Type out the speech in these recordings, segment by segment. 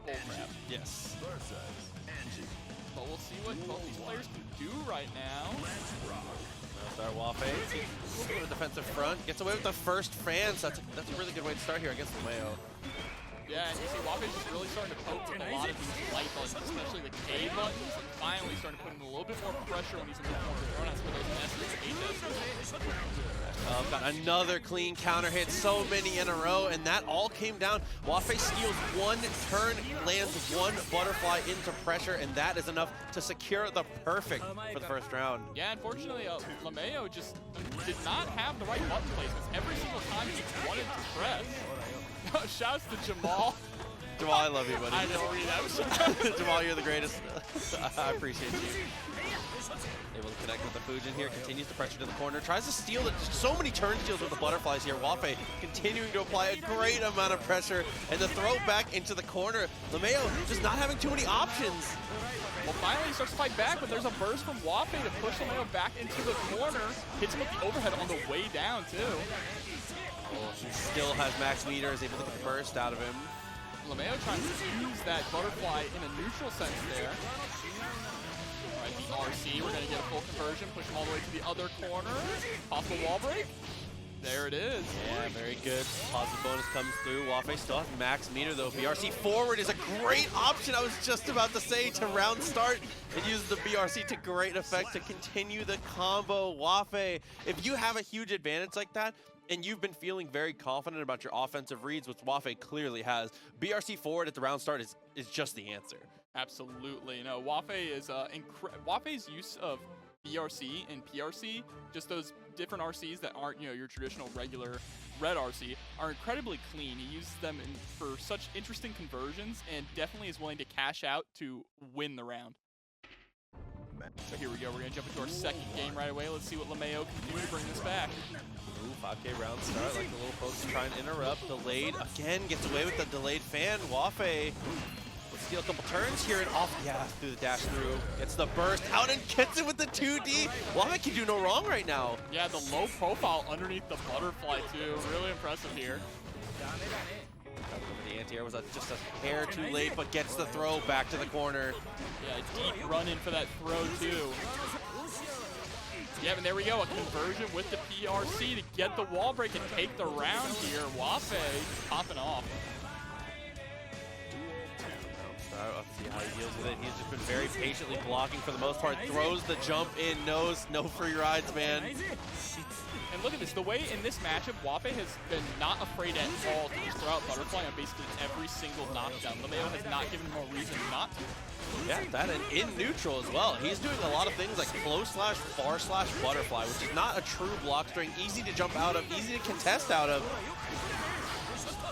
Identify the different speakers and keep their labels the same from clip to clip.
Speaker 1: bullcrap.
Speaker 2: Yes.
Speaker 1: But we'll see what both these players can do right now.
Speaker 2: Start Wafe. A little bit of defensive front. Gets away with the first fan, so that's a really good way to start here against Lamayo.
Speaker 1: Yeah, and you see Wafe's just really starting to poke with a lot of these light buttons, especially the K buttons, and finally starting to put in a little bit more pressure when he's in the corner, throwing out some of those S's, HS's.
Speaker 2: Got another clean counter hit, so many in a row, and that all came down. Wafe steals one turn, lands one butterfly into pressure, and that is enough to secure the perfect for the first round.
Speaker 1: Yeah, unfortunately, Lamayo just did not have the right button placements. Every single time he wanted to press. Shouts to Jamal.
Speaker 2: Jamal, I love you, buddy.
Speaker 1: I know, Rita.
Speaker 2: Jamal, you're the greatest. I appreciate you. Able to connect with the Fujin here, continues the pressure to the corner, tries to steal it. So many turn steals with the butterflies here. Wafe continuing to apply a great amount of pressure, and the throw back into the corner. Lamayo just not having too many options.
Speaker 1: Well, finally he starts to fight back, but there's a burst from Wafe to push Lamayo back into the corner. Hits him with the overhead on the way down, too.
Speaker 2: He still has max meter, is able to get the burst out of him.
Speaker 1: Lamayo trying to use that butterfly in a neutral sense there. Alright, the RC, we're going to get a full conversion, push him all the way to the other corner. Possible wall break. There it is.
Speaker 2: Yeah, very good. Positive bonus comes through. Wafe still has max meter though. BRC forward is a great option. I was just about to say to round start and use the BRC to great effect to continue the combo. Wafe, if you have a huge advantage like that, and you've been feeling very confident about your offensive reads, which Wafe clearly has, BRC forward at the round start is just the answer.
Speaker 1: Absolutely. No, Wafe is Wafe's use of BRC and PRC, just those different RCs that aren't, you know, your traditional regular red RC, are incredibly clean. He uses them for such interesting conversions and definitely is willing to cash out to win the round. So here we go. We're going to jump into our second game right away. Let's see what Lamayo can do to bring this back.
Speaker 2: Ooh, 5K round start, like the little folks trying to interrupt. Delayed again, gets away with the delayed fan. Wafe will steal a couple turns here and off. Yeah, through the dash through. Gets the burst out and gets it with the 2D. Wafe can do no wrong right now.
Speaker 1: Yeah, the low profile underneath the butterfly too. Really impressive here.
Speaker 2: The anti-air was just a hair too late, but gets the throw back to the corner.
Speaker 1: Yeah, deep run in for that throw too. Yeah, and there we go, a conversion with the PRC to get the wall break and take the round here. Wafe popping off.
Speaker 2: Let's see how he deals with it. He's just been very patiently blocking for the most part. Throws the jump in, knows no free rides, man.
Speaker 1: And look at this, the way in this matchup, Wafe has been not afraid at all to just throw out butterfly on basically every single knockdown. Lamayo has not given him a reason not to.
Speaker 2: Yeah, that and in neutral as well. He's doing a lot of things like close slash, far slash butterfly, which is not a true block string, easy to jump out of, easy to contest out of.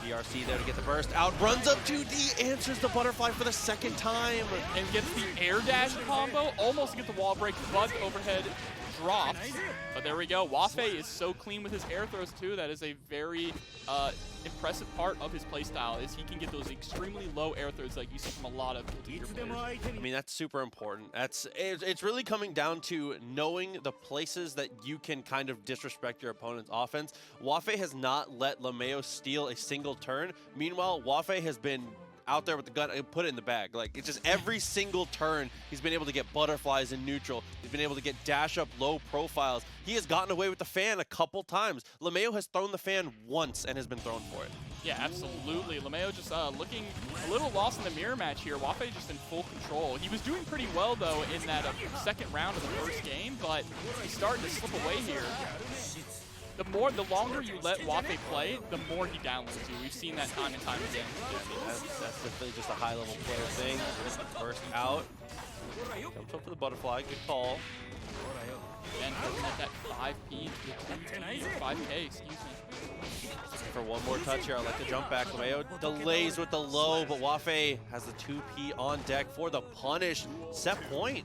Speaker 2: BRC there to get the burst out, runs up 2D, answers the butterfly for the second time.
Speaker 1: And gets the air dash combo, almost to get the wall break, but overhead drops. But there we go. Wafe is so clean with his air throws too. That is a very impressive part of his playstyle, is he can get those extremely low air throws like you see from a lot of players.
Speaker 2: I mean, that's super important. It's really coming down to knowing the places that you can kind of disrespect your opponent's offense. Wafe has not let Lamayo steal a single turn. Meanwhile, Wafe has been out there with the gun and put it in the bag. Like, it's just every single turn he's been able to get butterflies in neutral. He's been able to get dash up low profiles. He has gotten away with the fan a couple times. Lamayo has thrown the fan once and has been thrown for it.
Speaker 1: Yeah, absolutely. Lamayo just looking a little lost in the mirror match here. Wafe just in full control. He was doing pretty well though in that second round of the first game, but he's starting to slip away here. The longer you let Wafe play, the more he downloads you. We've seen that time and time again.
Speaker 2: That's definitely just a high-level player thing. Burst out. Jumps up for the butterfly. Good call.
Speaker 1: And looking at that 5P to 2P, or 5K, excuse me.
Speaker 2: For one more touch here, I like the jump back. Lamayo delays with the low, but Wafe has the 2P on deck for the punish. Set point.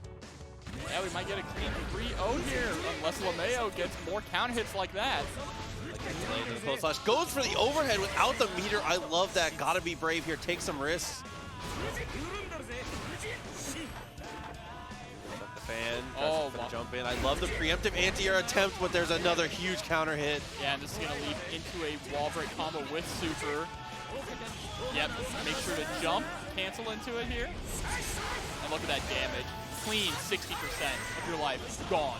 Speaker 1: Yeah, we might get a clean 3-0 here, unless Lamayo gets more counter hits like that.
Speaker 2: Close slash goes for the overhead without the meter. I love that. Gotta be brave here. Take some risks. The fan.
Speaker 1: Oh,
Speaker 2: wow. Jump in. I love the preemptive anti-air attempt, but there's another huge counter hit.
Speaker 1: Yeah, and this is gonna lead into a wall break combo with super. Yep, make sure to jump, cancel into it here. And look at that damage. Clean 60% of your life gone.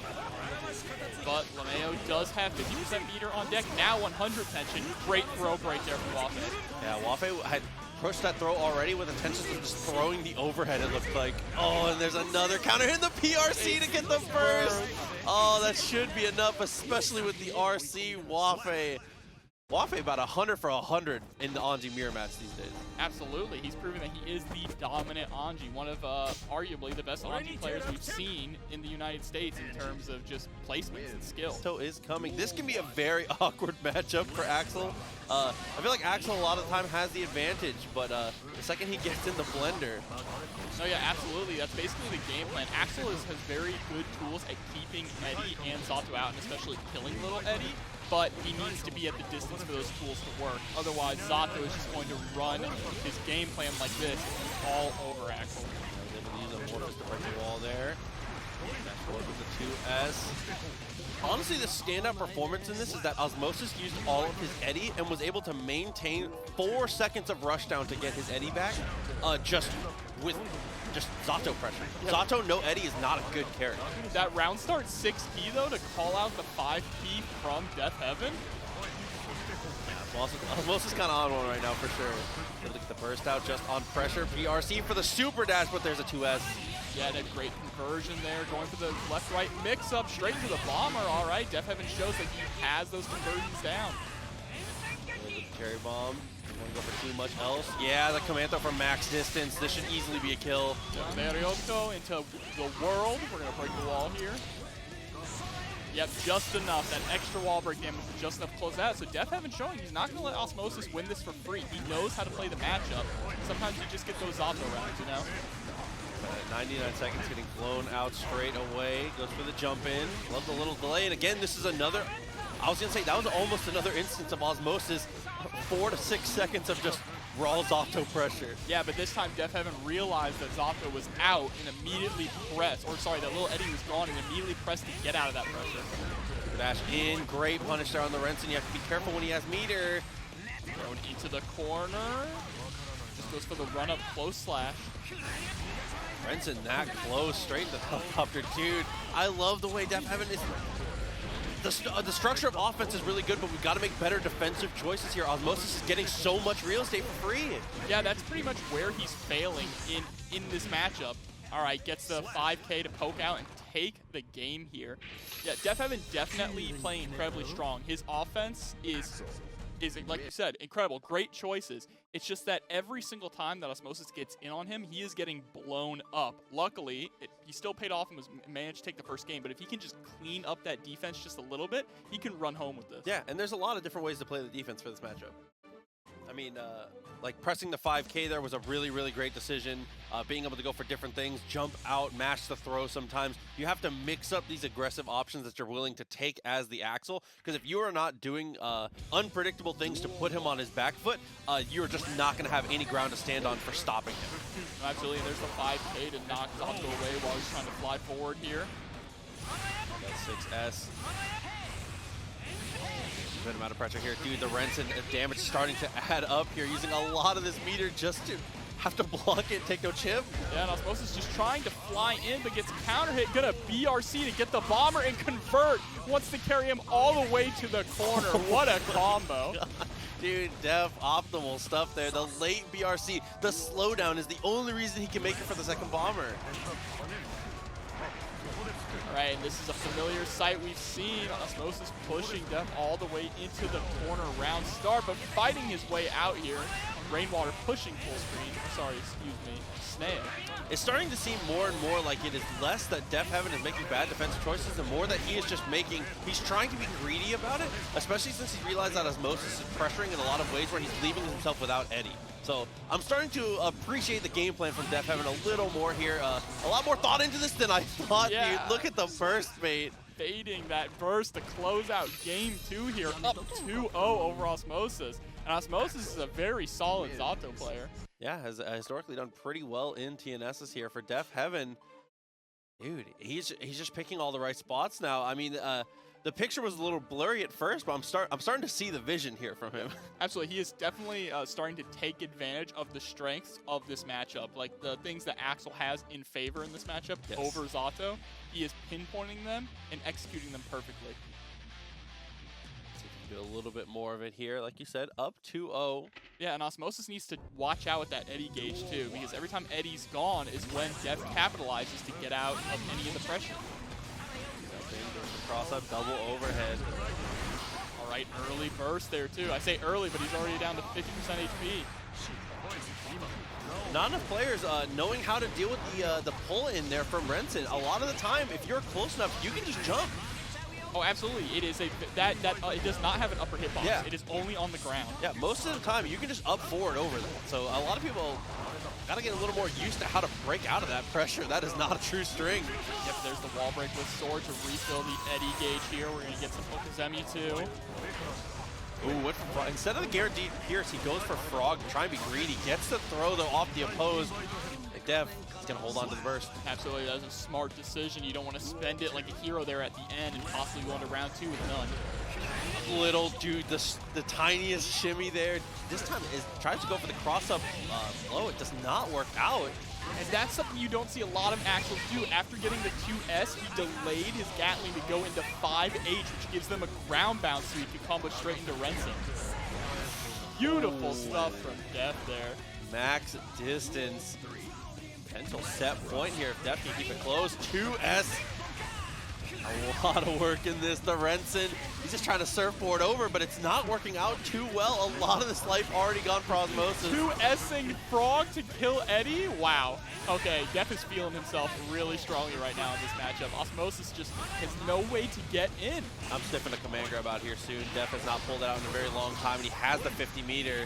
Speaker 1: But Lamayo does have 50% meter on deck. Now 100 tension. Great throw break there from Wafe.
Speaker 2: Yeah, Wafe had pushed that throw already with intentions of just throwing the overhead, it looked like. Oh, and there's another counter hit the PRC to get the first. Oh, that should be enough, especially with the RC. Wafe about 100 for 100 in the Anji Mira match these days.
Speaker 1: Absolutely. He's proven that he is the dominant Anji, one of arguably the best Anji players we've seen in the United States in terms of just placements and skill.
Speaker 2: So is coming. This can be a very awkward matchup for Axel. I feel like Axel a lot of the time has the advantage, but the second he gets in the blender.
Speaker 1: No, yeah, absolutely. That's basically the game plan. Axel has very good tools at keeping Eddie and Zato out, and especially killing little Eddie. But he needs to be at the distance for those tools to work. Otherwise, Zato is just going to run his game plan like this all over Axel.
Speaker 2: Able to use Amorphous to break the wall there. That's forward with the 2S. Honestly, the standout performance in this is that Osmosis used all of his Eddie and was able to maintain 4 seconds of rushdown to get his Eddie back, just with Zato pressure. Yep. Zato, no Eddie is not a good character.
Speaker 1: That round start 6P though to call out the 5P from Death Heaven.
Speaker 2: Yeah, Osmosis kind of on one right now for sure. Look at the burst out just on pressure. PRC for the super dash, but there's a 2S.
Speaker 1: Yeah, that great conversion there, going for the left-right mix-up, straight to the bomber. All right, Death Heaven shows that he has those conversions down.
Speaker 2: Cherry bomb. Don't go for too much else. Yeah, the command throw from max distance. This should easily be a kill.
Speaker 1: Marvelo into the world. We're going to break the wall here. Yep, just enough. That extra wall break damage is just enough to close that. So Death Heaven showing he's not going to let Osmosis win this for free. He knows how to play the matchup. Sometimes you just get those Zato rounds, you know?
Speaker 2: 99 seconds getting blown out straight away. Goes for the jump in. Love the little delay. And again, this is another, I was going to say, that was almost another instance of Osmosis. 4 to 6 seconds of just raw Zato pressure.
Speaker 1: Yeah, but this time Death Heaven realized that Zato was out and immediately pressed, or sorry, that little Eddie was gone and immediately pressed to get out of that pressure.
Speaker 2: Dash in, great punish there on the Renson. You have to be careful when he has meter.
Speaker 1: Thrown into the corner. Just goes for the run-up close slash.
Speaker 2: Renson that close, straight to the helicopter. Dude, I love the way Death Heaven is. The structure of offense is really good, but we've got to make better defensive choices here. Osmosis is getting so much real estate for free.
Speaker 1: Yeah, that's pretty much where he's failing in this matchup. All right, gets the 5K to poke out and take the game here. Yeah, Death Heaven definitely playing incredibly strong. His offense is like you said, incredible. Great choices. It's just that every single time that Osmosis gets in on him, he is getting blown up. Luckily, he still paid off and managed to take the first game, but if he can just clean up that defense just a little bit, he can run home with this.
Speaker 2: Yeah, and there's a lot of different ways to play the defense for this matchup. I mean, like pressing the 5K there was a really, really great decision. Being able to go for different things, jump out, mash the throw sometimes. You have to mix up these aggressive options that you're willing to take as the Axel, because if you are not doing unpredictable things to put him on his back foot, you're just not going to have any ground to stand on for stopping him.
Speaker 1: Absolutely, and there's the 5K to knock Zato away while he's trying to fly forward here.
Speaker 2: That 6S. Good amount of pressure here. Dude, the Renson damage starting to add up here, using a lot of this meter just to have to block it, take no chip.
Speaker 1: Yeah, and Osmosis just trying to fly in, but gets counter hit. Gonna BRC to get the bomber and convert. Wants to carry him all the way to the corner. What a combo.
Speaker 2: Dude, Dev, optimal stuff there. The late BRC, the slowdown is the only reason he can make it for the second bomber.
Speaker 1: Right, and this is a familiar sight we've seen. Osmosis pushing Death all the way into the corner round start, but fighting his way out here. Rainwater pushing full screen. Sorry, excuse me. Snail.
Speaker 2: It's starting to seem more and more like it is less that Death Heaven is making bad defensive choices and more that he is just he's trying to be greedy about it, especially since he realized that Osmosis is pressuring in a lot of ways where he's leaving himself without Eddie. So I'm starting to appreciate the game plan from Death Heaven a little more here. A lot more thought into this than I thought,
Speaker 1: yeah.
Speaker 2: Dude. Look at the burst, mate.
Speaker 1: Fading that burst to close out game 2 here, up 2-0 over Osmosis. And Osmosis is a very solid Zato player.
Speaker 2: Yeah, has historically done pretty well in TNSs here. For Death Heaven, dude, he's just picking all the right spots now. I mean, The picture was a little blurry at first, but I'm starting to see the vision here from him.
Speaker 1: Absolutely, he is definitely starting to take advantage of the strengths of this matchup, like the things that Axel has in favor in this matchup over Zato. He is pinpointing them and executing them perfectly.
Speaker 2: See if we can do a little bit more of it here. Like you said, up 2-0.
Speaker 1: Yeah, and Osmosis needs to watch out with that Eddie gauge too, because every time Eddie's gone is when Def capitalizes to get out of any of the pressure.
Speaker 2: Cross up, double overhead.
Speaker 1: All right, early burst there too. I say early, but he's already down to 50% HP.
Speaker 2: Not enough players knowing how to deal with the pull in there from Renson. A lot of the time, if you're close enough, you can just jump.
Speaker 1: Oh, absolutely. It is it does not have an upper hitbox.
Speaker 2: Yeah.
Speaker 1: It is only on the ground.
Speaker 2: Yeah, most of the time you can just up forward over that. So a lot of people gotta get a little more used to how to break out of that pressure. That is not a true string.
Speaker 1: Yep, there's the wall break with Sword to refill the Eddie gauge here. We're gonna get some Okazemi too.
Speaker 2: Ooh, instead of the guaranteed Pierce, he goes for Frog to try and be greedy. Gets the throw though off the opposed. Dev is gonna hold on to the burst.
Speaker 1: Absolutely, that's a smart decision. You don't want to spend it like a hero there at the end and possibly go into round 2 with none.
Speaker 2: Little dude, the tiniest shimmy there. This time it tries to go for the cross-up blow. It does not work out.
Speaker 1: And that's something you don't see a lot of Axel do. After getting the 2S, he delayed his Gatling to go into 5H, which gives them a ground bounce so he can combo straight into Renson. Beautiful stuff from Def there.
Speaker 2: Max distance. Potential set point here if Def can keep it close. 2S. A lot of work in this. The Renson, he's just trying to surfboard over, but it's not working out too well. A lot of this life already gone for Osmosis.
Speaker 1: 2S'ing Frog to kill Eddie? Wow. Okay, Def is feeling himself really strongly right now in this matchup. Osmosis just has no way to get in.
Speaker 2: I'm sniffing a command grab out here soon. Def has not pulled it out in a very long time, and he has the 50 meter.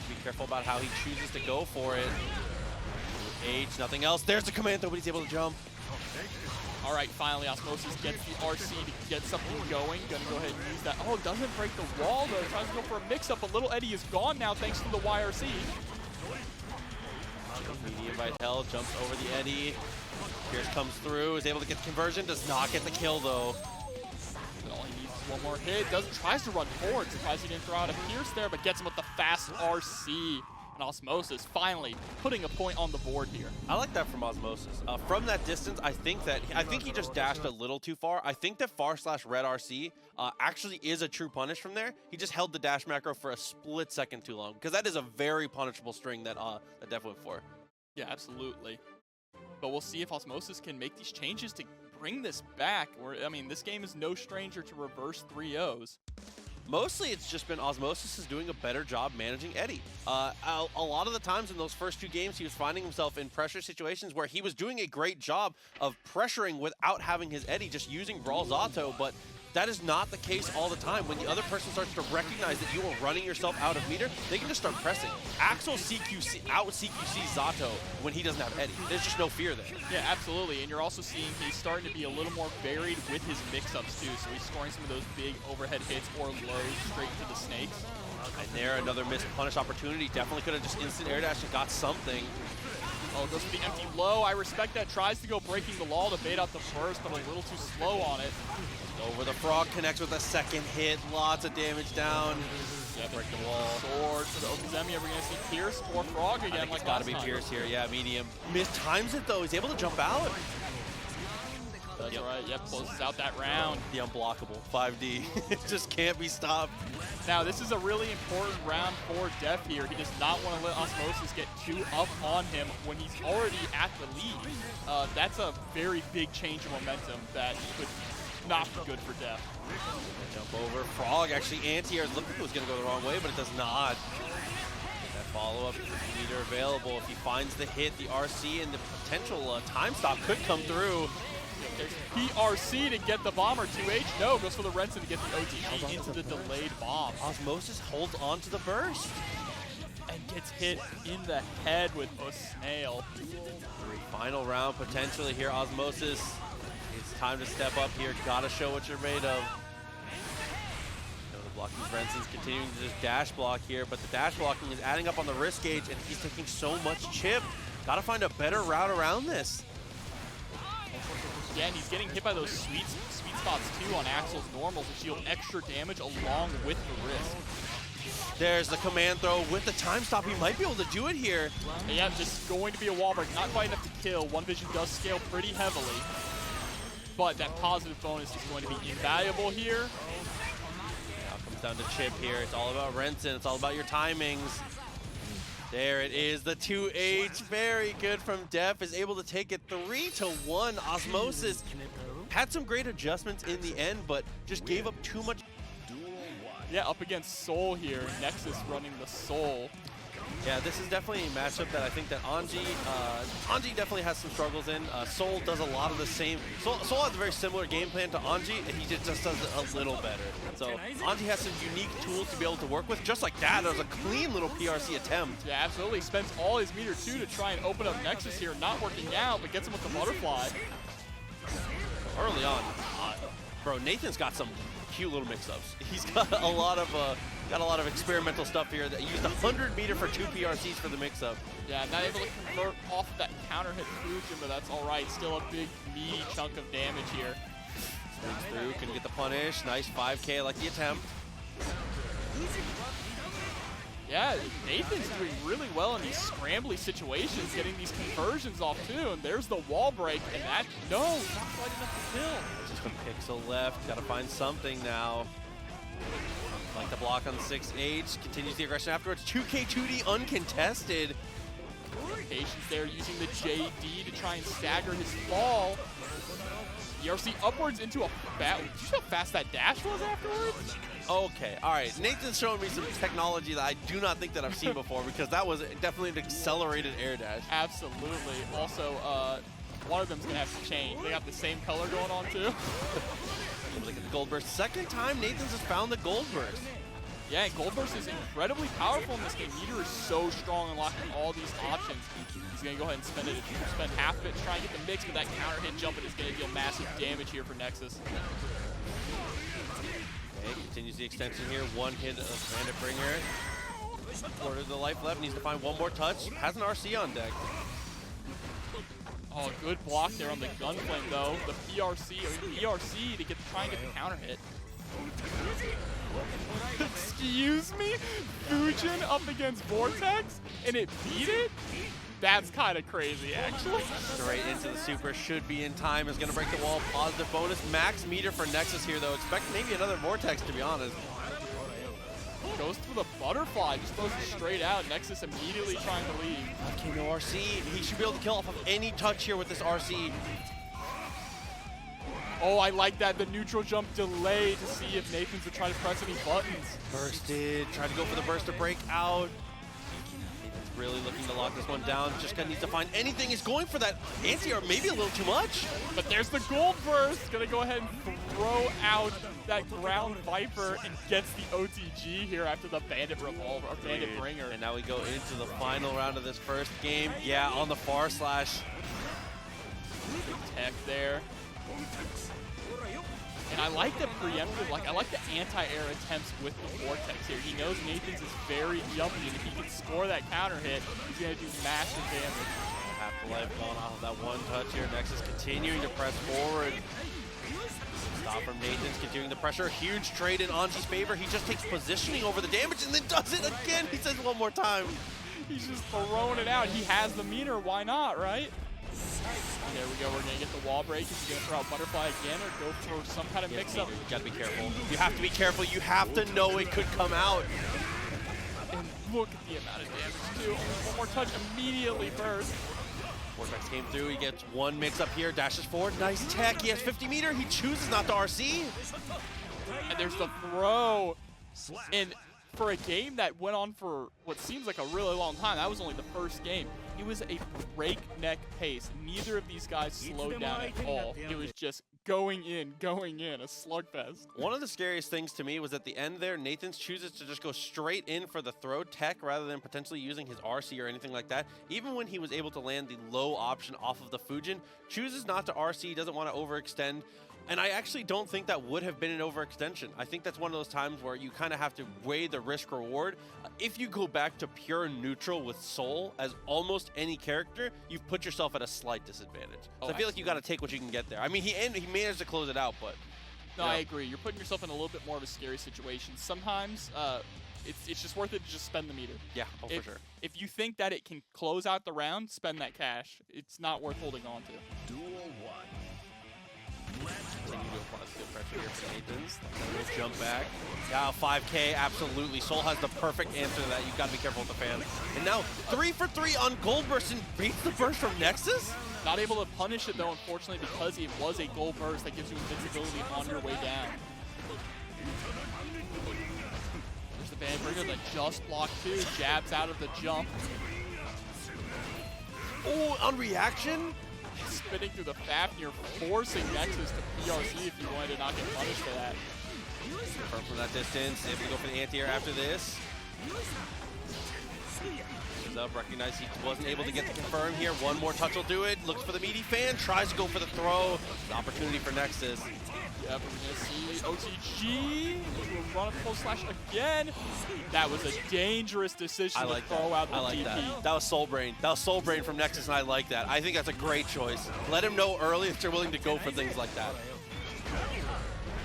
Speaker 2: Be careful about how he chooses to go for it. H, nothing else. There's the command though, but he's able to jump.
Speaker 1: All right, finally, Osmosis gets the RC to get something going. Gonna go ahead and use that. Oh, doesn't break the wall, though. Tries to go for a mix-up, but little Eddie is gone now thanks to the YRC.
Speaker 2: Medium Vitel jumps over the Eddie. Pierce comes through, is able to get the conversion, does not get the kill, though.
Speaker 1: And all he needs is one more hit. Tries to run forward. Surprised he didn't throw out a Pierce there, but gets him with the fast RC. And Osmosis finally putting a point on the board here.
Speaker 2: I like that from Osmosis. From that distance, I think he just dashed a little too far. I think that far/red RC actually is a true punish from there. He just held the dash macro for a split second too long, because that is a very punishable string that Def went for.
Speaker 1: Yeah, absolutely. But we'll see if Osmosis can make these changes to bring this back. I mean, this game is no stranger to reverse 3-0s.
Speaker 2: Mostly it's just been Osmosis is doing a better job managing Eddie. A lot of the times in those first 2 games, he was finding himself in pressure situations where he was doing a great job of pressuring without having his Eddie, just using Brawl Zato, but that is not the case all the time. When the other person starts to recognize that you are running yourself out of meter, they can just start pressing. Axel out CQC Zato when he doesn't have Eddie. There's just no fear there.
Speaker 1: Yeah, absolutely. And you're also seeing he's starting to be a little more varied with his mix-ups too. So he's scoring some of those big overhead hits or lows straight to the snakes.
Speaker 2: And there, another missed punish opportunity. Definitely could have just instant air dash and got something.
Speaker 1: Oh, goes for the empty low. I respect that. Tries to go breaking the wall to bait out the burst, but a little too slow on it.
Speaker 2: Over the Frog, connects with a second hit. Lots of damage down.
Speaker 1: Yeah, break the wall. Sword for the Okazemi. Are we going to see Pierce or Frog again?
Speaker 2: I think it's got to be Pierce here. Yeah, medium. Mistimes it though. He's able to jump out.
Speaker 1: That's right. Yep, closes out that round.
Speaker 2: The unblockable 5D. It just can't be stopped.
Speaker 1: Now, this is a really important round for Def here. He does not want to let Osmosis get too up on him when he's already at the lead. That's a very big change in momentum that could not be good for Def.
Speaker 2: Jump over. Frog actually anti-airs. Looked like it was going to go the wrong way, but it does not. That follow-up meter available. If he finds the hit, the RC, and the potential time stop could come through.
Speaker 1: There's PRC to get the bomb, or 2H. No, goes for the Renson to get the OTG into the delayed bomb.
Speaker 2: Osmosis holds on to the burst.
Speaker 1: And gets hit in the head with a snail.
Speaker 2: Final round potentially here. Osmosis, it's time to step up here. Gotta show what you're made of. The blocking Renson's continuing to just dash block here, but the dash blocking is adding up on the wrist gauge, and he's taking so much chip. Gotta find a better route around this.
Speaker 1: Yeah, and he's getting hit by those sweet spots too on Axel's normals to shield extra damage along with the risk.
Speaker 2: There's the command throw with the time stop. He might be able to do it here.
Speaker 1: And yeah, this is going to be a wall break. Not quite enough to kill. One Vision does scale pretty heavily. But that positive bonus is going to be invaluable here.
Speaker 2: Now it comes down to Chipp here. It's all about Renson. It's all about your timings. There it is, the 2H. Very good from Def. Is able to take it 3-1. Osmosis had some great adjustments in the end, but just gave up too much.
Speaker 1: Yeah, up against Soul here. Nexus running the Soul.
Speaker 2: Yeah, this is definitely a matchup that I think that Anji definitely has some struggles in. Soul does a lot of the same. Soul has a very similar game plan to Anji, and he just does it a little better. So Anji has some unique tools to be able to work with. Just like that, it was a clean little PRC attempt.
Speaker 1: Yeah, absolutely. Spends all his meter too to try and open up Nexus here. Not working out, but gets him with the butterfly.
Speaker 2: Early on, bro, Nathan's got some cute little mix-ups. He's got a lot of experimental stuff here. That used 100 meter for 2 PRCs for the mix-up.
Speaker 1: Yeah, not able to convert off that counter hit Fujin, but that's all right. Still a big meaty chunk of damage here.
Speaker 2: Swings through, can get the punish. Nice 5K, like the attempt.
Speaker 1: Yeah, Nathan's doing really well in these scrambly situations, getting these conversions off too. And there's the wall break, and that, no, not quite enough to kill.
Speaker 2: Just a pixel left, gotta find something now. Like the block on the 6H, continues the aggression afterwards. 2K2D uncontested.
Speaker 1: Patience there using the JD to try and stagger his fall. ERC upwards into a bat. Did you see how fast that dash was afterwards?
Speaker 2: Okay, all right. Nathan's showing me some technology that I do not think that I've seen before, because that was definitely an accelerated air dash.
Speaker 1: Absolutely. Also, one of them's gonna have to change. They got the same color going on too.
Speaker 2: Look at the gold burst. Second time Nathan's has found the gold burst.
Speaker 1: Yeah, and gold burst is incredibly powerful in this game. Meter is so strong unlocking all these options. He's gonna go ahead and spend half of it to try and get the mix, but that counter hit jump is gonna deal massive damage here for Nexus.
Speaker 2: Okay, continues the extension here. One hit of Bandit Bringer. Quarter of the life left, needs to find one more touch. Has an RC on deck.
Speaker 1: Oh, good block there on the gunflame though. The PRC to try and get the counter hit. Excuse me? Fujin up against Vortex and it beat it? That's kind of crazy, actually.
Speaker 2: Straight into the super, should be in time, is going to break the wall. Positive bonus. Max meter for Nexus here, though. Expect maybe another Vortex, to be honest.
Speaker 1: Goes through the butterfly, just throws it straight out. Nexus immediately trying to leave.
Speaker 2: Okay, no RC. He should be able to kill off of any touch here with this RC.
Speaker 1: Oh, I like that. The neutral jump delay to see if Nathan's would try to press any buttons.
Speaker 2: Bursted. Tried to go for the burst to break out. Really looking to lock this one down. Just gonna need to find anything. He's going for that anti-air, maybe a little too much.
Speaker 1: But there's the gold burst. Gonna go ahead and throw out that ground Viper and gets the OTG here after the Bandit Revolver, or Bandit Bringer.
Speaker 2: And now we go into the final round of this first game. Yeah, on the far slash.
Speaker 1: Big tech there. And I like the preemptive, I like the anti-air attempts with the Vortex here. He knows Nathan's is very jumpy, and if he can score that counter hit, he's going to do massive damage.
Speaker 2: Half the life going off of that one touch here. Nexus continuing to press forward. Stop from Nathan's, continuing the pressure. Huge trade in Anji's favor. He just takes positioning over the damage and then does it again. He says one more time.
Speaker 1: He's just throwing it out. He has the meter. Why not, right? There we go. We're going to get the wall break. Is he going to throw out Butterfly again or go for some kind of mix-up?
Speaker 2: You got to be careful. You have to be careful. You have to know it could come out.
Speaker 1: And look at the amount of damage, too. One more touch, immediately burst.
Speaker 2: Vortex came through. He gets one mix-up here. Dashes forward. Nice tech. He has 50 meter. He chooses not to RC.
Speaker 1: And there's the throw. And for a game that went on for what seems like a really long time, that was only the first game. It was a breakneck pace. Neither of these guys slowed down at all. It was just going in, a slugfest.
Speaker 2: One of the scariest things to me was at the end there, Nathan's chooses to just go straight in for the throw tech rather than potentially using his RC or anything like that. Even when he was able to land the low option off of the Fujin, chooses not to RC, doesn't want to overextend. And I actually don't think that would have been an overextension. I think that's one of those times where you kind of have to weigh the risk reward. If you go back to pure neutral with Soul as almost any character, you've put yourself at a slight disadvantage. So I feel like you got to take what you can get there. I mean, he managed to close it out, but...
Speaker 1: No, I agree. You're putting yourself in a little bit more of a scary situation. Sometimes it's just worth it to just spend the meter.
Speaker 2: Yeah, for sure.
Speaker 1: If you think that it can close out the round, spend that cash. It's not worth holding on to.
Speaker 3: Duel 1.
Speaker 2: Continue to apply good pressure here for Nathan's. We'll jump back. Yeah, 5K, absolutely. Soul has the perfect answer to that. You've got to be careful with the fans. And now 3 for 3 on Gold Burst and beats the burst from Nexus?
Speaker 1: Not able to punish it though, unfortunately, because it was a gold burst that gives you invincibility on your way down. There's the Bandbreaker that just blocked too. Jabs out of the jump.
Speaker 2: Oh, on reaction?
Speaker 1: Spinning through the Fafnir, forcing Nexus to PRC if you wanted to not get punished for that.
Speaker 2: Confirm from that distance. Able to go for the anti-air after this. Goes up, recognize he wasn't able to get the confirm here. One more touch will do it. Looks for the meaty fan, tries to go for the throw. An opportunity for Nexus.
Speaker 1: Yep, we're gonna see OTG run up full slash again. That was a dangerous decision to throw out the DP.
Speaker 2: That was Soul Brain. That was Soul Brain from Nexus, and I like that. I think that's a great choice. Let him know early if you're willing to go for things like that.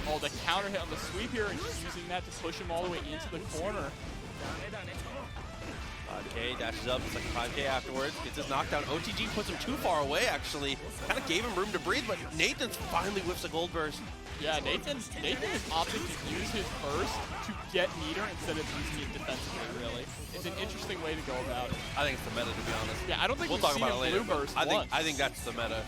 Speaker 1: Oh, the counter hit on the sweep here, and just using that to push him all the way into the corner.
Speaker 2: 5K dashes up, it's like a 5K afterwards, gets his knockdown. OTG puts him too far away, actually. Kind of gave him room to breathe, but Nathan finally whips a gold burst.
Speaker 1: Yeah, Nathan is opting to use his burst to get meter instead of using it defensively, really. It's an interesting way to go about it.
Speaker 2: I think it's the meta, to be honest.
Speaker 1: Yeah, I don't think
Speaker 2: we'll
Speaker 1: we've
Speaker 2: talk
Speaker 1: seen
Speaker 2: about it later.
Speaker 1: blue burst
Speaker 2: I think that's the meta.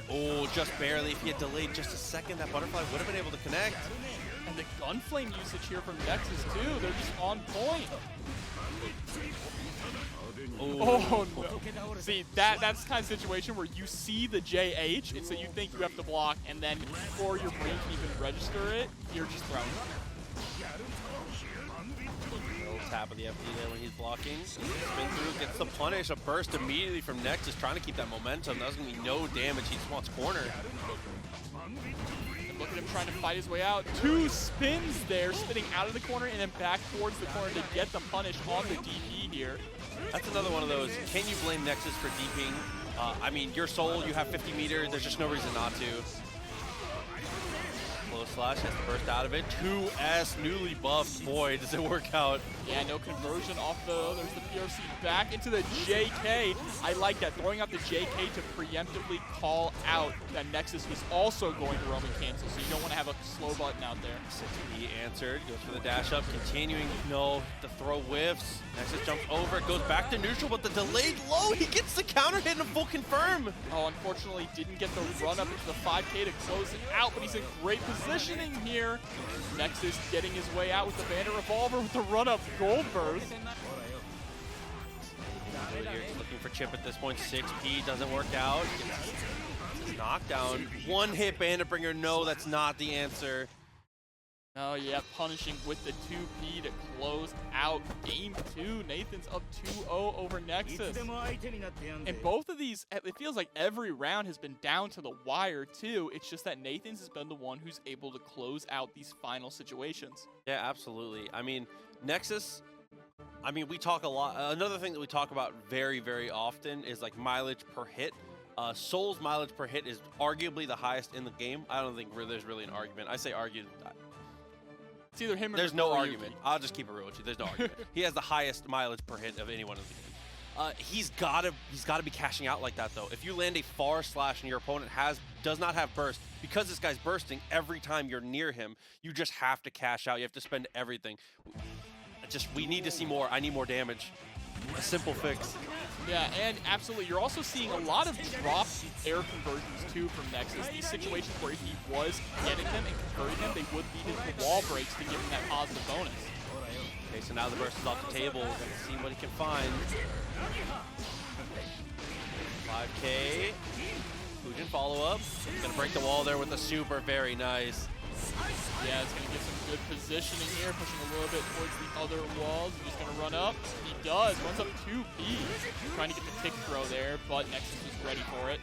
Speaker 2: Oh, just barely. If he had delayed just a second, that butterfly would have been able to connect.
Speaker 1: And the gunflame usage here from Nexus, too. They're just on point. Oh, no. See, that's the kind of situation where you see the JH, and so you think you have to block, and then before your brain can even register it, you're just throwing it.
Speaker 2: Little tap of the FD there when he's blocking. Spin through, gets the punish, a burst immediately from Nexus, trying to keep that momentum. That was going to be no damage. He just wants corner.
Speaker 1: Look at him trying to fight his way out. 2 spins there, spinning out of the corner and then back towards the corner to get the punish on the DP here.
Speaker 2: That's another one of those, can you blame Nexus for DPing? I mean, your Soul, you have 50 meters, there's just no reason not to. Close slash, has to burst out of it. 2S, newly buffed. Boy, does it work out.
Speaker 1: Yeah, no conversion off there's the PRC back into the JK. I like that, throwing out the JK to preemptively call out that Nexus was also going to Roman cancel, so you don't want to have a slow button out there.
Speaker 2: 6P answered, goes for the dash up, continuing, no, the throw whiffs. Nexus jumps over, goes back to neutral, but the delayed low, he gets the counter hit and a full confirm.
Speaker 1: Oh, unfortunately, didn't get the run up into the 5K to close it out, but he's in great positioning here. Nexus getting his way out with the Bandit Revolver with the run up gold burst.
Speaker 2: Looking for Chipp at this point. 6P doesn't work out. Gets his knockdown. One hit Bandit Bringer. No, that's not the answer.
Speaker 1: Oh yeah, punishing with the 2P to close out game 2. Nathan's up 2-0 over Nexus. And both of these, it feels like every round has been down to the wire too. It's just that Nathan's has been the one who's able to close out these final situations.
Speaker 2: Yeah, absolutely. I mean, Nexus, we talk a lot. Another thing that we talk about very, very often is like mileage per hit. Soul's mileage per hit is arguably the highest in the game. I don't think there's really an argument. I say argued.
Speaker 1: It's either him or
Speaker 2: there's no argument. I'll just keep it real with you. There's no argument. He has the highest mileage per hit of anyone in the game. He's gotta be cashing out like that though. If you land a far slash and your opponent does not have burst, because this guy's bursting every time you're near him, you just have to cash out. You have to spend everything. We need to see more. I need more damage. A simple fix.
Speaker 1: Yeah, and absolutely, you're also seeing a lot of drop air conversions too from Nexus. These situations where if he was getting them and converting them, they would lead into wall breaks to give him that positive bonus.
Speaker 2: Okay, so now the burst is off the table. We're gonna see what he can find. 5K. Fujin follow-up. Gonna break the wall there with the super. Very nice.
Speaker 1: Yeah, it's going to get some good positioning here, pushing a little bit towards the other walls. He's just going to run up. He does. Runs up 2P. Trying to get the tick throw there, but Nexus is ready for it.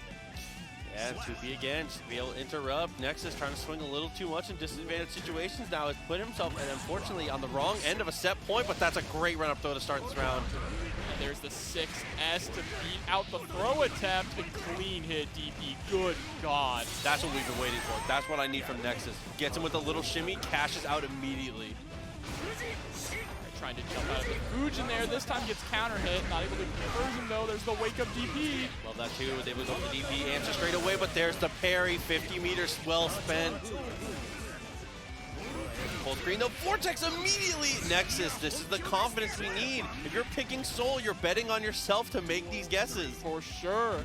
Speaker 2: Yeah, 2P again, just to be able to interrupt. Nexus trying to swing a little too much in disadvantaged situations now. Has put himself, and unfortunately, on the wrong end of a set point, but that's a great run-up throw to start this round.
Speaker 1: And there's the 6S to beat out the throw attempt and clean hit DP. Good God.
Speaker 2: That's what we've been waiting for. That's what I need from Nexus. Gets him with a little shimmy, cashes out immediately.
Speaker 1: Trying to jump out of the Fusion there. This time gets counter hit. Not able to conversion though. There's the wake up DP.
Speaker 2: Love that too. Was able to go for the DP. Answer straight away, but there's the parry. 50 meters well spent. Full screen though. Vortex immediately. Nexus, this is the confidence we need. If you're picking Soul, you're betting on yourself to make these guesses.
Speaker 1: For sure.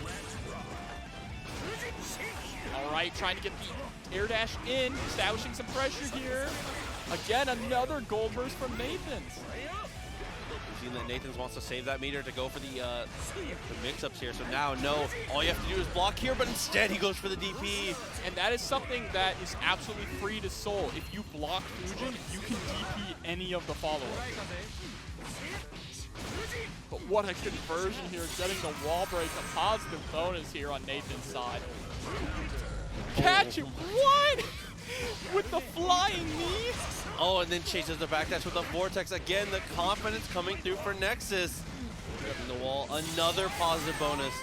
Speaker 1: All right, trying to get the air dash in, establishing some pressure here. Again, another gold burst from Nathan's.
Speaker 2: We've seen that Nathan's wants to save that meter to go for the mix-ups here. So now, no, all you have to do is block here, but instead he goes for the DP.
Speaker 1: And that is something that is absolutely free to Soul. If you block Fusion, you can DP any of the followers. But what a conversion here, getting the wall break, a positive bonus here on Nathan's side. Catch him, what? With the flying knee?
Speaker 2: Oh, and then chases the backdash with the Vortex. Again, the confidence coming through for Nexus. Grabbing the wall, another positive bonus.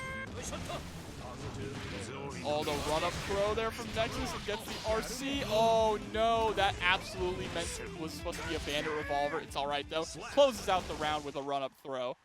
Speaker 1: Oh, the run-up throw there from Nexus against the RC. Oh no, that absolutely was supposed to be a Bandit Revolver. It's all right though. Closes out the round with a run-up throw.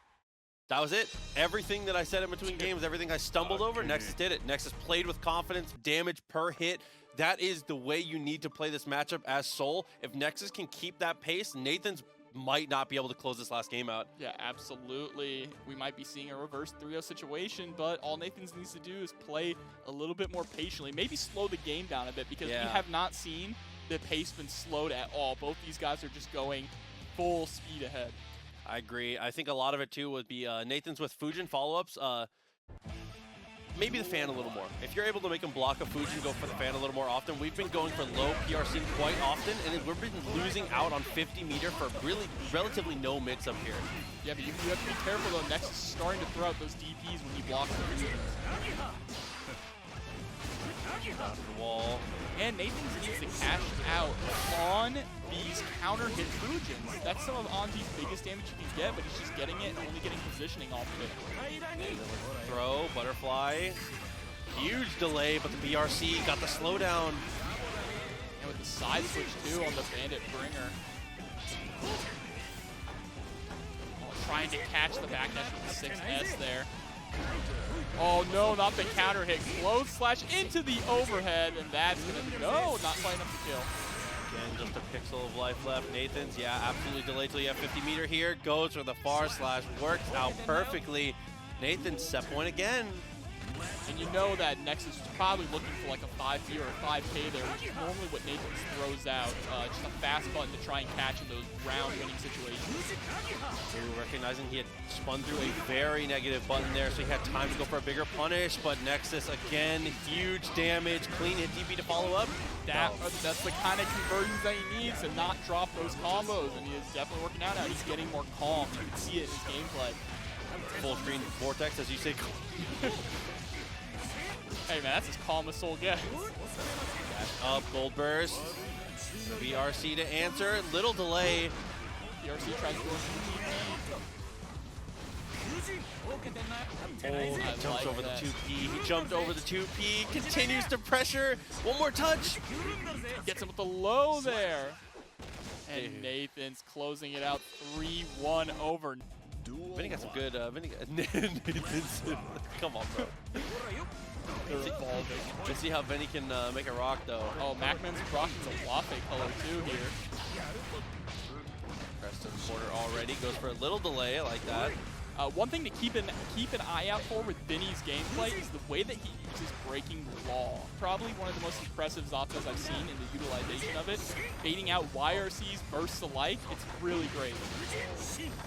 Speaker 2: That was it. Everything that I said in between games, everything I stumbled over, Nexus did it. Nexus played with confidence, damage per hit. That is the way you need to play this matchup as Soul. If Nexus can keep that pace, Nathan's might not be able to close this last game out.
Speaker 1: Yeah, absolutely. We might be seeing a reverse 3-0 situation, but all Nathan's needs to do is play a little bit more patiently. Maybe slow the game down a bit because we have not seen the pace been slowed at all. Both these guys are just going full speed ahead.
Speaker 2: I agree. I think a lot of it too would be Nathan's with Fusion follow-ups. Maybe the fan a little more. If you're able to make him block a Fusion, go for the fan a little more often. We've been going for low PRC quite often, and we've been losing out on 50 meter for really relatively no mix-up here.
Speaker 1: Yeah, but you have to be careful though. Nexus is starting to throw out those DPs when you block the Fusions.
Speaker 2: Down to the wall.
Speaker 1: And Nathan's needs to cash out on these counter hit Fusions. That's some of Anji's biggest damage you can get, but he's just getting it and only getting positioning off of it.
Speaker 2: Throw, butterfly. Huge delay, but the BRC got the slowdown.
Speaker 1: And with the side switch too on the Bandit Bringer. Oh, trying to catch the backdash with the 6S there. Oh no, not the counter hit. Close slash into the overhead, and that's gonna, no, not quite enough to kill.
Speaker 2: Again, just a pixel of life left. Nathan's, yeah, absolutely delayed till you have 50 meter here. Goes for the far slash, works out perfectly. Nathan's set point again.
Speaker 1: And you know that Nexus is probably looking for like a 5P or a 5K there, which is normally what Nathan throws out. Just a fast button to try and catch in those round-winning situations.
Speaker 2: Ooh, recognizing he had spun through a very negative button there, so he had time to go for a bigger punish, but Nexus, again, huge damage, clean hit DP to follow up.
Speaker 1: That's the kind of conversions that he needs to not drop those combos, and he is definitely working out now. He's getting more calm. You can see it in his gameplay.
Speaker 2: Full screen Vortex, as you say.
Speaker 1: Hey man, that's as calm as Soul gets.
Speaker 2: Dash up, gold burst. BRC to answer, little delay.
Speaker 1: BRC tries to go into the DP.
Speaker 2: Oh, he jumps over the 2P. He jumped over the 2P, continues to pressure. One more touch.
Speaker 1: Gets him with the low there. And Nathan's closing it out 3-1 over.
Speaker 2: Vinny got some good, Nathan's, come on, bro. Let's see how Vinny can make a rock, though.
Speaker 1: Oh, MacMens rocking the Wafe color, too, here.
Speaker 2: Preston quarter already, goes for a little delay, I like that.
Speaker 1: One thing to keep an eye out for with VinnyG's gameplay is the way that he uses breaking the wall. Probably one of the most impressive Zapdos I've seen in the utilization of it. Baiting out YRC's bursts alike, it's really great.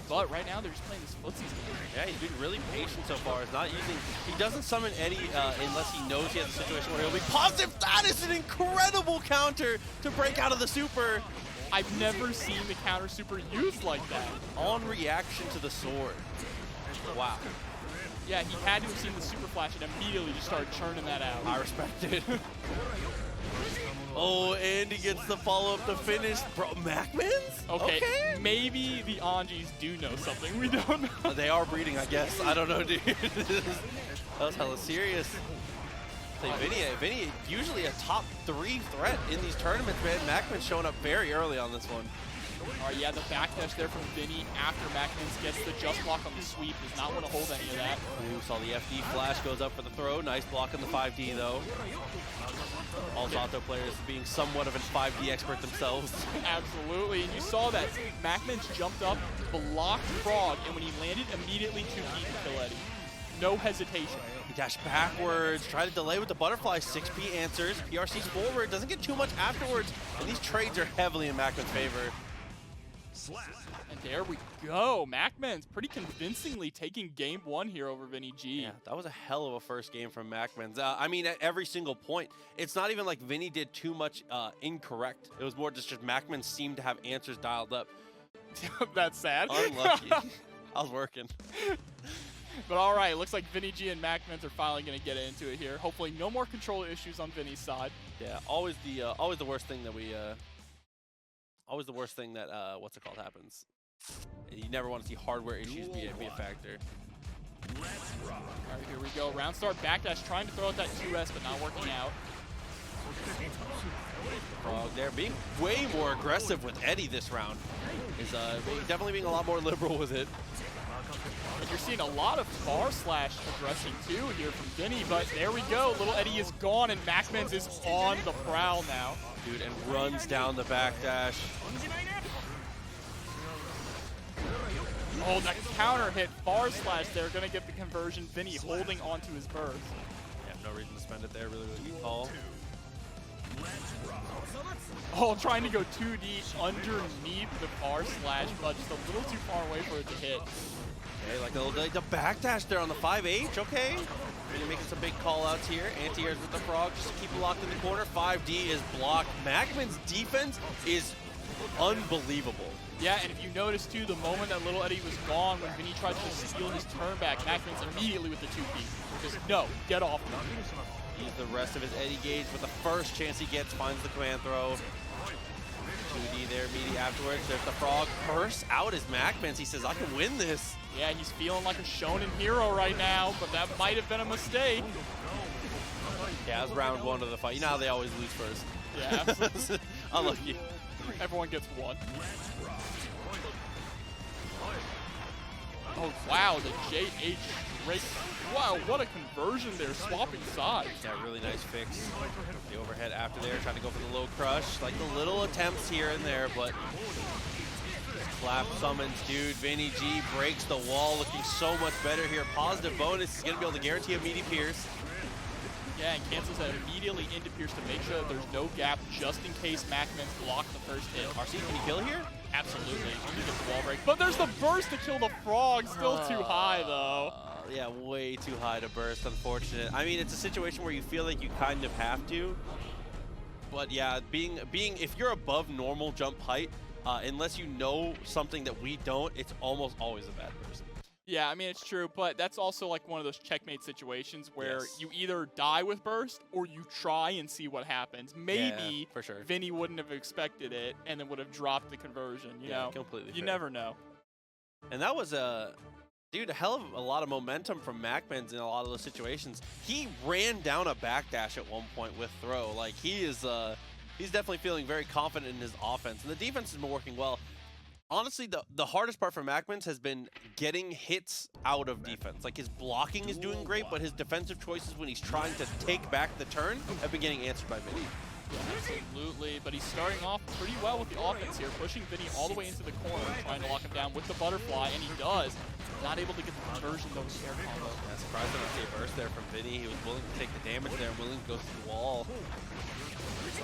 Speaker 1: But right now they're just playing this footsies game.
Speaker 2: Yeah, he's been really patient so far. He's not using, he doesn't summon Eddie unless he knows he has a situation where he'll be positive. That is an incredible counter to break out of the super.
Speaker 1: I've never seen the counter super used like that.
Speaker 2: On reaction to the sword. Wow.
Speaker 1: Yeah, he had to have seen the super flash and immediately just started churning that out.
Speaker 2: I respect it. Oh, and he gets the follow-up to finish. Bro, MacMens?
Speaker 1: Okay, maybe the Anjis do know something we don't know.
Speaker 2: They are breeding, I guess. I don't know, dude. That was hella serious. Vinny, usually a top 3 threat in these tournaments, man. MacMens showing up very early on this one.
Speaker 1: All right, yeah, the backdash there from Vinny after MacMens gets the just block on the sweep. Does not want to hold any of that.
Speaker 2: Ooh, saw the FD flash, goes up for the throw. Nice block on the 5D, though. All Zato players being somewhat of a 5D expert themselves.
Speaker 1: Absolutely, and you saw that MacMens jumped up, blocked Frog, and when he landed, immediately 2P to kill Eddie. No hesitation.
Speaker 2: He dashed backwards, tried to delay with the butterfly. 6P answers. PRC's forward, doesn't get too much afterwards, and these trades are heavily in MacMens' favor.
Speaker 1: And there we go. MacMens pretty convincingly taking game 1 here over VinnyG.
Speaker 2: Yeah, that was a hell of a first game from MacMens. I mean, at every single point, it's not even like Vinny did too much incorrect. It was more just MacMens seemed to have answers dialed up.
Speaker 1: That's sad.
Speaker 2: Unlucky. I was working.
Speaker 1: But all right, looks like VinnyG and MacMens are finally going to get into it here. Hopefully no more control issues on Vinny's side.
Speaker 2: Yeah, always the worst thing that we... Always the worst thing that, what's it called, happens. You never want to see hardware issues be a factor.
Speaker 1: All right, here we go. Round start, backdash, trying to throw out that 2S, but not working out.
Speaker 2: Frog there, being way more aggressive with Eddie this round. Is definitely being a lot more liberal with it.
Speaker 1: And you're seeing a lot of far slash addressing too here from Vinny, but there we go. Little Eddie is gone, and MacMens is on the prowl now.
Speaker 2: Dude, and runs down the backdash.
Speaker 1: Oh, that counter hit, far slash there, gonna get the conversion. Vinny holding onto his burst.
Speaker 2: Yeah, no reason to spend it there, really good call.
Speaker 1: Oh, trying to go 2D underneath the far slash, but just a little too far away for it to hit.
Speaker 2: Okay, like the backdash there on the 5H, okay. Really making some big call-outs here. Anti-airs with the Frog just to keep him locked in the corner. 5D is blocked. MacMens' defense is unbelievable.
Speaker 1: Yeah, and if you notice too, the moment that Little Eddie was gone, when Vinny tried to steal his turn back, MacMens immediately with the 2P. Just, no, get off me.
Speaker 2: He's the rest of his Eddie gauge, but the first chance he gets finds the command throw. 2D there immediately afterwards. There's the Frog. Bursts out his MacMens. He says, I can win this.
Speaker 1: Yeah, he's feeling like a shonen hero right now, but that might have been a mistake.
Speaker 2: Yeah, it was round 1 of the fight. You know how they always lose first.
Speaker 1: Yeah, absolutely.
Speaker 2: Unlucky.
Speaker 1: Everyone gets 1. Oh, wow, the JH straight. Wow, what a conversion there, swapping sides.
Speaker 2: Yeah, really nice fix. The overhead after there, trying to go for the low crush. Like the little attempts here and there, but clap summons, dude. VinnyG breaks the wall, looking so much better here. Positive bonus. He's going to be able to guarantee a meaty Pierce.
Speaker 1: Yeah, and cancels that immediately into Pierce to make sure that there's no gap, just in case MacMens block the first hit.
Speaker 2: RC, can you kill here?
Speaker 1: Absolutely. He gets the wall break. But there's the burst to kill the Frog. Still too high, though.
Speaker 2: Yeah, way too high to burst, unfortunate. I mean, it's a situation where you feel like you kind of have to. But yeah, being if you're above normal jump height, unless you know something that we don't, it's almost always a bad burst.
Speaker 1: Yeah, I mean, it's true, but that's also like one of those checkmate situations where you either die with burst or you try and see what happens. Maybe
Speaker 2: for sure.
Speaker 1: Vinny wouldn't have expected it and then would have dropped the conversion, you know?
Speaker 2: Completely
Speaker 1: You
Speaker 2: fair.
Speaker 1: never know.
Speaker 2: And that was dude, a hell of a lot of momentum from MacMens in a lot of those situations. He ran down a backdash at one point with throw. Like, he is, he's definitely feeling very confident in his offense. And the defense has been working well. Honestly, the hardest part for MacMens has been getting hits out of defense. Like, his blocking is doing great, but his defensive choices when he's trying to take back the turn have been getting answered by Vinny.
Speaker 1: Yeah, absolutely, but he's starting off pretty well with the offense here, pushing Vinny all the way into the corner, trying to lock him down with the butterfly, and he does. Not able to get the conversion, though, with air combo.
Speaker 2: Yeah, surprised I didn't see a burst there from Vinny. He was willing to take the damage there, willing to go through the wall.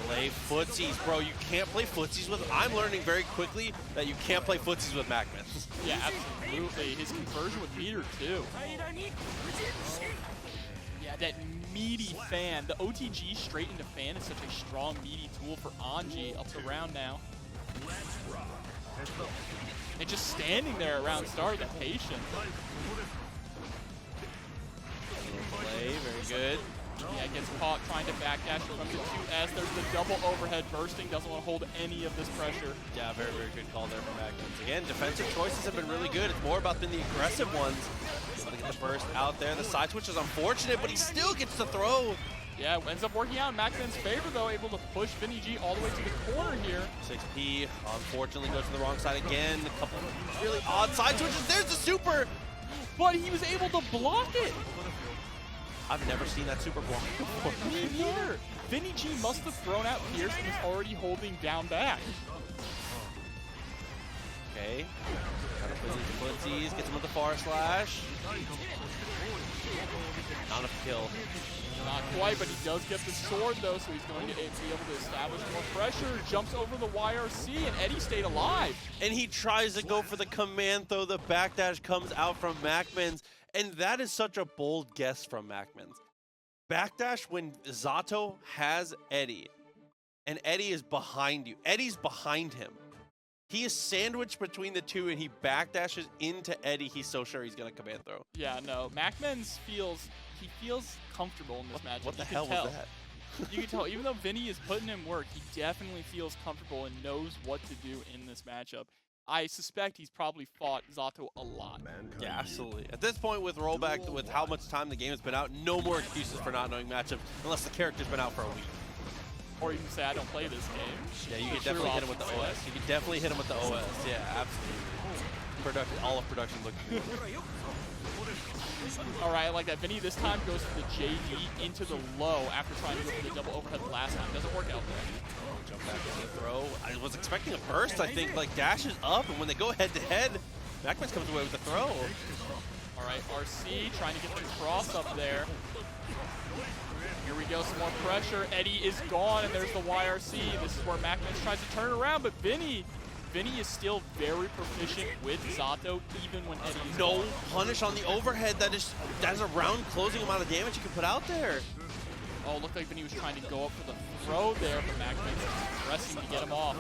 Speaker 2: Play footsies, bro. You can't play footsies with... I'm learning very quickly that you can't play footsies with MacMens.
Speaker 1: Yeah, absolutely. His conversion with meter, too. Yeah, that meaty fan. The OTG straight into fan is such a strong, meaty tool for Anji up to round now. And just standing there around start, the patience. caught trying to backdash from the 2S. There's the double overhead bursting. Doesn't want to hold any of this pressure.
Speaker 2: Yeah, very, very good call there from MacMens. Again, defensive choices have been really good. It's more about being the aggressive ones. Able to get the burst out there. The side switch is unfortunate, but he still gets the throw.
Speaker 1: Yeah, it ends up working out in MacMens' favor, though, able to push VinnyG all the way to the corner here.
Speaker 2: 6P, unfortunately, goes to the wrong side again. A couple really odd side switches. There's the super!
Speaker 1: But he was able to block it!
Speaker 2: I've never seen that super block before.
Speaker 1: Me neither. VinnyG must have thrown out Pierce and was already holding down back.
Speaker 2: Okay. Kind of footsies, gets him with the far slash. Not enough kill.
Speaker 1: Not quite, but he does get the sword, though, so he's going to be able to establish more pressure. Jumps over the YRC, and Eddie stayed alive.
Speaker 2: And he tries to go for the command throw. The backdash comes out from MacMens, and that is such a bold guess from MacMens. Backdash when Zato has Eddie, and Eddie is behind you. Eddie's behind him. He is sandwiched between the two, and he backdashes into Eddie. He's so sure he's going to command throw.
Speaker 1: Yeah, no. MacMens feels comfortable in this matchup.
Speaker 2: What the hell was that?
Speaker 1: You can tell, even though Vinny is putting in work, he definitely feels comfortable and knows what to do in this matchup. I suspect he's probably fought Zato a lot.
Speaker 2: Yeah, absolutely. At this point with rollback, with how much time the game has been out, no more excuses for not knowing matchups unless the character's been out for a week.
Speaker 1: Or you can say, I don't play this game.
Speaker 2: Yeah, you can definitely hit him with the OS. You can definitely hit him with the OS. Yeah, absolutely. All of production looking good.
Speaker 1: All right, I like that. Vinny this time goes for the JD into the low after trying to go for the double overhead last time. Doesn't work out there.
Speaker 2: Jump back into the throw. I was expecting a burst, I think, like dashes up, and when they go head to head, MacMens comes away with the throw.
Speaker 1: All right, RC trying to get the cross up there. Here we go, some more pressure. Eddie is gone, and there's the YRC. This is where MacMens tries to turn around, but Vinny is still very proficient with Zato, even when Eddie is gone.
Speaker 2: Punish on the overhead. That is a round closing amount of damage you can put out there.
Speaker 1: Oh, it looked like Vinny was trying to go up for the throw there, but MacMens is pressing to get him off.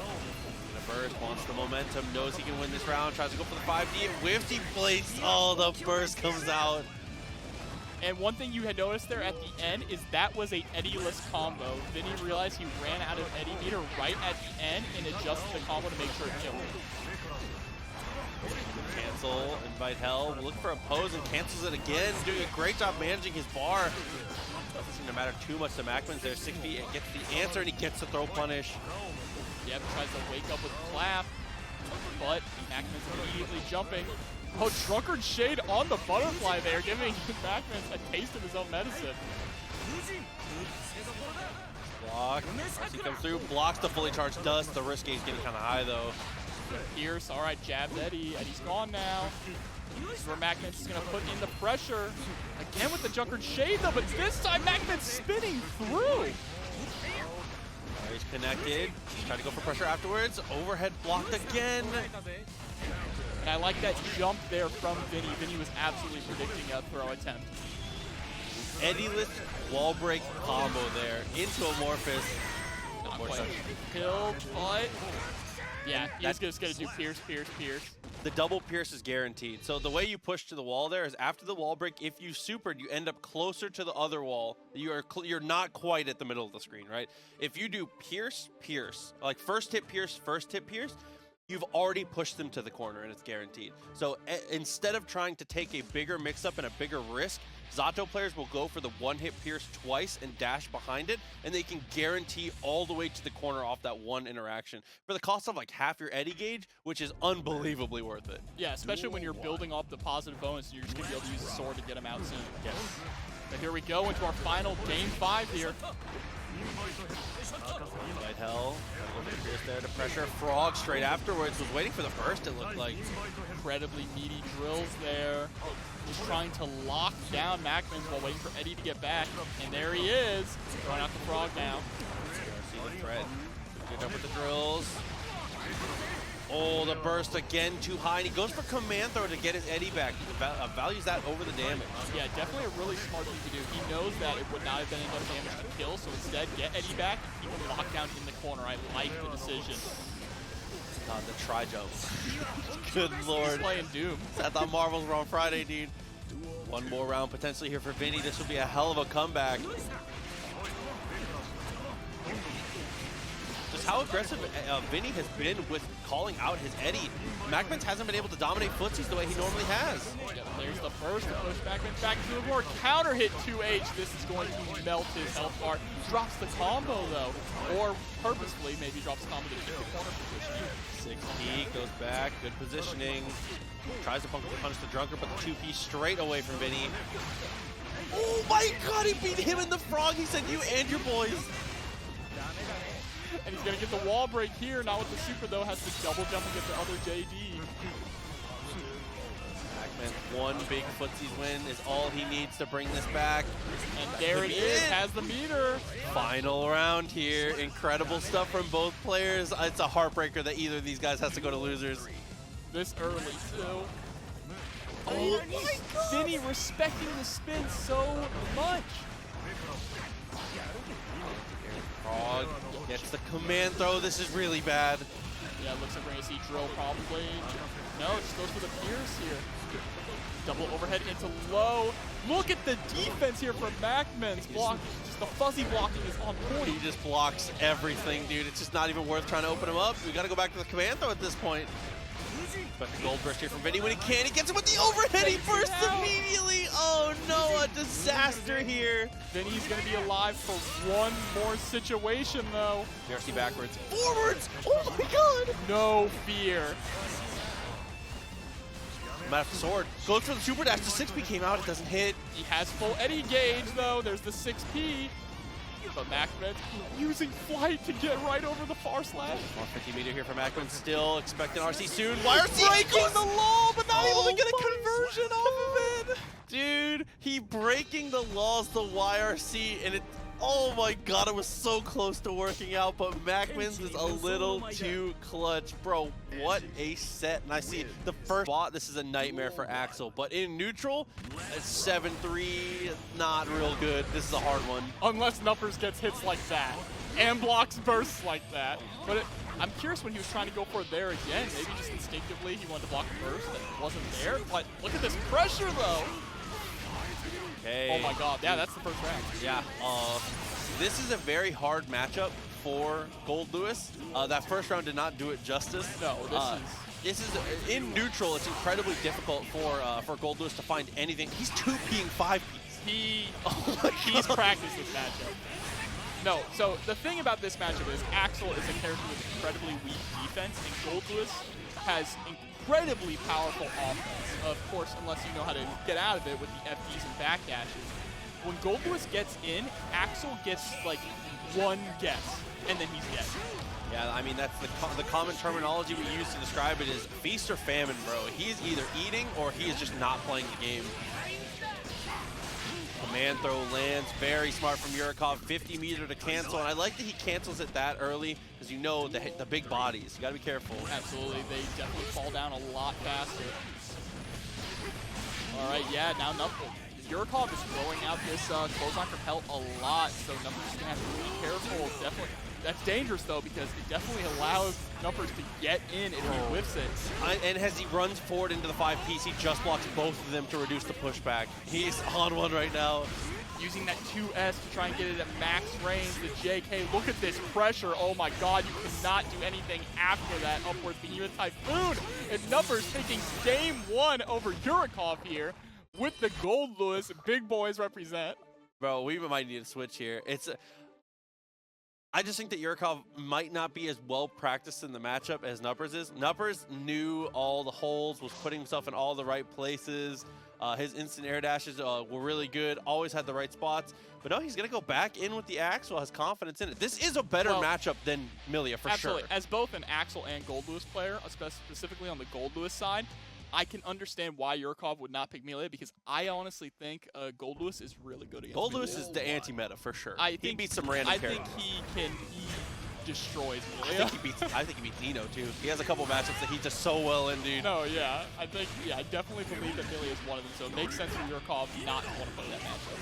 Speaker 2: Burst wants the momentum, knows he can win this round, tries to go for the 5D, it whiffed, he blinks, oh, the burst comes out.
Speaker 1: And one thing you had noticed there at the end is that was a Eddie-less combo. Vinny realized he ran out of Eddie meter right at the end and adjusted the combo to make sure it killed him.
Speaker 2: Cancel, invite hell, look for a pose and cancels it again, doing a great job managing his bar. Doesn't seem to matter too much to MacMens there, 6B gets the answer and he gets the throw punish.
Speaker 1: Yep, tries to wake up with a clap, but MacMens immediately jumping. Oh, Drunkard Shade on the butterfly there, giving MacMens a taste of his own medicine.
Speaker 2: Block, as he comes through, blocks the fully charged dust. The risk is getting kind of high though.
Speaker 1: Pierce, all right, jabs Eddie. Eddie's gone now. This is where MacMens is going to put in the pressure. Again with the Drunkard Shade though, but this time MacMens spinning through.
Speaker 2: He's connected. Trying to go for pressure afterwards. Overhead blocked again.
Speaker 1: And I like that jump there from Vinny. Vinny was absolutely predicting a throw attempt.
Speaker 2: Eddie-less wall break combo there into Amorphous.
Speaker 1: Not quite killed, but yeah, he's just going to do Pierce, Pierce, Pierce.
Speaker 2: The double Pierce is guaranteed. So the way you push to the wall there is after the wall break, if you supered, you end up closer to the other wall. You're not quite at the middle of the screen, right? If you do Pierce, Pierce, like first hit Pierce, you've already pushed them to the corner and it's guaranteed. So instead of trying to take a bigger mix-up and a bigger risk, Zato players will go for the one-hit Pierce twice and dash behind it, and they can guarantee all the way to the corner off that one interaction for the cost of like half your Eddie gauge, which is unbelievably worth it.
Speaker 1: Yeah, especially when you're building up the positive bonus, you're just going to be able to use the sword to get him out soon.
Speaker 2: Yes.
Speaker 1: But here we go into our final game 5 here.
Speaker 2: Light hell, Pierce there to pressure. Frog straight afterwards was waiting for the burst, it looked like.
Speaker 1: Incredibly meaty drills there. Just trying to lock down MacMens while waiting for Eddie to get back. And there he is, throwing out the frog now.
Speaker 2: See the threat. Good up with the drills. Oh, the burst again too high, and he goes for command throw to get his Eddie back. He values that over the damage.
Speaker 1: Yeah, definitely a really smart thing to do. He knows that it would not have been enough damage to kill, so instead get Eddie back, keep him locked down in the corner. I like the decision.
Speaker 2: God, the tri-jumps. Good lord.
Speaker 1: He's playing Doom.
Speaker 2: I thought Marvels were on Friday, dude. One more round potentially here for Vinny. This will be a hell of a comeback. just how aggressive Vinny has been with calling out his Eddie. MacMens hasn't been able to dominate footsies the way he normally has.
Speaker 1: Yeah, there's the first to push MacMens back to the board. Counter hit 2H. This is going to melt his health bar. Drops the combo though, or purposefully maybe drops the combo to keep the corner positioning.
Speaker 2: 6P goes back, good positioning. Tries to punish the Drunker, but the 2P straight away from Vinny. Oh my god, he beat him in the frog. He said, you and your boys.
Speaker 1: And he's going to get the wall break here. Not with the super, though. Has to double jump and get the other JD.
Speaker 2: MacMens, one big footsies win is all he needs to bring this back.
Speaker 1: And there it is. Has the meter.
Speaker 2: Final round here. Incredible stuff from both players. It's a heartbreaker that either of these guys has to go to losers.
Speaker 1: This early, too. Oh my god! Vinny respecting the spin so much.
Speaker 2: Frog gets the command throw. This is really bad.
Speaker 1: Yeah, it looks like we're going to see Drill probably. No, it just goes for the Pierce here. Double overhead into low. Look at the defense here from MacMens. Block, just the fuzzy blocking is on point.
Speaker 2: He just blocks everything, dude. It's just not even worth trying to open him up. We got to go back to the command throw at this point. But the gold burst here from Vinny when he can. He gets him with the overhead. He bursts immediately. Oh no, a disaster here.
Speaker 1: Vinny's going to be alive for one more situation though.
Speaker 2: VRC backwards. Forwards. Oh my god.
Speaker 1: No fear.
Speaker 2: Might have the sword. Goes for the super dash. The 6P came out. It doesn't hit.
Speaker 1: He has full Eddie gauge though. There's the 6P. But MacMens using flight to get right over the far slash.
Speaker 2: 150 meter here for MacMens. Still expecting RC soon. YRC breaking the lull, but not able to get a conversion off of it. Dude, he breaking the laws, the YRC, and it. Oh my god, it was so close to working out, but MacMens is a little too clutch. Bro, what a set. And I see the first bot, this is a nightmare for Axel, but in neutral, it's 7-3, not real good. This is a hard one.
Speaker 1: Unless Nupperz gets hits like that, and blocks bursts like that. But I'm curious when he was trying to go for it there again. Maybe just instinctively he wanted to block a burst that wasn't there. But look at this pressure though.
Speaker 2: Okay.
Speaker 1: Oh my god, yeah, that's the first round.
Speaker 2: Yeah, this is a very hard matchup for Goldlewis. That first round did not do it justice.
Speaker 1: No,
Speaker 2: this is in neutral. It's incredibly difficult for Goldlewis to find anything. He's 2P'ing 5Ps.
Speaker 1: He's practiced this matchup. No, so the thing about this matchup is Axel is a character with incredibly weak defense, and Goldlewis has incredibly powerful offense. Of course, unless you know how to get out of it with the FDs and backdashes. When Goldlewis gets in, Axel gets like one guess, and then he's dead.
Speaker 2: Yeah, I mean, that's the common terminology we use to describe it is feast or famine, bro. He is either eating or he is just not playing the game. Command throw lands, very smart from Yurikov, 50 meter to cancel, and I like that he cancels it that early, because you know the big bodies, you gotta be careful.
Speaker 1: Absolutely, they definitely fall down a lot faster. All right, yeah, now Yurikov is throwing out this clothesline from hell a lot, so Nupperz is gonna have to be careful, definitely. That's dangerous though, because it definitely allows Nupperz to get in if he whiffs it.
Speaker 2: And as he runs forward into the 5Ps, he just blocks both of them to reduce the pushback. He's on one right now.
Speaker 1: Using that 2S to try and get it at max range. The JK, look at this pressure. Oh my god, you cannot do anything after that upwards Behemoth Typhoon. And Nupperz taking game one over Yurikov here with the Goldlewis. Big boys represent.
Speaker 2: Bro, we might need to switch here. I just think that Yurikov might not be as well practiced in the matchup as Nupperz is. Nupperz knew all the holes, was putting himself in all the right places. His instant air dashes were really good, always had the right spots. But no, he's going to go back in with the Axel, has confidence in it. This is a better matchup than Milia, for
Speaker 1: absolutely.
Speaker 2: sure.
Speaker 1: As both an Axel and Goldlewis player, specifically on the Goldlewis side, I can understand why Yurikov would not pick Milia, because I honestly think Goldlewis is really good against
Speaker 2: Goldlewis
Speaker 1: Milia.
Speaker 2: is the anti-meta for sure.
Speaker 1: He
Speaker 2: beats some random character.
Speaker 1: I think he destroys Milia.
Speaker 2: I think he beats Nino too. He has a couple matchups that he's just so well in, dude.
Speaker 1: No, yeah. I definitely believe that Milia is one of them, so it makes sense for Yurikov not to want to play that matchup.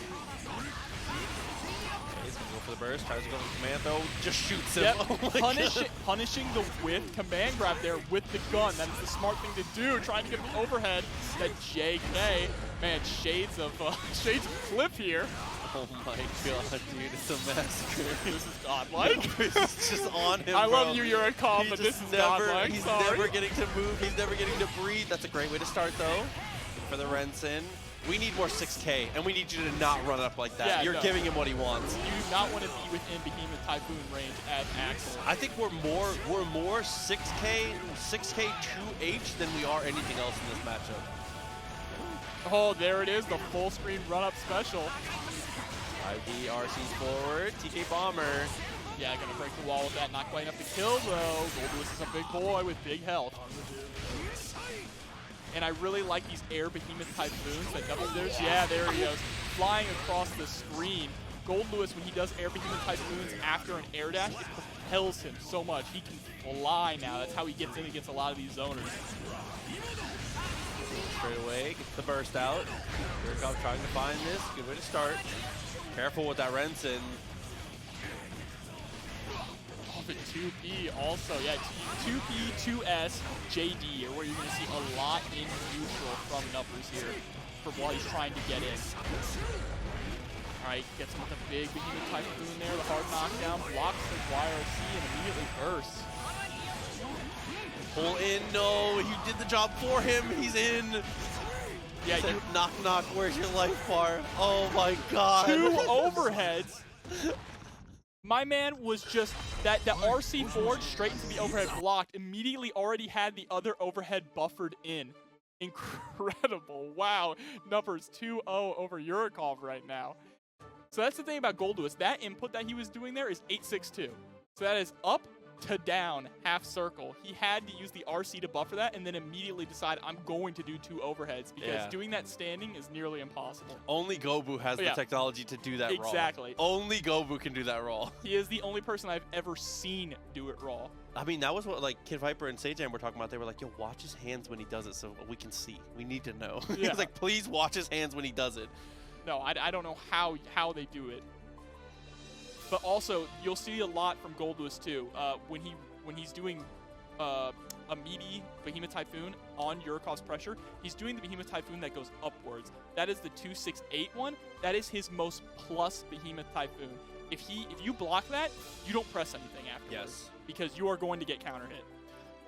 Speaker 2: He's going to go for the burst, tries to go for the command throw, just shoots him.
Speaker 1: Yep.
Speaker 2: Oh
Speaker 1: punishing the whiff command grab there with the gun. That is the smart thing to do, trying to get the overhead. That JK, man, shades of Cliff here.
Speaker 2: Oh my god, dude, it's a massacre.
Speaker 1: This is godlike.
Speaker 2: It's just on him,
Speaker 1: I
Speaker 2: bro.
Speaker 1: love you, Yurikov, but this is godlike.
Speaker 2: He's
Speaker 1: Sorry.
Speaker 2: never getting to move. He's never getting to breathe. That's a great way to start, though, for the Rensen. We need more 6K, and we need you to not run up like that.
Speaker 1: Yeah,
Speaker 2: You're
Speaker 1: no.
Speaker 2: giving him what he wants.
Speaker 1: You do not want to be within Behemoth Typhoon range at Axel.
Speaker 2: I think we're more 6K 2H than we are anything else in this matchup.
Speaker 1: Oh, there it is, the full screen run-up special.
Speaker 2: 5D RC's forward, TK Bomber.
Speaker 1: Yeah, gonna break the wall with that. Not quite enough to kill, though. Goldlewis is a big boy with big health. And I really like these air Behemoth Typhoons that double there's. Yeah, there he goes. Flying across the screen. Goldlewis, when he does air Behemoth Typhoons after an air dash, it propels him so much. He can fly now. That's how he gets in against a lot of these zoners.
Speaker 2: Straight away, gets the burst out. Yurikov trying to find this. Good way to start. Careful with that Rensen.
Speaker 1: Off at 2P also. Yeah, 2P, 2S, JD are where you're going to see a lot in neutral from Nupperz here for while he's trying to get in. All right, gets him with a big Behemoth Typhoon there. The hard knockdown blocks the YRC and immediately bursts.
Speaker 2: Pull in, no, he did the job for him, he's in.
Speaker 1: Yeah,
Speaker 2: Said, knock, knock, where's your life bar? Oh my god.
Speaker 1: 2 overheads. My man was just, that RC forward straight into the overhead blocked, immediately already had the other overhead buffered in. Incredible, wow. Nupperz 2-0 over Yurikov right now. So that's the thing about Goldlewis, that input that he was doing there is 862. So that is up to down, half circle. He had to use the RC to buffer that and then immediately decide, I'm going to do 2 overheads because doing that standing is nearly impossible.
Speaker 2: Only Gobu has the technology to do that raw.
Speaker 1: Exactly.
Speaker 2: Only Gobu can do that raw.
Speaker 1: He is the only person I've ever seen do it raw.
Speaker 2: I mean, that was what like Kid Viper and Sajam were talking about. They were like, yo, watch his hands when he does it so we can see. We need to know. He was like, please watch his hands when he does it.
Speaker 1: No, I don't know how they do it. But also, you'll see a lot from Goldlewis too. When he's doing a meaty Behemoth Typhoon on Yurikov's pressure, he's doing the Behemoth Typhoon that goes upwards. That is the 268 one. That is his most plus Behemoth Typhoon. If you block that, you don't press anything afterwards.
Speaker 2: Yes.
Speaker 1: Because you are going to get counter hit.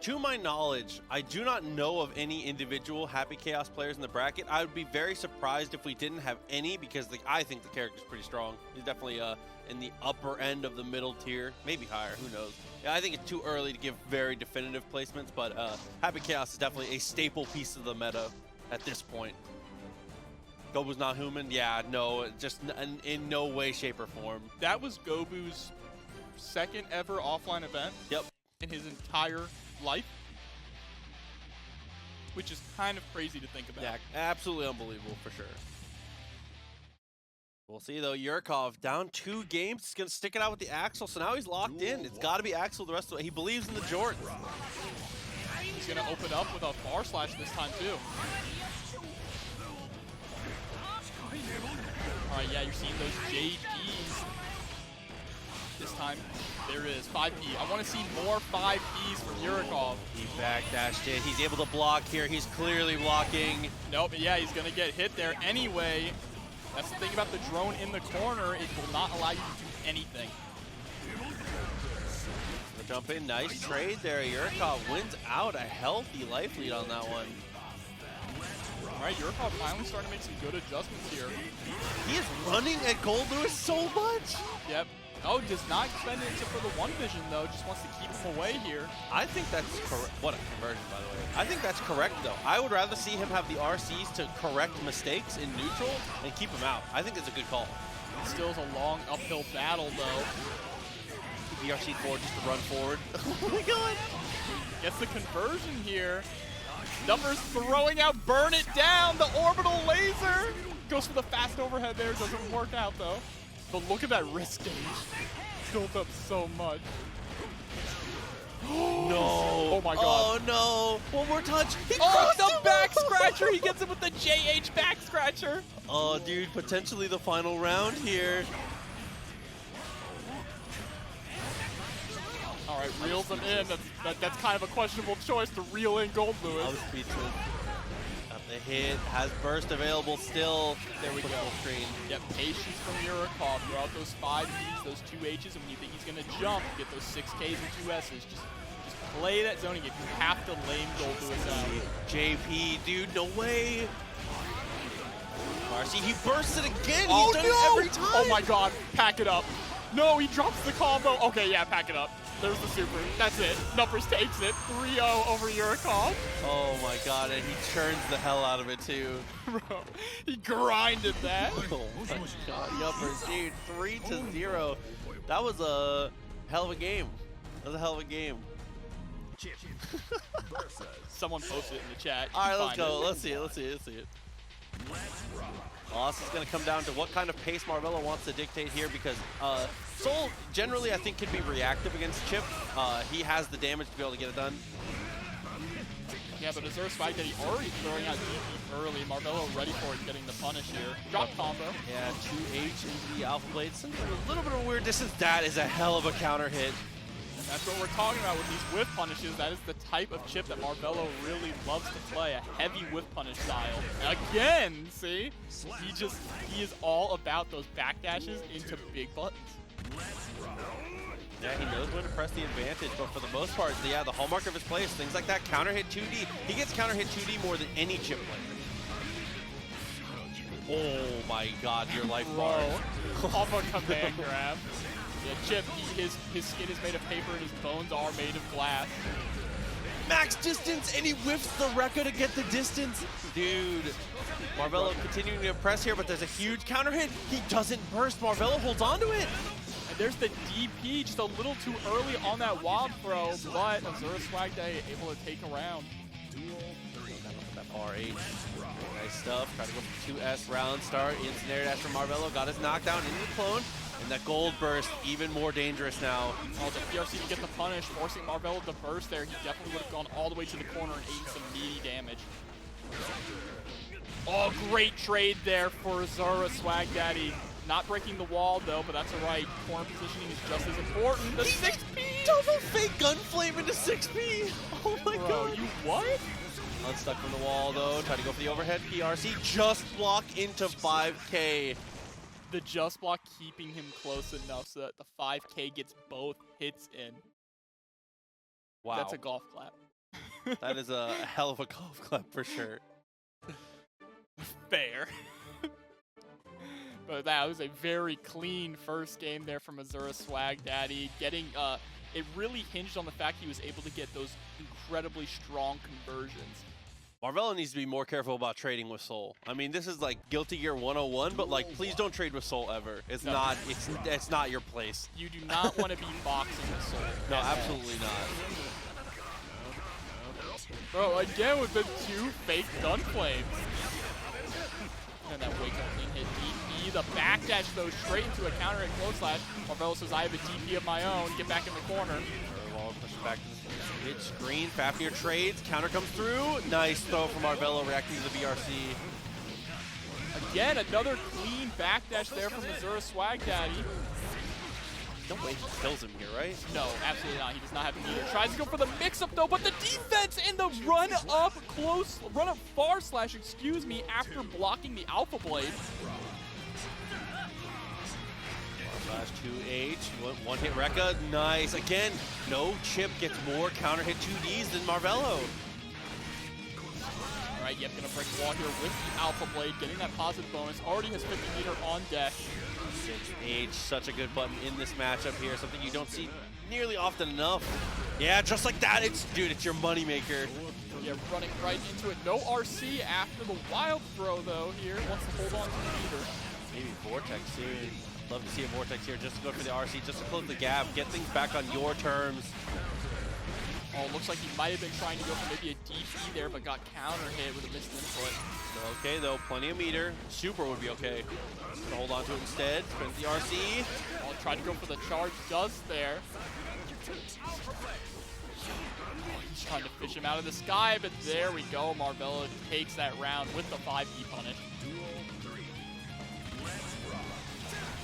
Speaker 2: To my knowledge, I do not know of any individual Happy Chaos players in the bracket. I would be very surprised if we didn't have any because I think the character's pretty strong. He's definitely in the upper end of the middle tier, maybe higher, who knows. Yeah, I think it's too early to give very definitive placements, but Happy Chaos is definitely a staple piece of the meta at this point. Gobu's not human? Yeah, no, just in no way, shape, or form.
Speaker 1: That was Gobu's second ever offline event.
Speaker 2: Yep.
Speaker 1: In his entire life, which is kind of crazy to think about.
Speaker 2: Yeah, absolutely unbelievable for sure. We'll see though. Yurikov down 2 games. He's gonna stick it out with the Axel, so now he's locked in. It's got to be Axel the rest of the way. He believes in the Jordans.
Speaker 1: He's gonna open up with a bar slash this time too. All right, yeah, you're seeing those JPs. This time, there it is, 5P. I want to see more 5Ps from Yurikov.
Speaker 2: He backdashed it. He's able to block here. He's clearly blocking.
Speaker 1: Nope, yeah, he's going to get hit there anyway. That's the thing about the drone in the corner. It will not allow you to do anything.
Speaker 2: The jump in, nice trade there. Yurikov wins out a healthy life lead on that one.
Speaker 1: All right, Yurikov finally starting to make some good adjustments here.
Speaker 2: He is running at Goldlewis so much.
Speaker 1: Yep. Oh, does not spend it for the one vision, though. Just wants to keep him away here.
Speaker 2: I think that's correct. What a conversion, by the way. I think that's correct, though. I would rather see him have the RCs to correct mistakes in neutral and keep him out. I think that's a good call.
Speaker 1: It still is a long uphill battle, though.
Speaker 2: VRC forward just to run forward. Oh, my God.
Speaker 1: Gets the conversion here. Nupperz throwing out Burn It Down, the orbital laser. Goes for the fast overhead there. Doesn't work out, though. But look at that wrist gauge. Built up so much.
Speaker 2: No.
Speaker 1: Oh my God.
Speaker 2: Oh no. One more touch.
Speaker 1: Oh, the back scratcher. He gets him with the JH back scratcher.
Speaker 2: Oh, dude, potentially the final round here.
Speaker 1: All right, reels him in. That's kind of a questionable choice to reel in Goldlewis.
Speaker 2: I was speechless. Up the hit, has burst available still.
Speaker 1: There we go.
Speaker 2: Full screen.
Speaker 1: Yep, patience from Yurikov throughout those 5 Ds, those 2 Hs, and when you think he's going to jump, get those 6 Ks and 2 Ss, just play that zoning if you have to lame Goldlewis out.
Speaker 2: JP, dude, no way. RC, he bursts it again.
Speaker 1: Oh,
Speaker 2: He's done it every time.
Speaker 1: Oh my god, pack it up. No, he drops the combo. Okay, yeah, pack it up. There's the super. That's it. Nupperz takes it. 3-0 over Yurikov.
Speaker 2: Oh my god, and he turns the hell out of it too.
Speaker 1: Bro, he grinded that.
Speaker 2: Oh my god, Nupperz, dude, 3-0. That was a hell of a game. That was a hell of a game.
Speaker 1: Someone posted it in the chat.
Speaker 2: All right, let's go. Let's see it. Well, this is going to come down to what kind of pace Marvelo wants to dictate here, because Soul generally, I think, can be reactive against Chipp. He has the damage to be able to get it done.
Speaker 1: Yeah, but AsuraSwagDaddy already throwing out DP early. Marvelo ready for it, getting the punish here. Drop combo.
Speaker 2: Yeah, 2H into the Alpha Blade. Something a little bit of a weird distance. That is a hell of a counter hit.
Speaker 1: That's what we're talking about with these whiff punishes. That is the type of Chipp that Marvelo really loves to play, a heavy whiff punish style. Again, see? He is all about those backdashes into big buttons.
Speaker 2: Yeah, he knows when to press the advantage, but for the most part, yeah, the hallmark of his play is things like that counter hit 2D. He gets counter hit 2D more than any Chipp player. Oh my god, your life bar.
Speaker 1: Off a command grab. Yeah, Chipp, his skin is made of paper and his bones are made of glass.
Speaker 2: Max distance, and he whiffs the Rekka to get the distance. Dude, Marvelo continuing to press here, but there's a huge counter hit. He doesn't burst. Marvelo holds on to it.
Speaker 1: And there's the DP just a little too early on that wild throw, but AsuraSwagDaddy able to take a round.
Speaker 2: That RH. Nice stuff. Try to go for 2S round start. Ensnared after Marvelo. Got his knockdown into the clone. And that gold burst, even more dangerous now.
Speaker 1: Oh, the PRC to get the punish, forcing Marvelo to burst there. He definitely would have gone all the way to the corner and eaten some meaty damage. Oh, great trade there for AsuraSwagDaddy. Not breaking the wall, though, but that's all right. Corner positioning is just as important. The 6P!
Speaker 2: Double fake gun flame into 6P! Oh my god.
Speaker 1: You what?
Speaker 2: Unstuck from the wall, though. Try to go for the overhead. PRC just block into 5K.
Speaker 1: The just block keeping him close enough so that the 5K gets both hits in.
Speaker 2: Wow.
Speaker 1: That's a golf clap.
Speaker 2: That is a hell of a golf clap for sure.
Speaker 1: Fair. But that was a very clean first game there from AsuraSwagDaddy. Getting, it really hinged on the fact he was able to get those incredibly strong conversions.
Speaker 2: Marvelo needs to be more careful about trading with Soul. I mean, this is like Guilty Gear 101, but like, please don't trade with Soul ever. It's not. It's not your place.
Speaker 1: You do not want to be boxing with Soul.
Speaker 2: No, absolutely not.
Speaker 1: Bro, again with the 2 fake gun flames. And that wake up clean hit DP. The backdash though straight into a counter hit close slash. Marvelo says, I have a DP of my own. Get back in the corner.
Speaker 2: Push back to the mid screen. Fafnir trades. Counter comes through. Nice throw from Marvelo reacting to the BRC.
Speaker 1: Again, another clean backdash there from AsuraSwagDaddy.
Speaker 2: No way he kills him here, right?
Speaker 1: No, absolutely not. He does not have the meter. Tries to go for the mix-up though, but the defense and the run-up far slash, excuse me, after blocking the Alpha Blade.
Speaker 2: Slash 2H, one hit Rekka, nice. Again, no Chipp gets more counter hit 2Ds than Marvelo.
Speaker 1: All right, Yep, gonna break the wall here with the Alpha Blade, getting that positive bonus. Already has 50 meter on deck.
Speaker 2: 6H, such a good button in this matchup here, something you don't see nearly often enough. Yeah, just like that, dude, it's your moneymaker.
Speaker 1: Yeah, running right into it. No RC after the wild throw though here. Wants to hold on to the meter.
Speaker 2: Maybe Vortex soon. Love to see a Vortex here just to go for the RC, just to close the gap, get things back on your terms.
Speaker 1: Oh, looks like he might have been trying to go for maybe a DP there, but got counter hit with a missed input.
Speaker 2: Okay though, plenty of meter. Super would be okay. Gonna hold on to it instead. Spends the RC.
Speaker 1: Oh, tried to go for the charge, does there. He's trying to fish him out of the sky, but there we go. Marvelo takes that round with the 5E punish.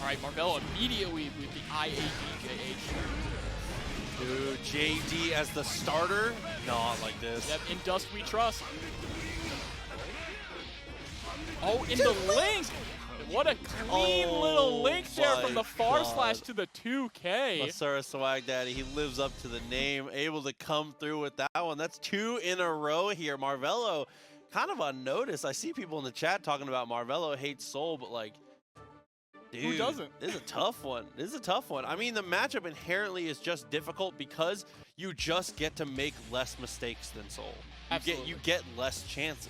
Speaker 1: All right, Marvelo immediately with the IADJH.
Speaker 2: Dude, JD as the starter? Not like this.
Speaker 1: Yep, in Dust we trust. Oh, in the link! What a clean little link there from the far slash to the 2K.
Speaker 2: AsuraSwagDaddy, he lives up to the name, able to come through with that one. That's 2 in a row here. Marvelo, kind of unnoticed. I see people in the chat talking about Marvelo hates Soul, but like, dude,
Speaker 1: who doesn't?
Speaker 2: This is a tough one. This is a tough one. I mean, the matchup inherently is just difficult because you just get to make less mistakes than Soul. You get less chances.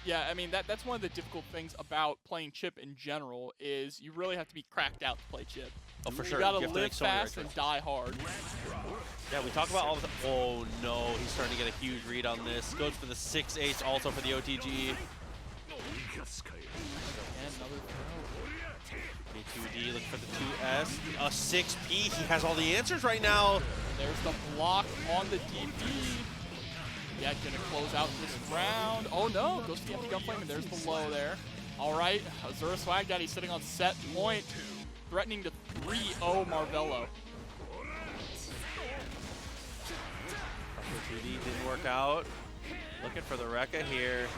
Speaker 1: Yeah, I mean, that's one of the difficult things about playing Chipp in general is you really have to be cracked out to play Chipp.
Speaker 2: Oh, for sure.
Speaker 1: You gotta live fast and die hard.
Speaker 2: Yeah, we talk about all the oh no, he's starting to get a huge read on this. Goes for the 6-ace also for the OTG.
Speaker 1: And another throw.
Speaker 2: A2D, look for the 2S. A 6P, he has all the answers right now.
Speaker 1: There's the block on the DP. Yeah, gonna close out this round. Oh no, goes to the empty gunflame, and there's the low there. All right, AsuraSwagDaddy sitting on set point, threatening to 3-0 Marvelo.
Speaker 2: 2D didn't work out. Looking for the Rekka here.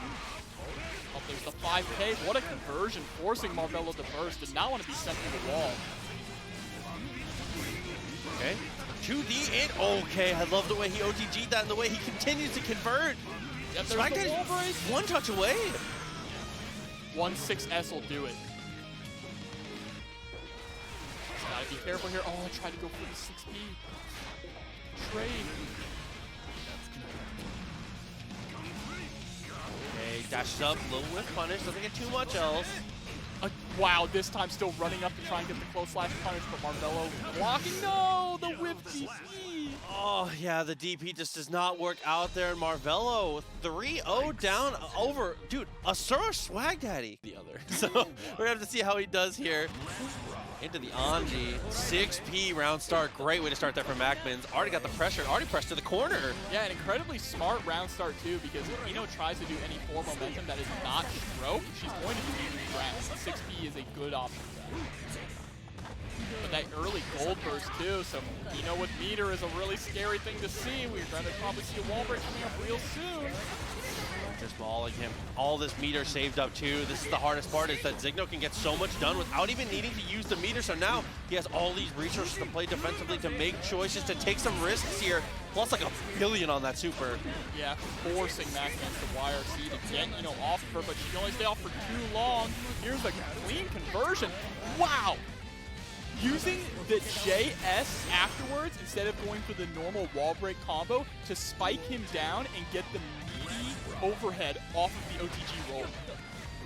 Speaker 1: Oh, there's the 5K. What a conversion, forcing Marvelo to burst. Did not want to be sent to the wall.
Speaker 2: Okay. 2D in. Okay, I love the way he OTG'd that and the way he continues to convert.
Speaker 1: Yep, there's the wall break.
Speaker 2: One touch away.
Speaker 1: 1-6S will do it. Just gotta be careful here. Oh, I tried to go for the 6P. Trade.
Speaker 2: Okay, dashes up, little whiff punish, doesn't get too much else.
Speaker 1: Wow, this time still running up to try and get the close slash punish, but Marvelo blocking. No, the whip DP.
Speaker 2: Oh, yeah, the DP just does not work out there. And Marvelo, 3-0 down over, dude, AsuraSwagDaddy. The other. So we're going to have to see how he does here. Into the Anji. 6P round start. Great way to start that for MacMens. Already got the pressure. Already pressed to the corner.
Speaker 1: Yeah, an incredibly smart round start, too, because if Ino tries to do any form momentum that is not stroke, she's going to be round. 6P is a good option for that. But that early gold burst, too, so Ino with meter is a really scary thing to see. We're going to probably see a wall break coming up real soon.
Speaker 2: Just balling him. All this meter saved up too. This is the hardest part, is that Zignoe can get so much done without even needing to use the meter. So now he has all these resources to play defensively, to make choices, to take some risks here. Plus like a billion on that super.
Speaker 1: Yeah, forcing MacMens to YRC to get, off of her, but she can only stay off for too long. Here's a clean conversion. Wow! Using the JS afterwards instead of going for the normal wall break combo to spike him down and get the meaty overhead off of the OTG roll.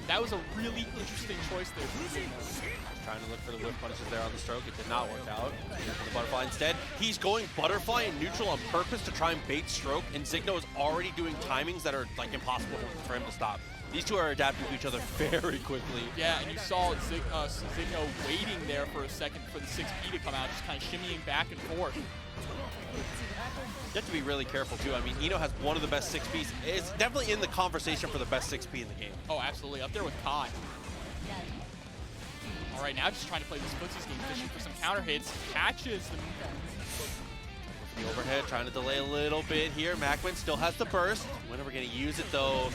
Speaker 1: That was a really interesting choice there for Zignoe.
Speaker 2: Trying to look for the whip punishes there on the stroke. It did not work out. The butterfly instead. He's going butterfly and neutral on purpose to try and bait stroke, and Zignoe is already doing timings that are like impossible for him to stop. These two are adapting to each other very quickly.
Speaker 1: Yeah, and you saw Zignoe waiting there for a second for the 6P to come out, just kind of shimmying back and forth.
Speaker 2: You have to be really careful too. I mean, Ino has one of the best 6Ps. It's definitely in the conversation for the best 6P in the game.
Speaker 1: Oh, absolutely. Up there with Kai. All right, now just trying to play this footsies game, fishing for some counter hits. Catches
Speaker 2: the overhead, trying to delay a little bit here. MacMens still has the burst. When are we going to use it though?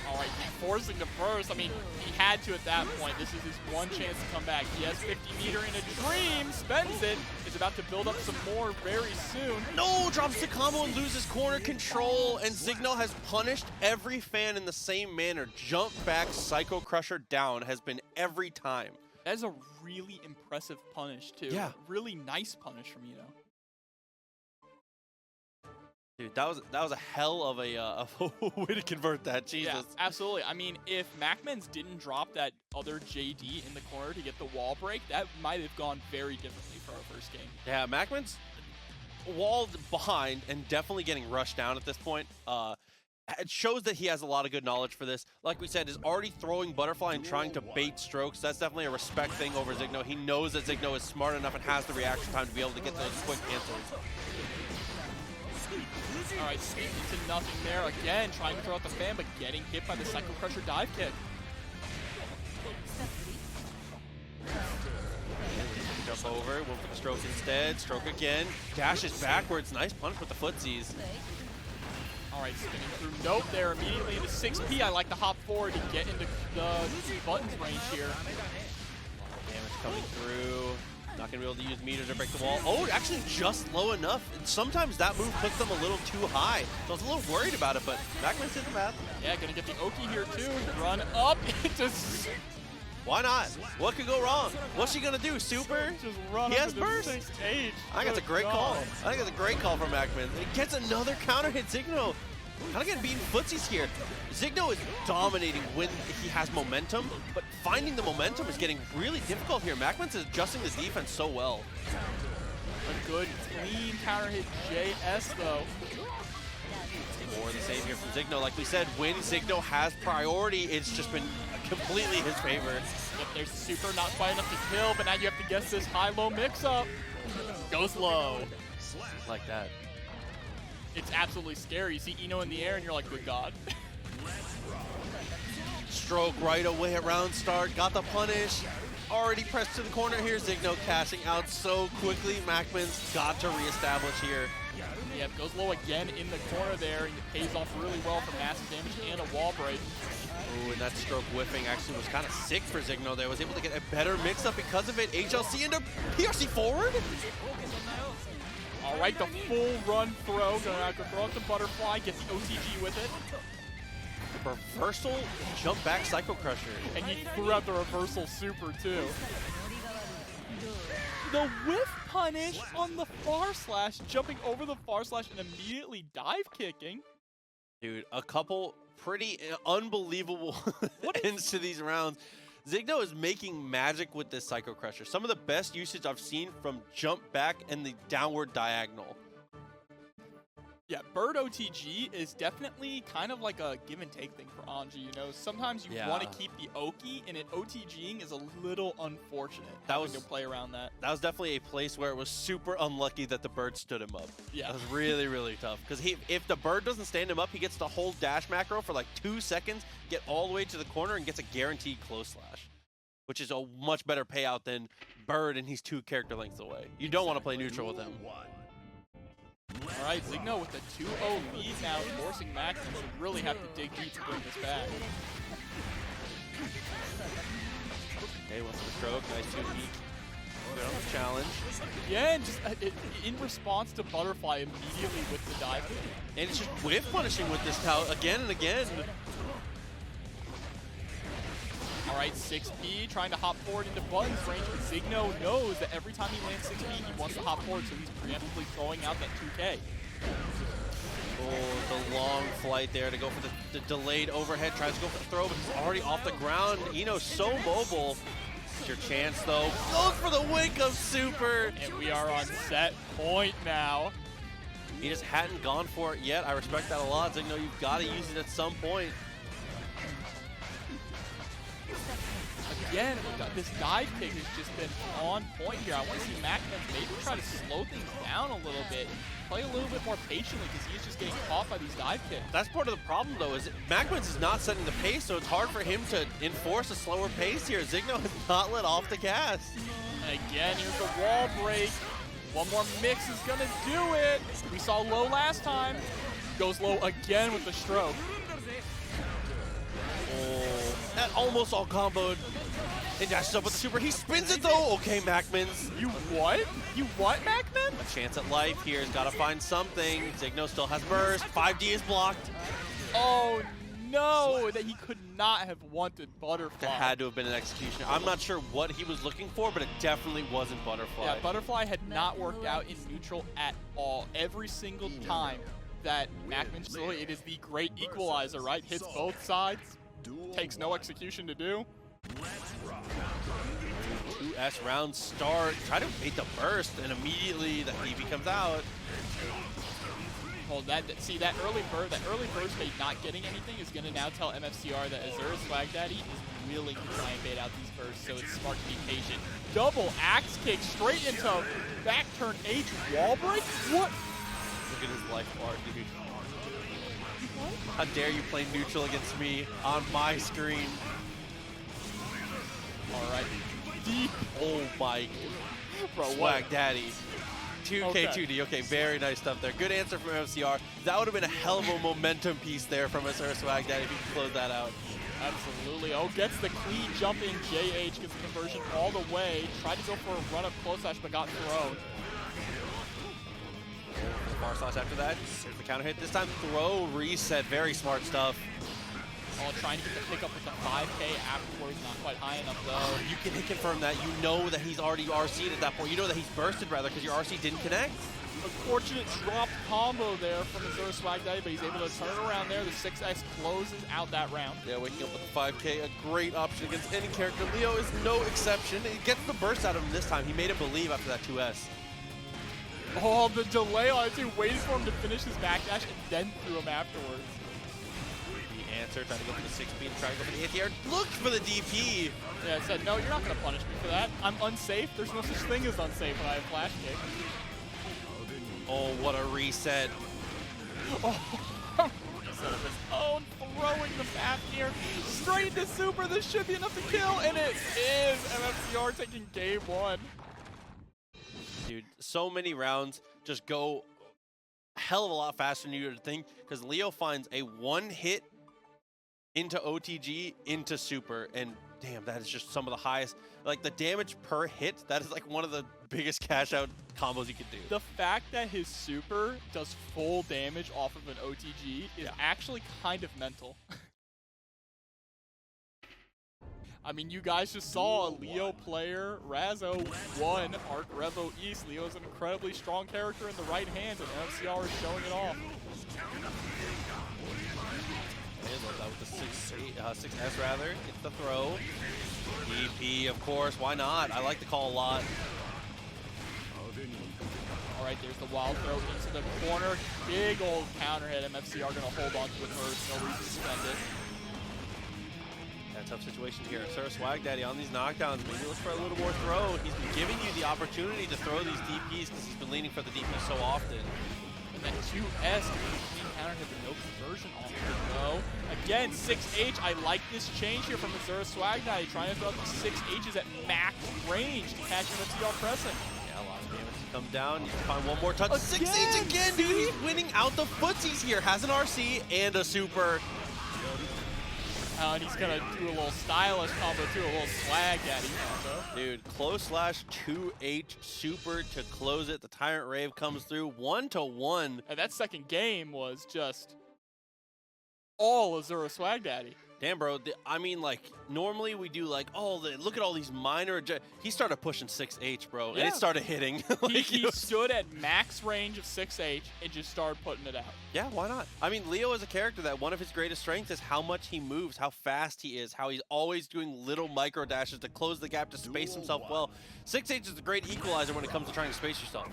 Speaker 1: All right, forcing the burst. I mean, he had to at that point. This is his one chance to come back. He has 50 meter in a dream, spends it, is about to build up some more very soon.
Speaker 2: No, drops the combo and loses corner control, and Zignoe has punished every fan in the same manner. Jump back, Psycho Crusher down has been every time.
Speaker 1: That is a really impressive punish too.
Speaker 2: Yeah.
Speaker 1: Really nice punish from Ino.
Speaker 2: Dude, that was a hell of a way to convert that. Jesus.
Speaker 1: Yeah, absolutely. I mean, if MacMens didn't drop that other JD in the corner to get the wall break, that might have gone very differently for our first game.
Speaker 2: Yeah, MacMens walled behind and definitely getting rushed down at this point. It shows that he has a lot of good knowledge for this. Like we said, is already throwing butterfly and trying to bait strokes. That's definitely a respect thing over Zignoe. He knows that Zignoe is smart enough and has the reaction time to be able to get those quick answers.
Speaker 1: All right, speaking to nothing there. Again, trying to throw out the fan, but getting hit by the Psycho Crusher dive kick.
Speaker 2: Jump over, went for the stroke instead. Stroke again. Dashes backwards. Nice punch with the footsies.
Speaker 1: All right, spinning through. Nope, there immediately into 6P. I like to hop forward to get into the buttons range here.
Speaker 2: Damage coming through. Not going to be able to use Mira to break the wall. Oh, actually just low enough. And sometimes that move puts them a little too high. So I was a little worried about it, but MacMens did the math.
Speaker 1: Yeah, going to get the Oki here too. Run up into...
Speaker 2: Why not? What could go wrong? What's she going to do? Super?
Speaker 1: Just run
Speaker 2: he
Speaker 1: up
Speaker 2: has
Speaker 1: into
Speaker 2: burst.
Speaker 1: 6H.
Speaker 2: I think that's a great call. I think that's a great call from MacMens. And he gets another counter hit. Zignoe kind of getting beaten footsies here. Zignoe is dominating when he has momentum, but finding the momentum is getting really difficult here. MacMens is adjusting the defense so well.
Speaker 1: A good, clean counter hit JS, though.
Speaker 2: More the same here from Zignoe. Like we said, when Zignoe has priority, it's just been completely his favor.
Speaker 1: Yep, there's super not quite enough to kill, but now you have to guess this high-low mix-up. Goes low.
Speaker 2: Like that.
Speaker 1: It's absolutely scary. You see Eno in the air, and you're like, good God.
Speaker 2: Stroke right away at round start. Got the punish. Already pressed to the corner here. Zignoe cashing out so quickly. MacMens got to reestablish here.
Speaker 1: Yep, goes low again in the corner there, and it pays off really well for massive damage and a wall break.
Speaker 2: Ooh, and that stroke whiffing actually was kind of sick for Zignoe there. Was able to get a better mix-up because of it. HLC into PRC forward.
Speaker 1: All right, the full run throw. Gonna have to throw out the butterfly, get the OTG with it.
Speaker 2: Reversal, jump back Psycho Crusher.
Speaker 1: And he threw out the reversal super too. The whiff punish on the far slash, jumping over the far slash and immediately dive kicking.
Speaker 2: Dude, a couple pretty unbelievable ends to these rounds. Zignoe is making magic with this Psycho Crusher. Some of the best usage I've seen from jump back and the downward diagonal.
Speaker 1: Yeah, Bird OTG is definitely kind of like a give and take thing for Anji, you know? Sometimes you want to keep the Oki, and it OTGing is a little unfortunate. That was to play around that.
Speaker 2: That was definitely a place where it was super unlucky that the Bird stood him up.
Speaker 1: Yeah.
Speaker 2: That was really, really tough. Because if the Bird doesn't stand him up, he gets to hold dash macro for like 2 seconds, get all the way to the corner, and gets a guaranteed close slash, which is a much better payout than Bird, and he's 2 character lengths away. You don't want to play neutral with him.
Speaker 1: All right, Zignoe with the 2-0 lead now, forcing MacMens to really have to dig deep to bring this back.
Speaker 2: Okay, what's the stroke? Nice 2-peak. Good on the challenge.
Speaker 1: Yeah, and just in response to Butterfly immediately with the dive.
Speaker 2: And it's just whiff punishing with this Tau again and again.
Speaker 1: All right, 6P trying to hop forward into buttons range, but Zignoe knows that every time he lands 6P, he wants to hop forward, so he's preemptively throwing out that 2K.
Speaker 2: Oh, the long flight there to go for the delayed overhead. Tries to go for the throw, but he's already off the ground. Eno's so mobile. It's your chance, though. Goes for the wake up super.
Speaker 1: And we are on set point now.
Speaker 2: He just hadn't gone for it yet. I respect that a lot. Zignoe, you've got to use it at some point.
Speaker 1: Again, this dive kick has just been on point here. I want to see MacMens maybe try to slow things down a little bit, play a little bit more patiently because he's just getting caught by these dive kicks.
Speaker 2: That's part of the problem, though, is MacMens is not setting the pace, so it's hard for him to enforce a slower pace here. Zignoe has not let off the gas.
Speaker 1: And again, here's the wall break. One more mix is going to do it. We saw low last time. Goes low again with the stroke.
Speaker 2: Oh, that almost all comboed. And dashes up with the super. He spins it though. Okay, MacMens.
Speaker 1: You what? You what, MacMens?
Speaker 2: A chance at life here. He's got to find something. Zignoe still has burst. 5D is blocked.
Speaker 1: Oh no, that he could not have wanted Butterfly.
Speaker 2: There had to have been an executioner. I'm not sure what he was looking for, but it definitely wasn't Butterfly.
Speaker 1: Yeah, Butterfly had not worked out in neutral at all. Every single time that MacMens, it is the great equalizer, right? Hits both sides. Takes no execution to do.
Speaker 2: 2S round start. Try to bait the burst, and immediately the EV comes out.
Speaker 1: Well, see that early burst bait not getting anything is going to now tell MFCR that AsuraSwagDaddy is willing to try and bait out these bursts, so it's smart to be patient. Double axe kick straight into back turn H wall break? What?
Speaker 2: Look at his life bar, dude. How dare you play neutral against me on my screen? All right. Deep. Oh my.
Speaker 1: Bro,
Speaker 2: SwagDaddy K2D. Okay, very nice stuff there. Good answer from MFCR. That would have been a hell of a momentum piece there from AsuraSwagDaddy if you could close that out.
Speaker 1: Absolutely. Oh, gets the clean jump in. JH gets the conversion all the way. Tried to go for a run-up close slash, but got thrown.
Speaker 2: Far slash after that. Here's the counter hit. This time, throw, reset. Very smart stuff.
Speaker 1: Oh, trying to get the pickup with the 5K afterwards. Not quite high enough, though.
Speaker 2: You can confirm that. You know that he's already RC'd at that point. You know that he's bursted, rather, because your RC didn't connect.
Speaker 1: Unfortunate drop combo there from AsuraSwagDaddy, but he's able to turn around there. The 6X closes out that round.
Speaker 2: Yeah, waking up with the 5K, a great option against any character. Leo is no exception. He gets the burst out of him this time. He made him believe after that 2S.
Speaker 1: Oh, the delay on it too. Waited for him to finish his backdash and then threw him afterwards.
Speaker 2: The answer, trying to go for the 6-speed, trying to go for the anti-air. Looked for the DP.
Speaker 1: Yeah, I said, no, you're not going to punish me for that. I'm unsafe. There's no such thing as unsafe when I have flash kick.
Speaker 2: Oh, what a reset.
Speaker 1: Oh, reset of his own, throwing the back here. Straight into super. This should be enough to kill, and it is. MFCR taking game 1.
Speaker 2: Dude, so many rounds just go a hell of a lot faster than you would think, because Leo finds a 1-hit into OTG into super, and damn, that is just some of the highest. Like, the damage per hit, that is like one of the biggest cash out combos you could do.
Speaker 1: The fact that his super does full damage off of an OTG is actually kind of mental. I mean, you guys just saw a Leo player. Razzo won Arc Revo East. Leo's an incredibly strong character in the right hand, and MFCR is showing it off.
Speaker 2: Love that with the 6S rather. Gets the throw. DP, of course. Why not? I like the call a lot.
Speaker 1: All right, there's the wild throw into the corner. Big old counter hit. MFCR going to hold on to it first. No reason to spend it.
Speaker 2: Tough situation here. AsuraSwagDaddy on these knockdowns. Maybe look for a little more throw. He's been giving you the opportunity to throw these DPs because he's been leaning for the DP so often.
Speaker 1: And then 2S, clean counter hit, but no conversion on it, though. Again, 6H. I like this change here from AsuraSwagDaddy, trying to throw the 6Hs at max range to catch MFCR pressing.
Speaker 2: Yeah, a lot of damage to come down. You can find one more touch. 6H again, dude. He's winning out the footsies here. Has an RC and a super.
Speaker 1: And he's going to do a little stylish combo too, a little SwagDaddy combo.
Speaker 2: Dude, close slash 2H super to close it. The Tyrant Rave comes through 1-1.
Speaker 1: And that second game was just all AsuraSwagDaddy.
Speaker 2: Damn, bro. I mean, like, normally we do, like, oh, look at all these minor... He started pushing 6H, bro, and it started hitting.
Speaker 1: Like, he stood at max range of 6H and just started putting it out.
Speaker 2: Yeah, why not? I mean, Leo is a character that one of his greatest strengths is how much he moves, how fast he is, how he's always doing little micro dashes to close the gap, to space himself well. 6H is a great equalizer when it comes to trying to space yourself.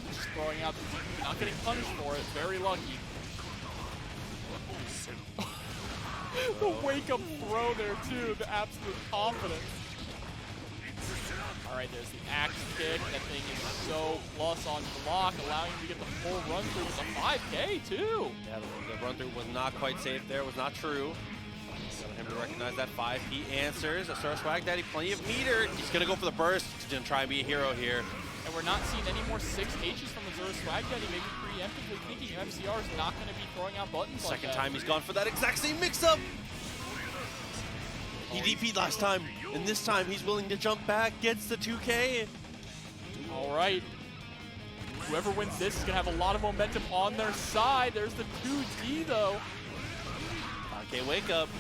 Speaker 1: Just throwing out the not getting punished for it. Very lucky. The wake-up throw there, too. The absolute confidence. All right, there's the axe kick. That thing is so plus on block, allowing him to get the full run-through with a 5K, too.
Speaker 2: Yeah, the run-through was not quite safe there. Was not true. Got him to recognize that 5. He answers. AsuraSwagDaddy, plenty of meter. He's going to go for the burst. He's going to try and be a hero here.
Speaker 1: And we're not seeing any more 6Hs from AsuraSwagDaddy, maybe preemptively thinking MFCR is not going to be throwing out buttons like that.
Speaker 2: Second time he's gone for that exact same mix-up. He DP'd last time, and this time he's willing to jump back, gets the 2K.
Speaker 1: All right. Whoever wins this is going to have a lot of momentum on their side. There's the 2D, though.
Speaker 2: Okay, wake up.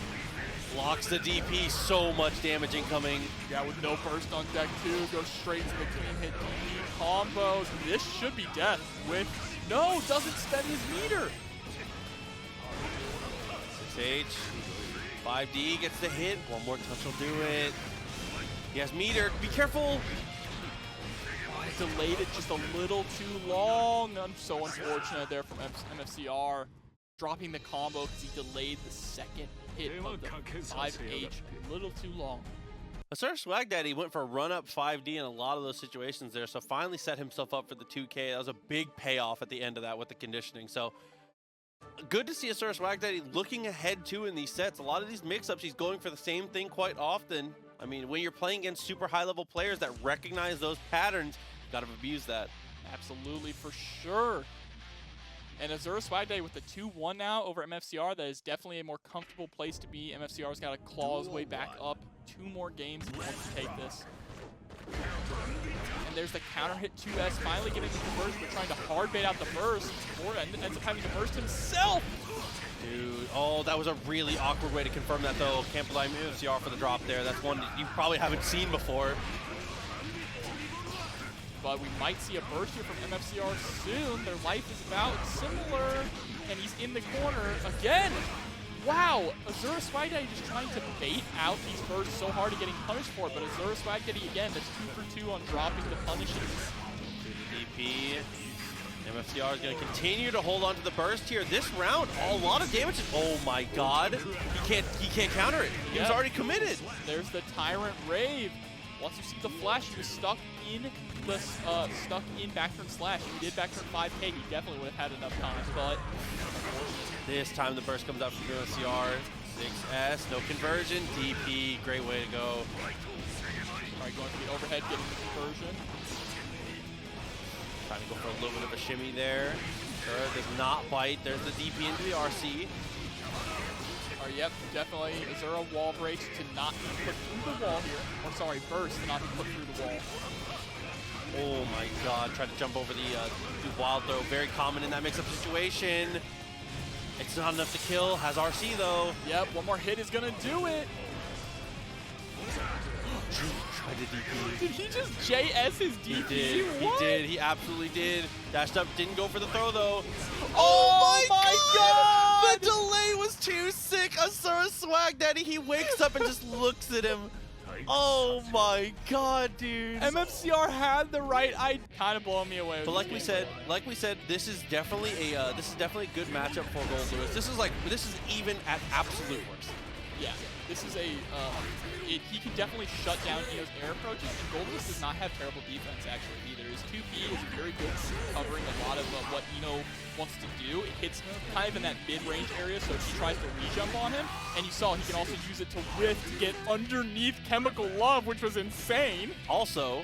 Speaker 2: Blocks the DP, so much damage incoming.
Speaker 1: Yeah, with no burst on deck, too. Goes straight to the clean hit DP combos. This should be death with... No, doesn't spend his meter.
Speaker 2: 6H. 5D gets the hit. One more touch will do it. He has meter. Be careful.
Speaker 1: Delayed it just a little too long. I'm so unfortunate there from MFCR. Dropping the combo because he delayed the second hit of the 5H a little too long.
Speaker 2: AsuraSwagDaddy went for a run-up 5D in a lot of those situations there, so finally set himself up for the 2K. That was a big payoff at the end of that with the conditioning. So good to see AsuraSwagDaddy looking ahead too in these sets. A lot of these mix-ups, he's going for the same thing quite often. I mean, when you're playing against super high-level players that recognize those patterns, you gotta abuse that.
Speaker 1: Absolutely, for sure. And AsuraSwagDaddy with the 2-1 now over MFCR, that is definitely a more comfortable place to be. MFCR's got to claw his way back up. 2 more games if he wants to take this. And there's the counter hit 2S, finally getting the burst, but trying to hard bait out the burst. Or ends up having to burst himself.
Speaker 2: Dude, oh, that was a really awkward way to confirm that, though. Can't blame MFCR for the drop there. That's one that you probably haven't seen before.
Speaker 1: But we might see a burst here from MFCR soon. Their life is about similar, and he's in the corner again. Wow, AsuraSwagDaddy just trying to bait out these bursts so hard and getting punished for it, but AsuraSwagDaddy again, that's 2 for 2 on dropping the punishes.
Speaker 2: DP. MFCR is going to continue to hold on to the burst here. This round, a lot of damage. Oh my god. He can't counter it. He was already committed.
Speaker 1: There's the Tyrant Rave. Once you see the flash, he was stuck in back turn slash. If he did back turn 5K, he definitely would have had enough time, but
Speaker 2: this time the burst comes out from MFCR. 6S, no conversion. DP, great way to go.
Speaker 1: Alright, going for the overhead, getting the conversion.
Speaker 2: Trying to go for a little bit of a shimmy there. Terb does not bite. There's the DP into the RC.
Speaker 1: Alright, yep, definitely. Azura wall breaks to not be put through the wall here. Or sorry, burst to not be put through the wall.
Speaker 2: Oh my god, try to jump over the wild throw. Very common in that mix-up situation. It's not enough to kill. Has RC though.
Speaker 1: Yep, one more hit is gonna do it.
Speaker 2: Tried to DP.
Speaker 1: Did he just JS his DP?
Speaker 2: He did.
Speaker 1: What?
Speaker 2: He did. He absolutely did. Dashed up, didn't go for the throw though.
Speaker 1: Oh my god!
Speaker 2: The delay was too sick. AsuraSwagDaddy, he wakes up and just looks at him. Oh my god, dude.
Speaker 1: MFCR had the right idea. Kind of blowing me away.
Speaker 2: But like we said, this is definitely a good matchup for Goldlewis. This is even at absolute worst.
Speaker 1: Yeah, this is he can definitely shut down Eno's air approaches, and Goldlewis does not have terrible defense actually either. His 2P is very good covering a lot of what Eno wants to do. It hits kind of in that mid-range area, so if he tries to re-jump on him, and you saw he can also use it to whiff to get underneath Chemical Love, which was insane.
Speaker 2: Also,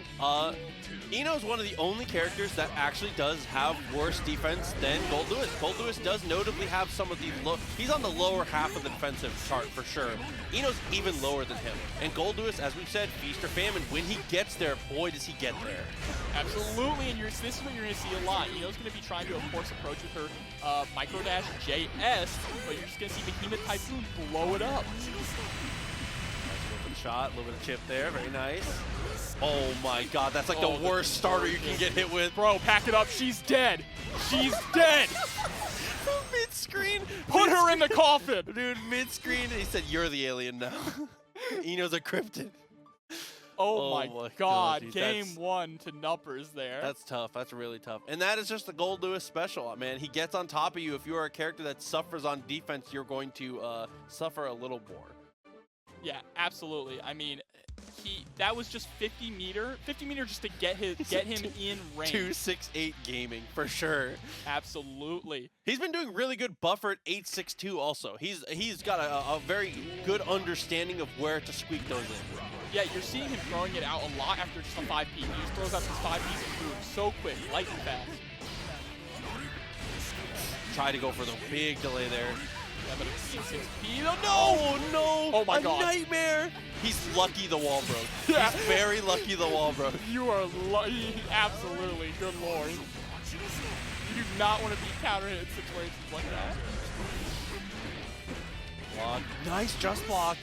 Speaker 2: Eno's one of the only characters that actually does have worse defense than Goldlewis. Goldlewis does notably have some of the he's on the lower half of the defensive chart for sure. Eno's even lower than him. And Goldlewis, as we've said, feast or famine. When he gets there, boy, does he get there.
Speaker 1: Absolutely, and this is what you're going to see a lot. Eno's going to be trying to, of course, approach with her Micro Dash JS, but you're just going to see Behemoth Typhoon blow it up.
Speaker 2: Nice little shot, a little bit of chip there, very nice. Oh my god, that's like the worst starter you can get hit with.
Speaker 1: Bro, pack it up, she's dead. She's dead.
Speaker 2: Mid-screen.
Speaker 1: Put her in the coffin.
Speaker 2: Dude, mid-screen, he said, you're the alien now. Eno's a cryptid.
Speaker 1: Oh my god,
Speaker 2: dude,
Speaker 1: game 1 to Nupperz there.
Speaker 2: That's tough, that's really tough. And that is just the Goldlewis special, man. He gets on top of you. If you are a character that suffers on defense, you're going to suffer a little more.
Speaker 1: Yeah, absolutely. I mean, that was just 50 meter just to get him in range.
Speaker 2: 268 gaming for sure.
Speaker 1: Absolutely.
Speaker 2: He's been doing really good buffer at 862 also. He's got a very good understanding of where to squeak those in.
Speaker 1: Yeah, you're seeing him throwing it out a lot after just a 5P. He just throws out his 5Ps and moves so quick, light and fast.
Speaker 2: Try to go for the big delay there.
Speaker 1: Yeah, but it's 6P.
Speaker 2: No!
Speaker 1: Oh my god.
Speaker 2: Nightmare! He's lucky the wall broke.
Speaker 1: Yeah.
Speaker 2: He's very lucky the wall broke.
Speaker 1: You are lucky. Absolutely. Good lord. You do not want to be counter hit in situations like that.
Speaker 2: Block. Nice just block.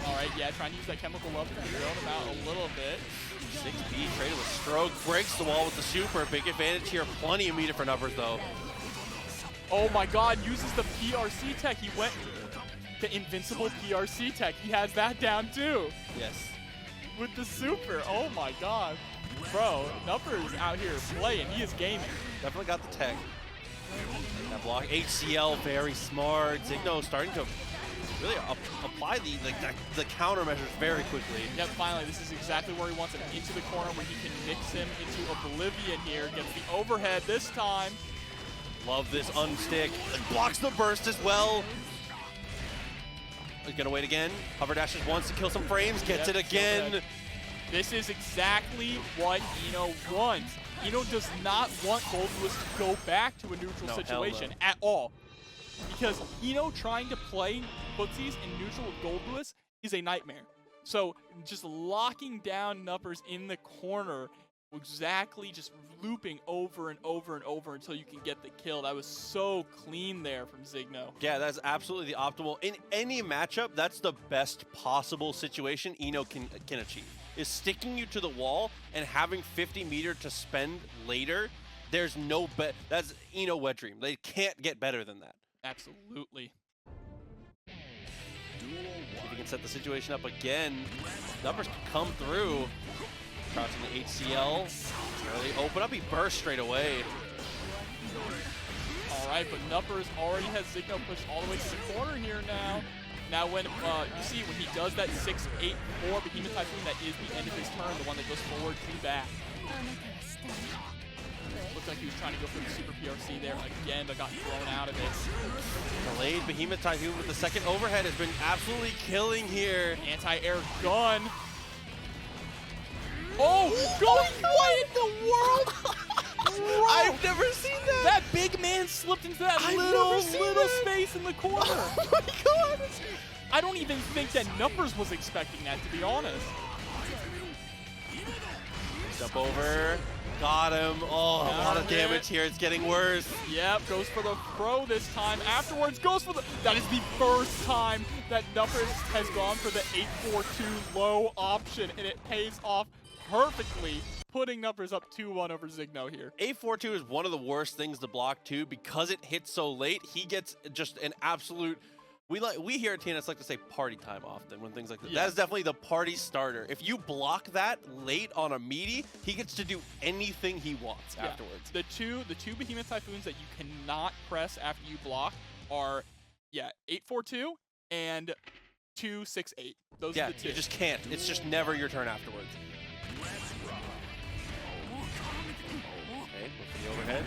Speaker 1: Alright, yeah, trying to use that Chemical Love to drill him out a little bit.
Speaker 2: 6B traded with stroke. Breaks the wall with the super. Big advantage here. Plenty of meter for Nupperz though.
Speaker 1: Oh my god, uses the PRC tech. He went the invincible PRC tech. He has that down too.
Speaker 2: Yes.
Speaker 1: With the super. Oh my god. Bro, Nupperz out here playing. He is gaming.
Speaker 2: Definitely got the tech. That block. HCL, very smart. Zignoe starting to really apply the countermeasures very quickly.
Speaker 1: Yep, finally, this is exactly where he wants him. Into the corner where he can mix him into Oblivion here. Gets the overhead this time.
Speaker 2: Love this unstick. It blocks the burst as well. gonna wait again. Hover dashes once to kill some frames, gets it again.
Speaker 1: This is exactly what Eno wants. Eno does not want Goldlewis to go back to a neutral situation at all. Because Eno trying to play footsies in neutral with Goldlewis is a nightmare. So just locking down Nupperz in the corner, exactly just looping over and over and over until you can get the kill. That was so clean there from Zignoe.
Speaker 2: Yeah, that's absolutely the optimal. In any matchup, that's the best possible situation Eno can achieve. Is sticking you to the wall and having 50 meter to spend later. There's no bet. That's Eno wet dream. They can't get better than that.
Speaker 1: Absolutely.
Speaker 2: If you can set the situation up again, Nupperz can come through. Crouching the HCL. Really open up. He bursts straight away.
Speaker 1: All right, but Nupperz already has Zignoe pushed all the way to the corner here now. Now when you see when he does that 6-8-4 Behemoth Typhoon, that is the end of his turn, the one that goes forward to back. Looks like he was trying to go for the super PRC there again, but got thrown out of it.
Speaker 2: Delayed Behemoth Typhoon with the second overhead has been absolutely killing here.
Speaker 1: Anti-air gun. Oh, what in the world?
Speaker 2: I've never seen that.
Speaker 1: That big man slipped into that little space in the corner.
Speaker 2: Oh my god.
Speaker 1: I don't even think that Nupperz was expecting that, to be honest.
Speaker 2: Jump over. Got him. Oh, a lot of damage here. It's getting worse.
Speaker 1: Yep, goes for the throw this time. Afterwards, goes for the... That is the first time that Nupperz has gone for the 8-4-2 low option, and it pays off perfectly, putting Nupperz up 2-1 over Zignoe here.
Speaker 2: 8-4-2 is one of the worst things to block too, because it hits so late. He gets just an absolute... We here at TNS like to say party time often when things like that. Yeah. That is definitely the party starter. If you block that late on a meaty, he gets to do anything he wants afterwards.
Speaker 1: The two Behemoth Typhoons that you cannot press after you block are 8-4-2 and 2-6-8. Those are the two.
Speaker 2: You just can't. It's just never your turn afterwards. Okay, look for the overhead.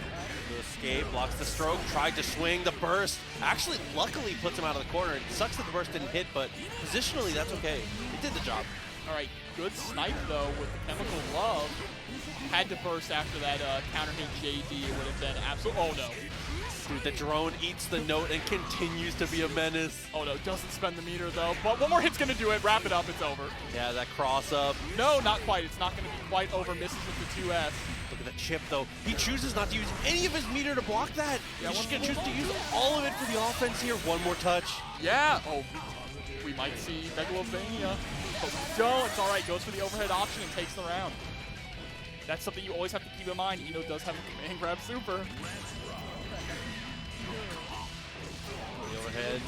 Speaker 2: The escape, blocks the stroke, tried to swing the burst. Actually, luckily puts him out of the corner. It sucks that the burst didn't hit, but positionally, that's okay. It did the job.
Speaker 1: All right, good snipe, though, with the Chemical Love. Had to burst after that counter hit JD. It would have been absolute... Oh, no.
Speaker 2: Dude, the drone eats the note and continues to be a menace.
Speaker 1: Oh, no, doesn't spend the meter, though. But one more hit's going to do it. Wrap it up. It's over.
Speaker 2: Yeah, that cross up.
Speaker 1: No, not quite. It's not going to be quite over. Misses with the 2S.
Speaker 2: Look at that Chipp, though. He chooses not to use any of his meter to block that. He's just going to choose to use all of it for the offense here. One more touch.
Speaker 1: Yeah. Oh, we might see Megalovania. But no, it's all right. Goes for the overhead option and takes the round. That's something you always have to keep in mind. Eno does have a command grab super.
Speaker 2: The overhead.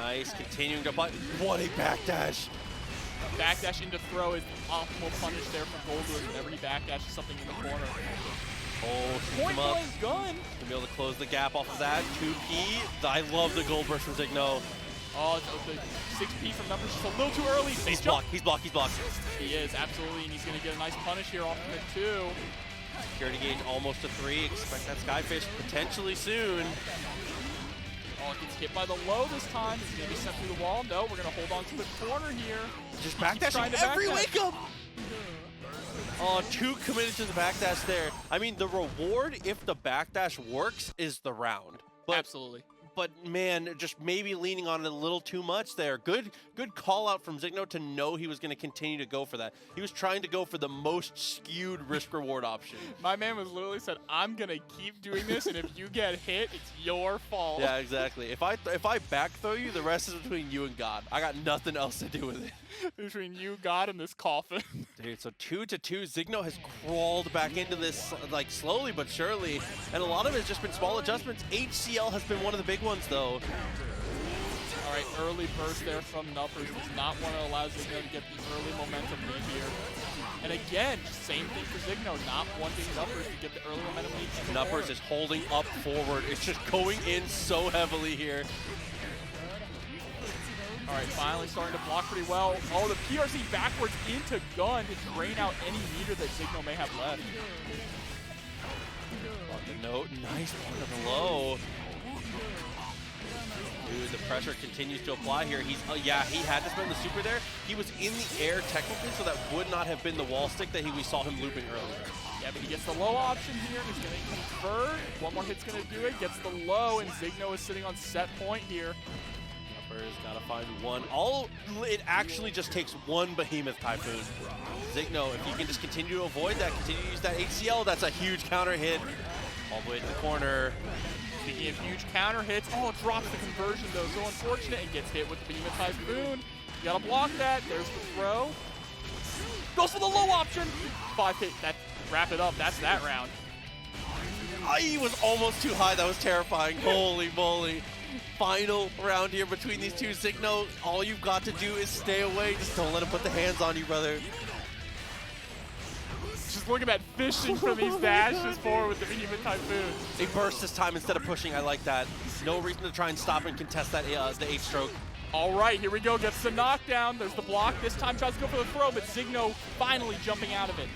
Speaker 2: Nice. Continuing to apply. What a backdash.
Speaker 1: Backdash into throw is the optimal punish there for Goldlewis whenever he backdashes something in the corner.
Speaker 2: Oh,
Speaker 1: point blank gun.
Speaker 2: Gonna be able to close the gap off of that. 2P. I love the gold burst from Zignoe.
Speaker 1: Oh, the 6P from Nupperz just a little too early.
Speaker 2: He's blocked. He's blocked. He's blocked.
Speaker 1: He is, absolutely, and he's going to get a nice punish here off of it, too.
Speaker 2: Security gauge almost to 3. Expect that Skyfish potentially soon.
Speaker 1: Oh, it gets hit by the low this time. He's going to be sent through the wall. No, we're going to hold on to the corner here.
Speaker 2: Just backdashing every wake up. Oh, 2 committed to the backdash there. I mean, the reward, if the backdash works, is the round. But
Speaker 1: absolutely.
Speaker 2: But man, just maybe leaning on it a little too much there. Good call out from Zignoe to know he was going to continue to go for that. He was trying to go for the most skewed risk reward option.
Speaker 1: My man was literally said, "I'm going to keep doing this, and if you get hit, it's your fault."
Speaker 2: Yeah, exactly. If I back throw you, the rest is between you and God. I got nothing else to do with it.
Speaker 1: Between you, God, and this coffin.
Speaker 2: Dude, so 2-2. Zignoe has crawled back into this like slowly but surely, and a lot of it has just been small adjustments. HCL has been one of the big ones though.
Speaker 1: All right, early burst there from Nupperz. Does not want to allow Zignoe to get the early momentum lead here. And again, same thing for Zignoe, not wanting Nupperz to get the early momentum lead.
Speaker 2: Nupperz is holding up forward. It's just going in so heavily here.
Speaker 1: All right, finally starting to block pretty well. Oh, the PRC backwards into gun to drain out any meter that Zignoe may have left.
Speaker 2: On the note, nice one to the low. Dude, the pressure continues to apply here. He's, yeah, he had to spend the super there. He was in the air technically, so that would not have been the wall stick that we saw him looping earlier.
Speaker 1: Yeah, but he gets the low option here. He's going to convert. One more hit's going to do it. Gets the low, and Zignoe is sitting on set point here.
Speaker 2: Nupperz got to find one. It actually just takes one Behemoth Typhoon. Zignoe, if he can just continue to avoid that, continue to use that HCL, that's a huge counter hit. All the way to the corner.
Speaker 1: Speaking of huge counter hits, oh, drops the conversion though, so unfortunate, and gets hit with the Behemoth Typhoon. You gotta block that. There's the throw. Goes for the low option. 5 hit. That wrap it up. That's that round.
Speaker 2: He was almost too high. That was terrifying. Holy moly. Final round here between these two. Zignoe, all you've got to do is stay away. Just don't let him put the hands on you, brother.
Speaker 1: Just looking at fishing for these dashes forward with the Behemoth Typhoon.
Speaker 2: A burst this time instead of pushing. I like that. No reason to try and stop and contest that the 8 stroke.
Speaker 1: All right, here we go. Gets the knockdown. There's the block. This time tries to go for the throw, but Zignoe finally jumping out of it.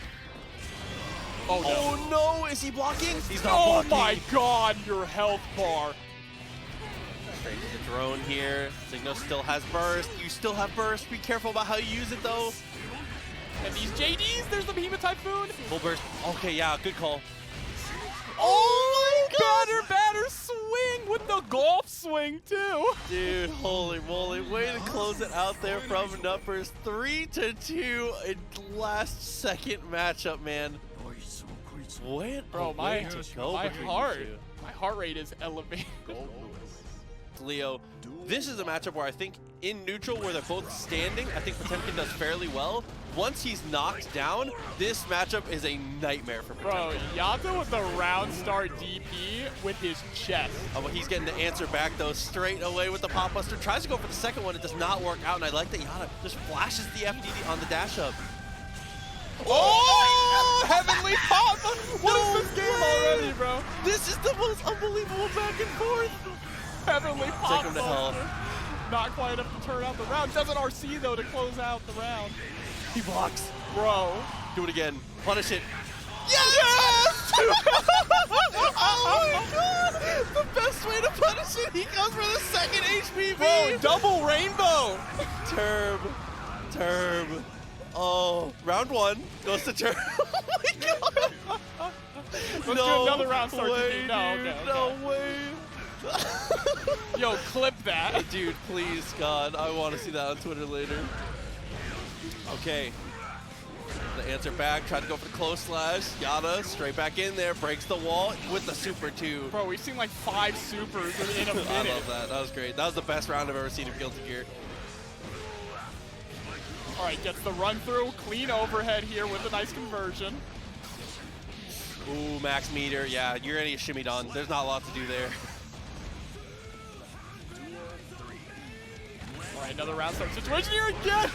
Speaker 1: Oh, no.
Speaker 2: Oh, no. Is he blocking? He's not blocking.
Speaker 1: Oh, my God. Your health bar.
Speaker 2: Straight to the drone here. Zignoe still has burst. You still have burst. Be careful about how you use it, though.
Speaker 1: And these JDs, there's the Behemoth Typhoon.
Speaker 2: Full burst. Okay, yeah, good call.
Speaker 1: Oh, my God. Batter swing with the golf swing, too.
Speaker 2: Dude, holy moly. Way to close it out there from Nupperz. 3-2 in last second matchup, man.
Speaker 1: Bro, my heart rate is elevated.
Speaker 2: Leo, this is a matchup where I think in neutral, where they're both standing, I think Potemkin does fairly well. Once he's knocked down, this matchup is a nightmare for Potemkin.
Speaker 1: Bro, Yata with the round start DP with his chest.
Speaker 2: Oh, but he's getting the answer back though, straight away with the pop buster. Tries to go for the second one, it does not work out, and I like that Yata just flashes the FDD on the dash up.
Speaker 1: Oh, heavenly pop! What is this game already, bro?
Speaker 2: This is the most unbelievable back and forth.
Speaker 1: Heavenly pop.
Speaker 2: Take him to hell.
Speaker 1: Not quite enough to turn out the round. Doesn't RC though to close out the round.
Speaker 2: He blocks.
Speaker 1: Bro.
Speaker 2: Do it again. Punish it.
Speaker 1: Yes!
Speaker 2: Oh my God! The best way to punish it. He goes for the second HPV.
Speaker 1: Bro, double rainbow.
Speaker 2: Terb. Oh, round one goes to Terb. Oh my God.
Speaker 1: Let's do another round start.
Speaker 2: Way,
Speaker 1: no,
Speaker 2: dude,
Speaker 1: okay.
Speaker 2: No way.
Speaker 1: Yo, clip that.
Speaker 2: Dude, please, God. I want to see that on Twitter later. Okay. The answer back. Tried to go for the close slash. Yata straight back in there. Breaks the wall with the super too.
Speaker 1: Bro, we've seen like 5 supers in a minute.
Speaker 2: I love that. That was great. That was the best round I've ever seen of Guilty Gear.
Speaker 1: All right, gets the run through. Clean overhead here with a nice conversion.
Speaker 2: Ooh, max meter. Yeah, you're going to get shimmied on. There's not a lot to do there.
Speaker 1: All right, another round start situation here again.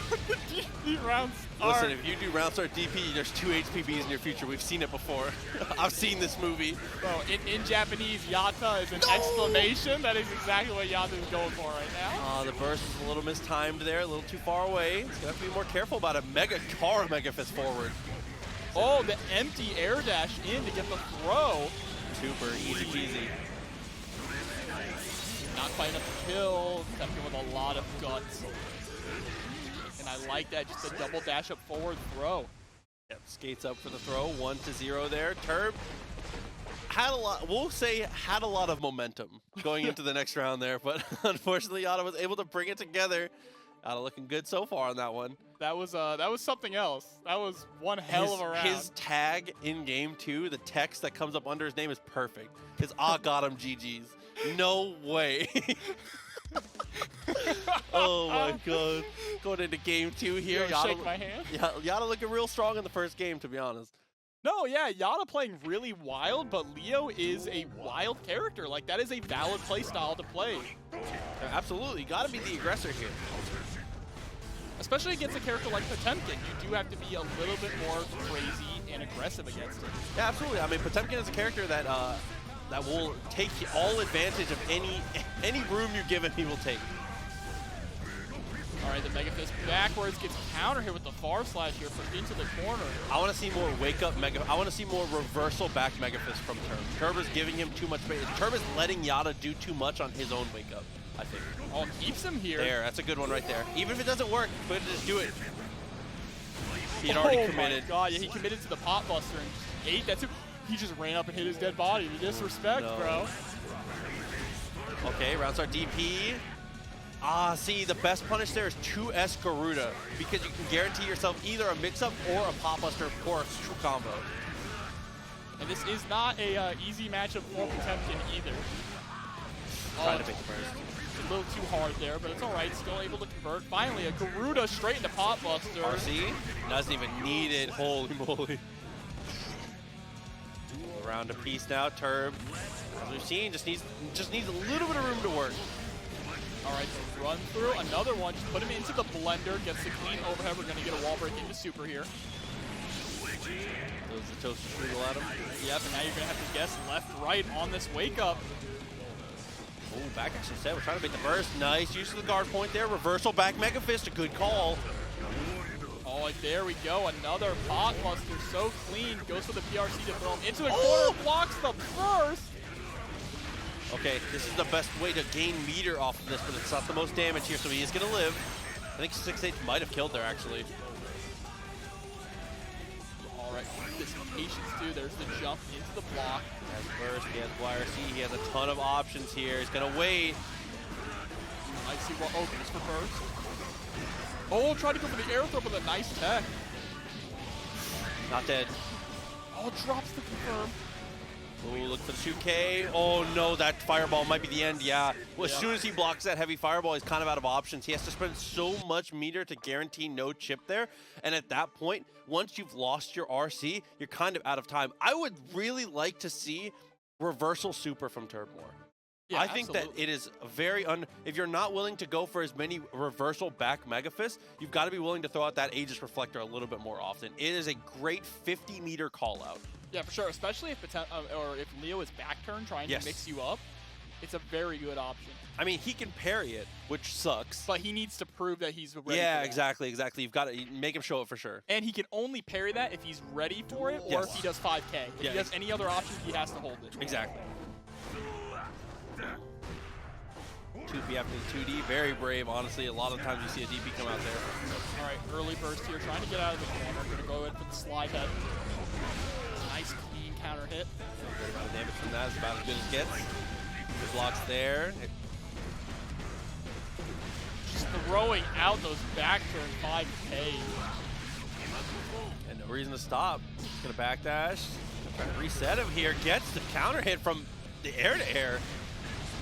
Speaker 1: DP round start.
Speaker 2: Listen, if you do round start DP, there's 2 HPBs in your future. We've seen it before. I've seen this movie.
Speaker 1: Bro, in Japanese, Yata is an exclamation. That is exactly what Yata is going for right now.
Speaker 2: The burst is a little mistimed there, a little too far away. He's going to have to be more careful about it. Mega fist forward.
Speaker 1: Oh, the empty air dash in to get the throw.
Speaker 2: Super easy peasy.
Speaker 1: Not quite enough to kill. Potemkin with a lot of guts. And I like that, just a double dash up forward throw.
Speaker 2: Yep, skates up for the throw, 1-0 there. Terb had a lot, we'll say had a lot of momentum going into the next round there, but unfortunately Yata was able to bring it together. Yata looking good so far on that one.
Speaker 1: That was something else. That was one hell of a round.
Speaker 2: His tag in game 2, the text that comes up under his name is perfect. His got him GG's. No way. Oh my God. Going into game 2 here.
Speaker 1: Yata, shake my hand.
Speaker 2: Yata looking real strong in the first game, to be honest.
Speaker 1: No, yeah, Yata playing really wild, but Leo is a wild character. Like, that is a valid play style to play.
Speaker 2: Yeah, absolutely. Got to be the aggressor here.
Speaker 1: Especially against a character like Potemkin, you do have to be a little bit more crazy and aggressive against him.
Speaker 2: Yeah, absolutely. I mean, Potemkin is a character that that will take all advantage of any room you give him, he will take.
Speaker 1: All right, the Mega Fist backwards gets counter hit with the far slash here, pushed into the corner.
Speaker 2: I want to see more wake up I want to see more reversal back Mega Fist from Terb. Terb is giving him too much space. Terb is letting Yata do too much on his own wake up. I think.
Speaker 1: Oh, keeps him here.
Speaker 2: There, that's a good one right there. Even if it doesn't work, but just do it. He had already committed.
Speaker 1: Oh my god, yeah, he committed to the pot buster and just ate that too. He just ran up and hit his dead body. The disrespect, bro.
Speaker 2: Okay, round start DP. See, the best punish there is 2S Garuda, because you can guarantee yourself either a mix-up or a pot buster for a true combo.
Speaker 1: And this is not a easy matchup for Potemkin either.
Speaker 2: Trying to make the burst.
Speaker 1: A little too hard there, but it's all right. Still able to convert. Finally, a Garuda straight into pot buster.
Speaker 2: RC doesn't even need it. Holy moly. Around a piece now. Terb, as we've seen, just needs a little bit of room to work.
Speaker 1: All right, so run through another one. Just put him into the blender. Gets the clean overhead. We're gonna get a wall break into super here.
Speaker 2: Those the toast strudel at him.
Speaker 1: Yep, and now you're gonna have to guess left, right on this wake up.
Speaker 2: Oh, back action set. We're trying to make the burst. Nice use of the guard point there. Reversal back Mega Fist. A good call.
Speaker 1: Oh, and there we go. Another pot buster. So clean. Goes for the PRC to throw him into the corner. Blocks the burst.
Speaker 2: Okay, this is the best way to gain meter off of this, but it's not the most damage here, so he is going to live. I think 6-8 might have killed there, actually.
Speaker 1: All right, this patience, too. There's the jump into the block.
Speaker 2: He has burst, he has YRC, he has a ton of options here. He's going to wait.
Speaker 1: I see what opens for burst. Oh, tried to go for the air throw with a nice tech.
Speaker 2: Not dead.
Speaker 1: Oh, drops the confirm.
Speaker 2: Oh, look for the 2K. Oh no, that fireball might be the end, yeah. Well, as soon as he blocks that heavy fireball, he's kind of out of options. He has to spend so much meter to guarantee no chip there. And at that point, once you've lost your RC, you're kind of out of time. I would really like to see reversal super from Terb more.
Speaker 1: Yeah,
Speaker 2: I think that it is very if you're not willing to go for as many reversal back Mega Fists, you've got to be willing to throw out that Aegis Reflector a little bit more often. It is a great 50-meter call out.
Speaker 1: Yeah, for sure. Especially if if Leo is back turn trying to mix you up, it's a very good option.
Speaker 2: I mean, he can parry it, which sucks.
Speaker 1: But he needs to prove that he's ready.
Speaker 2: Yeah,
Speaker 1: for that.
Speaker 2: exactly. You've got to make him show it for sure.
Speaker 1: And he can only parry that if he's ready for it, or if he does 5K. If he does any other option, he has to hold it.
Speaker 2: Exactly. 2P after the 2D, very brave, honestly. A lot of times you see a DP come out there.
Speaker 1: All right, early burst here, trying to get out of the corner. Going to go in for the slide head. Nice clean counter hit.
Speaker 2: Good amount of damage from that. It's about as good as it gets. Good blocks there.
Speaker 1: Just throwing out those back turn 5K.
Speaker 2: And no reason to stop. He's going to backdash. Trying to reset him here. Gets the counter hit from the air to air.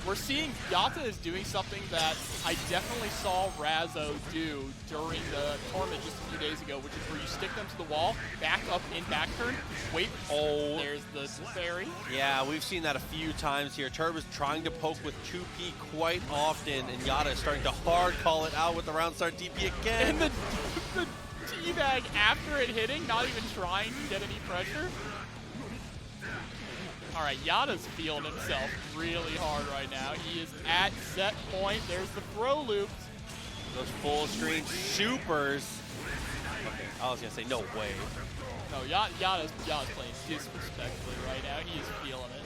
Speaker 1: We're seeing Yata is doing something that I definitely saw Razzo do during the tournament just a few days ago, which is where you stick them to the wall, back up in back turn, wait. Oh, there's the fairy.
Speaker 2: Yeah, we've seen that a few times here. Terb is trying to poke with 2P quite often, and Yata is starting to hard call it out with the round start DP again.
Speaker 1: And the teabag after it hitting, not even trying to get any pressure. All right, Yata's feeling himself really hard right now. He is at set point. There's the throw loops.
Speaker 2: Those full screen supers. Okay, I was gonna say no way.
Speaker 1: No, Yata's playing disrespectfully right now. He is feeling it.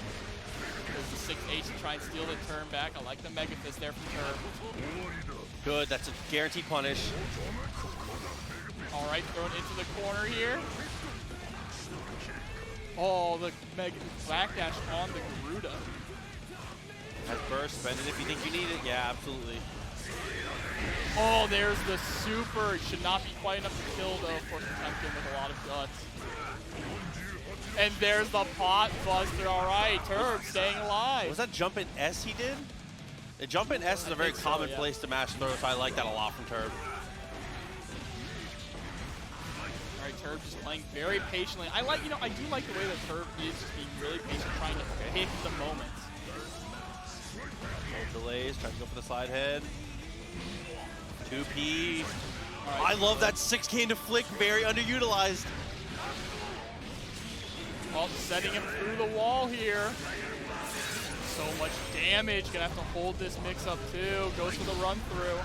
Speaker 1: There's the 6H to try and steal the turn back. I like the Mega Fist there from Terb.
Speaker 2: Good, that's a guaranteed punish.
Speaker 1: All right, thrown into the corner here. Oh, the Mega backdash on the Garuda.
Speaker 2: Has burst, spend it if you think you need it. Yeah, absolutely.
Speaker 1: Oh, there's the super. Should not be quite enough to kill, though, for Potemkin with a lot of guts. And there's the pot buster. All right, Terb staying alive.
Speaker 2: Was that jump in S he did? The jump in S is a very common place to mash throw, so I like that a lot from Terb.
Speaker 1: All right, Terb just playing very patiently. I do like the way that Terb is just being really patient, trying to hit the moments.
Speaker 2: No delays, trying to go for the slide head. 2P.
Speaker 1: Right.
Speaker 2: I love that 6K into flick, very underutilized.
Speaker 1: Well, setting him through the wall here. So much damage, gonna have to hold this mix up too. Goes for the run through.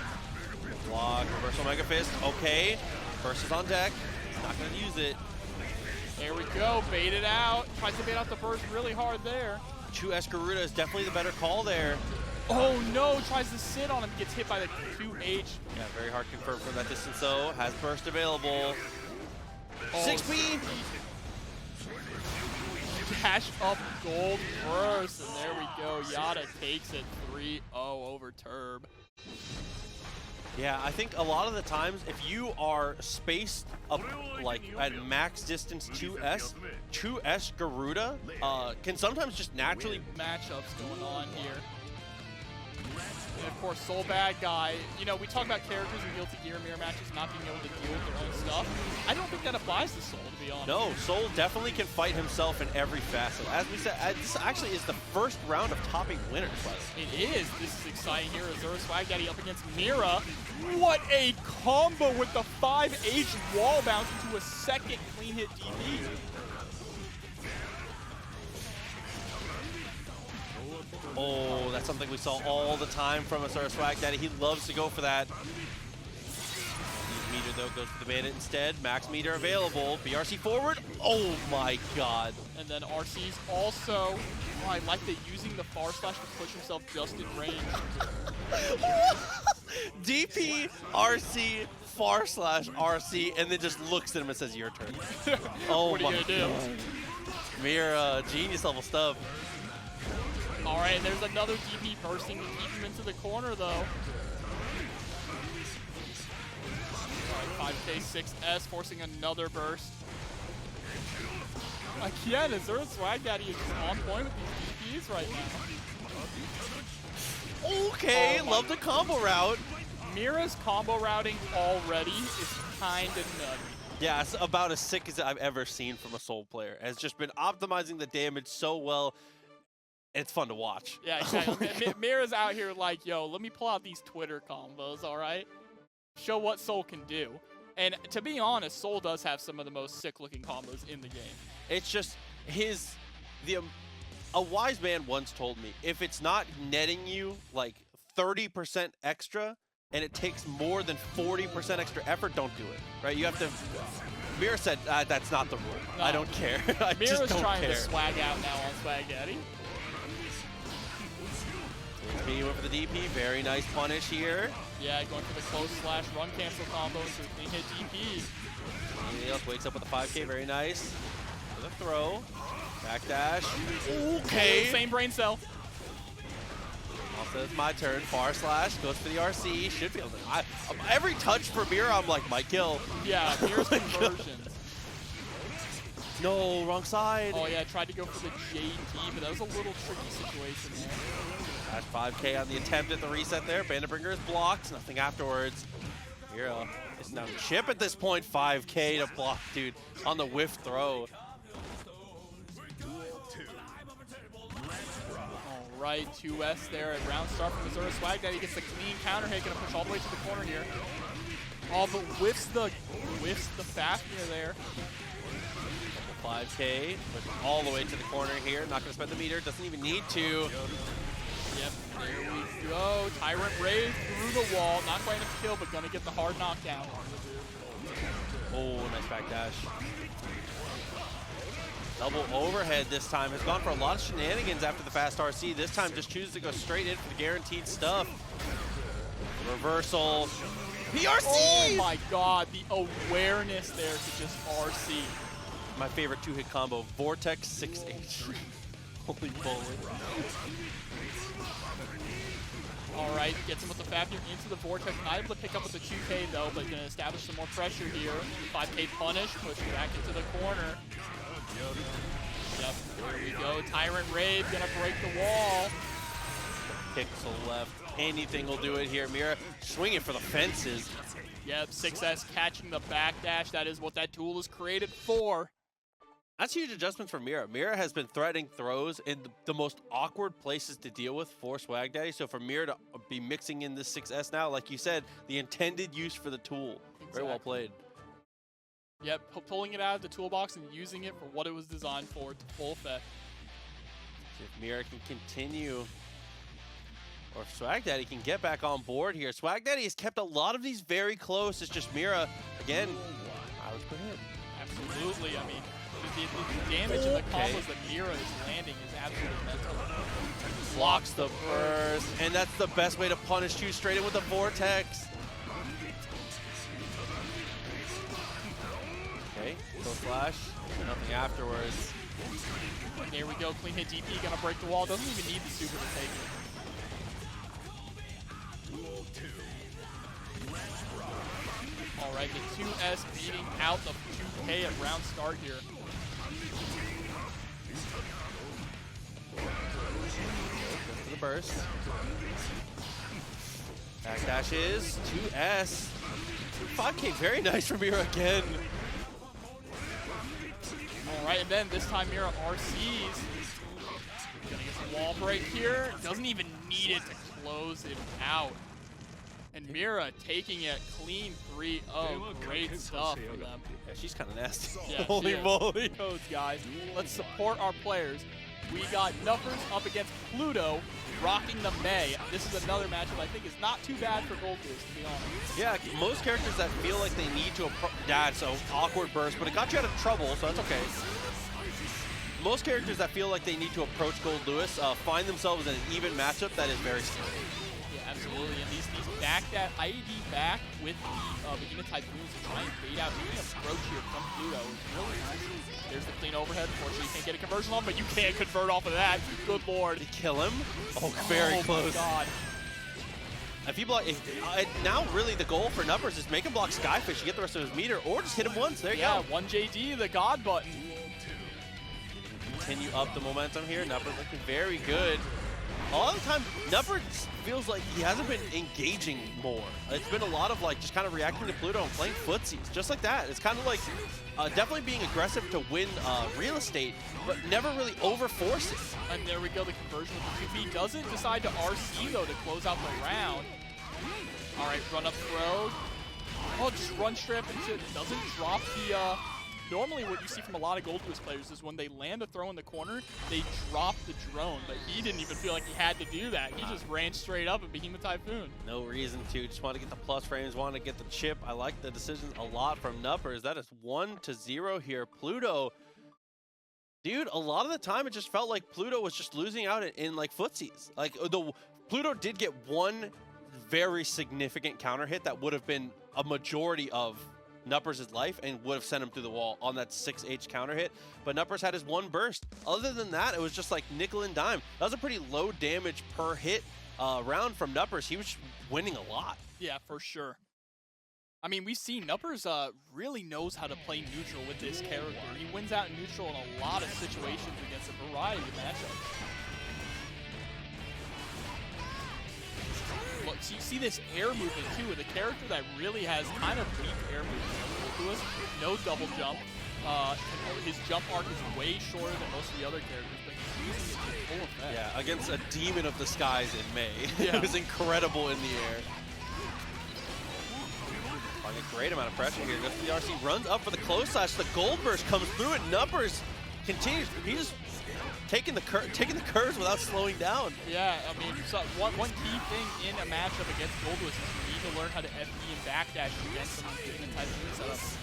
Speaker 2: Block, reversal Mega Fist, okay. First is on deck. Not going to use it.
Speaker 1: There we go, bait it out. Tries to bait out the burst really hard there.
Speaker 2: 2S Garuda is definitely the better call there.
Speaker 1: Oh no, tries to sit on him, gets hit by the 2H.
Speaker 2: Yeah, very hard to confirm from that distance though. Has burst available.
Speaker 1: Oh,
Speaker 2: 6B!
Speaker 1: Dash up gold burst, and there we go. Yata takes it 3-0 over Terb.
Speaker 2: Yeah, I think a lot of the times, if you are spaced up like at max distance 2S Garuda can sometimes just naturally
Speaker 1: Matchups going on here. And of course, Soul Bad Guy. You know, we talk about characters in Guilty Gear mirror matches not being able to deal with their own stuff. I don't think that applies to Soul, to be honest.
Speaker 2: No, Soul definitely can fight himself in every facet. As we said, this actually is the first round of top 8 winners.
Speaker 1: It is. This is exciting here. AsuraSwagDaddy up against Mira. What a combo with the 5H wall bounce into a second clean hit DP.
Speaker 2: Oh, that's something we saw all the time from AsuraSwagDaddy. He loves to go for that. Meter, though, goes for the Bandit instead. Max meter available. BRC forward. Oh, my God.
Speaker 1: And then RC's also, oh, I like that using the far slash to push himself just in range.
Speaker 2: DP, RC, far slash RC, and then just looks at him and says, your turn. Oh,
Speaker 1: what are you going to do?
Speaker 2: Mira, genius level stuff.
Speaker 1: All right, and there's another DP bursting to keep him into the corner, though. 5K 6S forcing another burst. Again, AsuraSwagDaddy is on point with these DPs right now.
Speaker 2: Okay, love the combo route.
Speaker 1: Mira's combo routing already is kind of nutty.
Speaker 2: Yeah, it's about as sick as I've ever seen from a Soul player. Has just been optimizing the damage so well. It's fun to watch.
Speaker 1: Yeah, exactly. Mira's out here like, yo, let me pull out these Twitter combos, all right? Show what Soul can do. And to be honest, Soul does have some of the most sick-looking combos in the game.
Speaker 2: It's just a wise man once told me, if it's not netting you like 30% extra and it takes more than 40% extra effort, don't do it, right? You have to. Mira said, that's not the rule. No. I don't care. I
Speaker 1: Mira's
Speaker 2: just don't
Speaker 1: trying
Speaker 2: care.
Speaker 1: to swag out now on SwagDaddy.
Speaker 2: He went for the DP. Very nice punish here.
Speaker 1: Yeah, going for the close slash run cancel combo into the clean hit DP.
Speaker 2: Somebody else wakes up with the 5K. Very nice. For the throw. Backdash. Okay.
Speaker 1: Same brain cell.
Speaker 2: Also, it's my turn. Far slash. Goes for the RC. Should be able to. Every touch for Mira, I'm like, my kill.
Speaker 1: Yeah, Mira's conversions.
Speaker 2: No, wrong side.
Speaker 1: Oh, yeah, tried to go for the JT, but that was a little tricky situation there.
Speaker 2: Dash 5K on the attempt at the reset there. Banditbringer is blocked. Nothing afterwards. Mira is now Chipp at this point. 5K to block, dude, on the whiff throw.
Speaker 1: All right, 2S there at round start from AsuraSwagDaddy. Gets the clean counter hit. Gonna push all the way to the corner here. Oh, but whiffs the Fafnir there.
Speaker 2: 5K, pushing all the way to the corner here. Not gonna spend the meter. Doesn't even need to.
Speaker 1: Yep, there we go. Tyrant Rave through the wall. Not quite enough kill, but gonna get the hard knockdown.
Speaker 2: Oh, nice backdash. Double overhead this time. Has gone for a lot of shenanigans after the fast RC. This time just chooses to go straight in for the guaranteed stuff. Reversal. PRC!
Speaker 1: Oh my god, the awareness there to just RC.
Speaker 2: My favorite two-hit combo, Vortex 6H. Holy moly.
Speaker 1: All right, gets him with the Fafnir into the Vortex. Not able to pick up with the 2K though, but gonna establish some more pressure here. 5K punish, push back into the corner. Yep, there we go. Tyrant Rave gonna break the wall.
Speaker 2: Kick to the left. Anything will do it here. Mira swinging for the fences.
Speaker 1: Yep, 6S catching the backdash. That is what that tool is created for.
Speaker 2: That's huge adjustments for Mira. Mira has been threatening throws in the most awkward places to deal with for SwagDaddy. So for Mira to be mixing in this 6S now, like you said, the intended use for the tool. Exactly. Very well played.
Speaker 1: Yep, pulling it out of the toolbox and using it for what it was designed for to full effect.
Speaker 2: If Mira can continue, or if SwagDaddy can get back on board here. SwagDaddy has kept a lot of these very close. It's just Mira, again, I was put in.
Speaker 1: Absolutely, I mean, The damage and the combos that Mira is landing is absolutely mental.
Speaker 2: Blocks the burst, and that's the best way to punish you, straight in with the vortex. Okay, go flash, nothing afterwards.
Speaker 1: There we go, clean hit DP, gonna break the wall. Doesn't even need the super to take it. All right, the 2S beating out the 2K at round start here.
Speaker 2: Goes to the burst. Backdash is 2S. 5K, very nice from Mira again.
Speaker 1: All right, and then this time Mira RCs. Gonna get some wall break here. Doesn't even need it to close it out. And Mira taking it clean 3-0. Great stuff for them.
Speaker 2: Yeah, she's kind of nasty.
Speaker 1: Yeah,
Speaker 2: Holy moly.
Speaker 1: Codes, guys. Let's support our players. We got Nupperz up against Pluto, rocking the May. This is another matchup I think is not too bad for Goldlewis, to be honest.
Speaker 2: Yeah, most characters that feel like they need to so awkward burst, but it got you out of trouble, so that's okay. Most characters that feel like they need to approach Goldlewis find themselves in an even matchup that is very scary.
Speaker 1: Yeah, absolutely. And these back that IED back with the Behemoth Typhoons to try and bait out any approach here from Pluto is really nice. There's the clean overhead. Unfortunately, you can't get a conversion on, but you can't convert off of that. Good lord.
Speaker 2: Did he kill him? Oh, very close.
Speaker 1: Oh my god.
Speaker 2: If he block, now really the goal for Nupperz is make him block Skyfish, you get the rest of his meter, or just hit him once. There you go.
Speaker 1: Yeah, 1JD, the God button.
Speaker 2: Continue up the momentum here. Nupperz looking very good. A lot of the time, Nupperz feels like he hasn't been engaging more. It's been a lot of like just kind of reacting to Pluto and playing footsies, just like that. It's kind of like definitely being aggressive to win real estate, but never really overforce it.
Speaker 1: And there we go, the conversion with the 2B. Doesn't decide to RC though to close out the round. All right, run up throw. Oh, just run strip into it. Doesn't drop the normally what you see from a lot of Goldlewis players is when they land a throw in the corner, they drop the drone, but he didn't even feel like he had to do that. He just ran straight up and Behemoth Typhoon.
Speaker 2: No reason to. Just want to get the plus frames, want to get the chip. I like the decisions a lot from Nupperz. That is 1-0 here. Pluto, dude, a lot of the time it just felt like Pluto was just losing out in like footsies. Like Pluto did get one very significant counter hit that would have been a majority of Nupperz' life and would have sent him through the wall on that 6H counter hit, but Nupperz had his one burst. Other than that, it was just like nickel and dime. That was a pretty low damage per hit round from Nupperz. He was winning a lot.
Speaker 1: Yeah, for sure. I mean, we've seen Nupperz really knows how to play neutral with this character. He wins out in neutral in a lot of situations against a variety of matchups. Look, so you see this air movement too with a character that really has kind of weak air movement. No double jump. His jump arc is way shorter than most of the other characters, but he's using it to full effect.
Speaker 2: Yeah, against a demon of the skies in May.
Speaker 1: Yeah.
Speaker 2: It was incredible in the air. Applying a great amount of pressure here. Goes to the RC, runs up for the close slash. The gold burst comes through it. Nupperz continues. He's taking the curves without slowing down.
Speaker 1: Yeah, I mean, so one key thing in a matchup against Goldlewis is you need to learn how to FE and backdash against some of these different types of setups.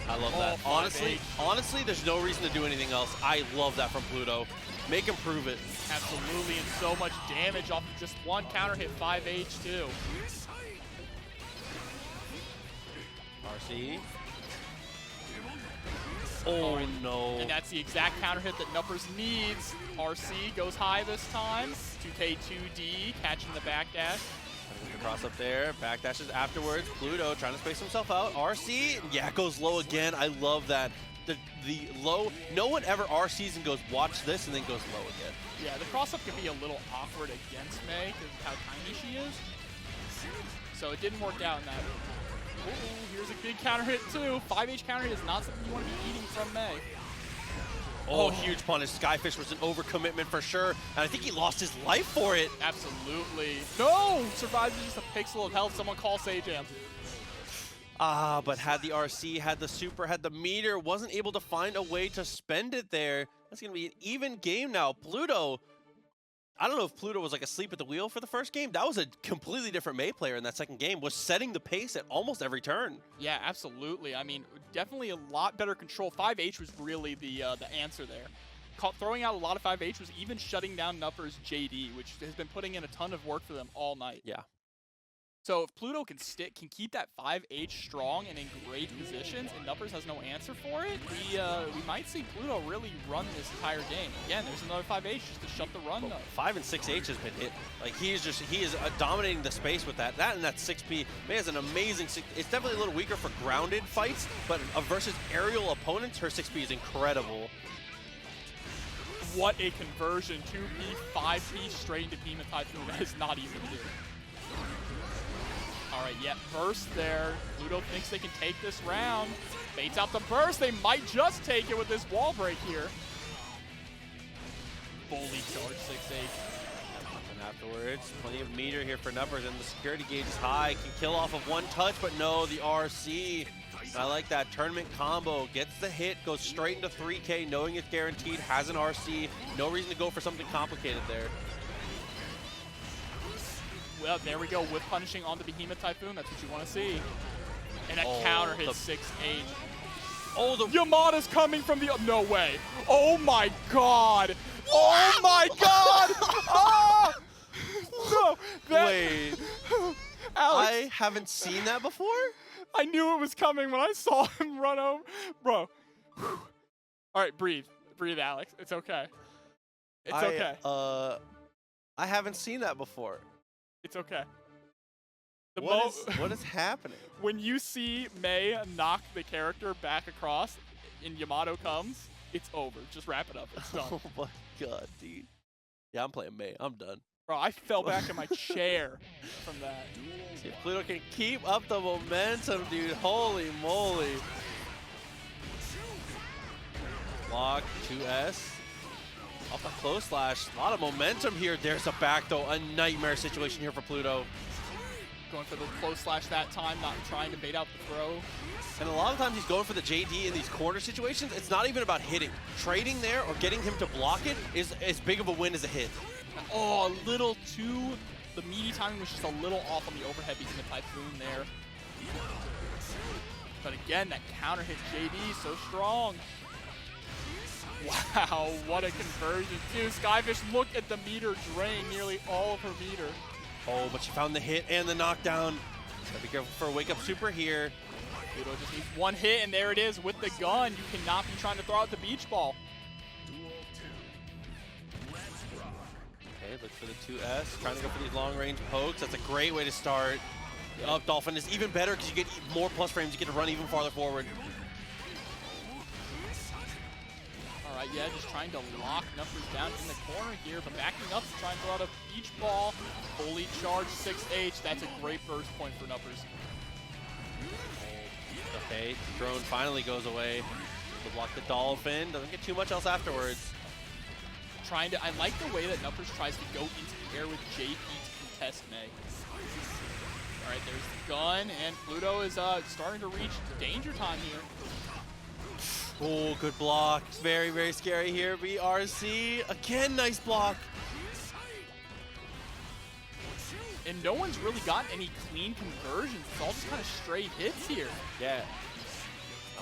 Speaker 2: I love that. Honestly, there's no reason to do anything else. I love that from Pluto. Make him prove it.
Speaker 1: Absolutely, and so much damage off of just one counter hit, 5H too.
Speaker 2: RC. Oh no.
Speaker 1: And that's the exact counter hit that Nupperz needs. RC goes high this time. 2K2D catching the backdash.
Speaker 2: Cross up there, backdashes afterwards. Pluto trying to space himself out. RC, yeah, goes low again. I love that. The low, no one ever RCs and goes, watch this, and then goes low again.
Speaker 1: Yeah, the cross-up can be a little awkward against May because of how tiny she is. So it didn't work out in that. Ooh, here's a big counter hit too. 5H counter hit is not something you want to be eating from May.
Speaker 2: Oh, huge punish. Skyfish was an overcommitment for sure, and I think he lost his life for it.
Speaker 1: Absolutely. No! Survives with just a pixel of health. Someone call Sajam.
Speaker 2: But had the RC, had the super, had the meter, wasn't able to find a way to spend it there. That's going to be an even game now. Pluto, I don't know if Pluto was like asleep at the wheel for the first game. That was a completely different Mei player in that second game, was setting the pace at almost every turn.
Speaker 1: Yeah, absolutely. I mean, definitely a lot better control. 5H was really the answer there. Throwing out a lot of 5H was even shutting down Nupperz JD, which has been putting in a ton of work for them all night.
Speaker 2: Yeah.
Speaker 1: So if Pluto can keep that 5H strong and in great positions, and Nupperz has no answer for it, we might see Pluto really run this entire game. Again, there's another 5H just to shut the run though.
Speaker 2: 5 and 6H has been hit. Like he is dominating the space with that. That and that 6P. Mei has an amazing. It's definitely a little weaker for grounded fights, but versus aerial opponents, her 6P is incredible.
Speaker 1: What a conversion! 2P, 5P straight into Beam and Typhoon. That is not easy to do. All right, yeah, burst there. Pluto thinks they can take this round. Baits out the burst. They might just take it with this wall break here. Fully charged 6H.
Speaker 2: And afterwards, plenty of meter here for Nupperz, and the security gauge is high. Can kill off of one touch, but no, the RC. I like that tournament combo. Gets the hit, goes straight into 3K, knowing it's guaranteed, has an RC. No reason to go for something complicated there.
Speaker 1: Well, there we go, whip punishing on the Behemoth Typhoon. That's what you want to see. And a counter hit 6H.
Speaker 2: Oh, the
Speaker 1: Yamada's coming from the... No way. Oh my god. Oh my god. Oh! No,
Speaker 2: wait.
Speaker 1: Alex,
Speaker 2: I haven't seen that before?
Speaker 1: I knew it was coming when I saw him run over. Bro. All right, breathe. Breathe, Alex. It's okay. It's okay.
Speaker 2: I haven't seen that before.
Speaker 1: It's okay.
Speaker 2: What is happening?
Speaker 1: When you see Mei knock the character back across and Yamato comes, it's over. Just wrap it up. It's done.
Speaker 2: Oh my god, dude. Yeah, I'm playing Mei. I'm done.
Speaker 1: Bro, I fell back in my chair from that.
Speaker 2: See if Pluto can keep up the momentum, dude. Holy moly. Block, 2S. Off a close slash. A lot of momentum here. There's a back, though. A nightmare situation here for Pluto.
Speaker 1: Going for the close slash that time, not trying to bait out the throw.
Speaker 2: And a lot of times he's going for the JD in these corner situations. It's not even about hitting. Trading there or getting him to block it is as big of a win as a hit.
Speaker 1: Oh, a little too... The meaty timing was just a little off on the overhead because of the Typhoon there. But again, that counter hit JD so strong. Wow, what a conversion, too. Skyfish, look at the meter drain, nearly all of her meter.
Speaker 2: Oh, but she found the hit and the knockdown. Gotta be careful for a wake-up super here.
Speaker 1: Pluto just needs one hit, and there it is with the gun. You cannot be trying to throw out the beach ball.
Speaker 2: Okay, look for the 2S. Trying to go for these long-range pokes. That's a great way to start. Up Dolphin is even better because you get more plus frames. You get to run even farther forward.
Speaker 1: All right, yeah, just trying to lock Nupperz down in the corner here, but backing up to try and throw out a beach ball. Fully charged 6H. That's a great burst point for Nupperz.
Speaker 2: Okay, drone finally goes away. To block the Dolphin. Doesn't get too much else afterwards.
Speaker 1: I like the way that Nupperz tries to go into the air with JP to contest Mei. All right, there's the gun, and Pluto is starting to reach danger time here.
Speaker 2: Oh, good block. It's very, very scary here. BRC, again, nice block.
Speaker 1: And no one's really gotten any clean conversions. It's all just kind of straight hits here.
Speaker 2: Yeah.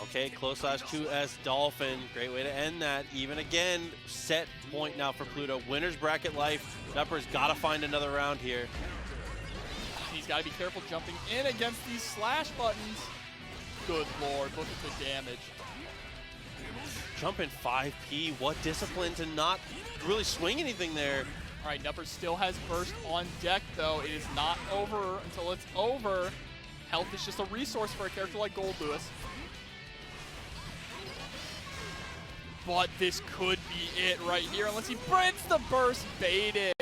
Speaker 2: Okay, close slash 2S Dolphin. Great way to end that. Even again, set point now for Pluto. Winner's bracket life. Nupperz got to find another round here.
Speaker 1: He's got to be careful jumping in against these slash buttons. Good lord, look at the damage.
Speaker 2: Jump in 5P. What discipline to not really swing anything there.
Speaker 1: All right, Nupperz still has burst on deck, though. It is not over until it's over. Health is just a resource for a character like Goldlewis. But this could be it right here, unless he brings the burst baited.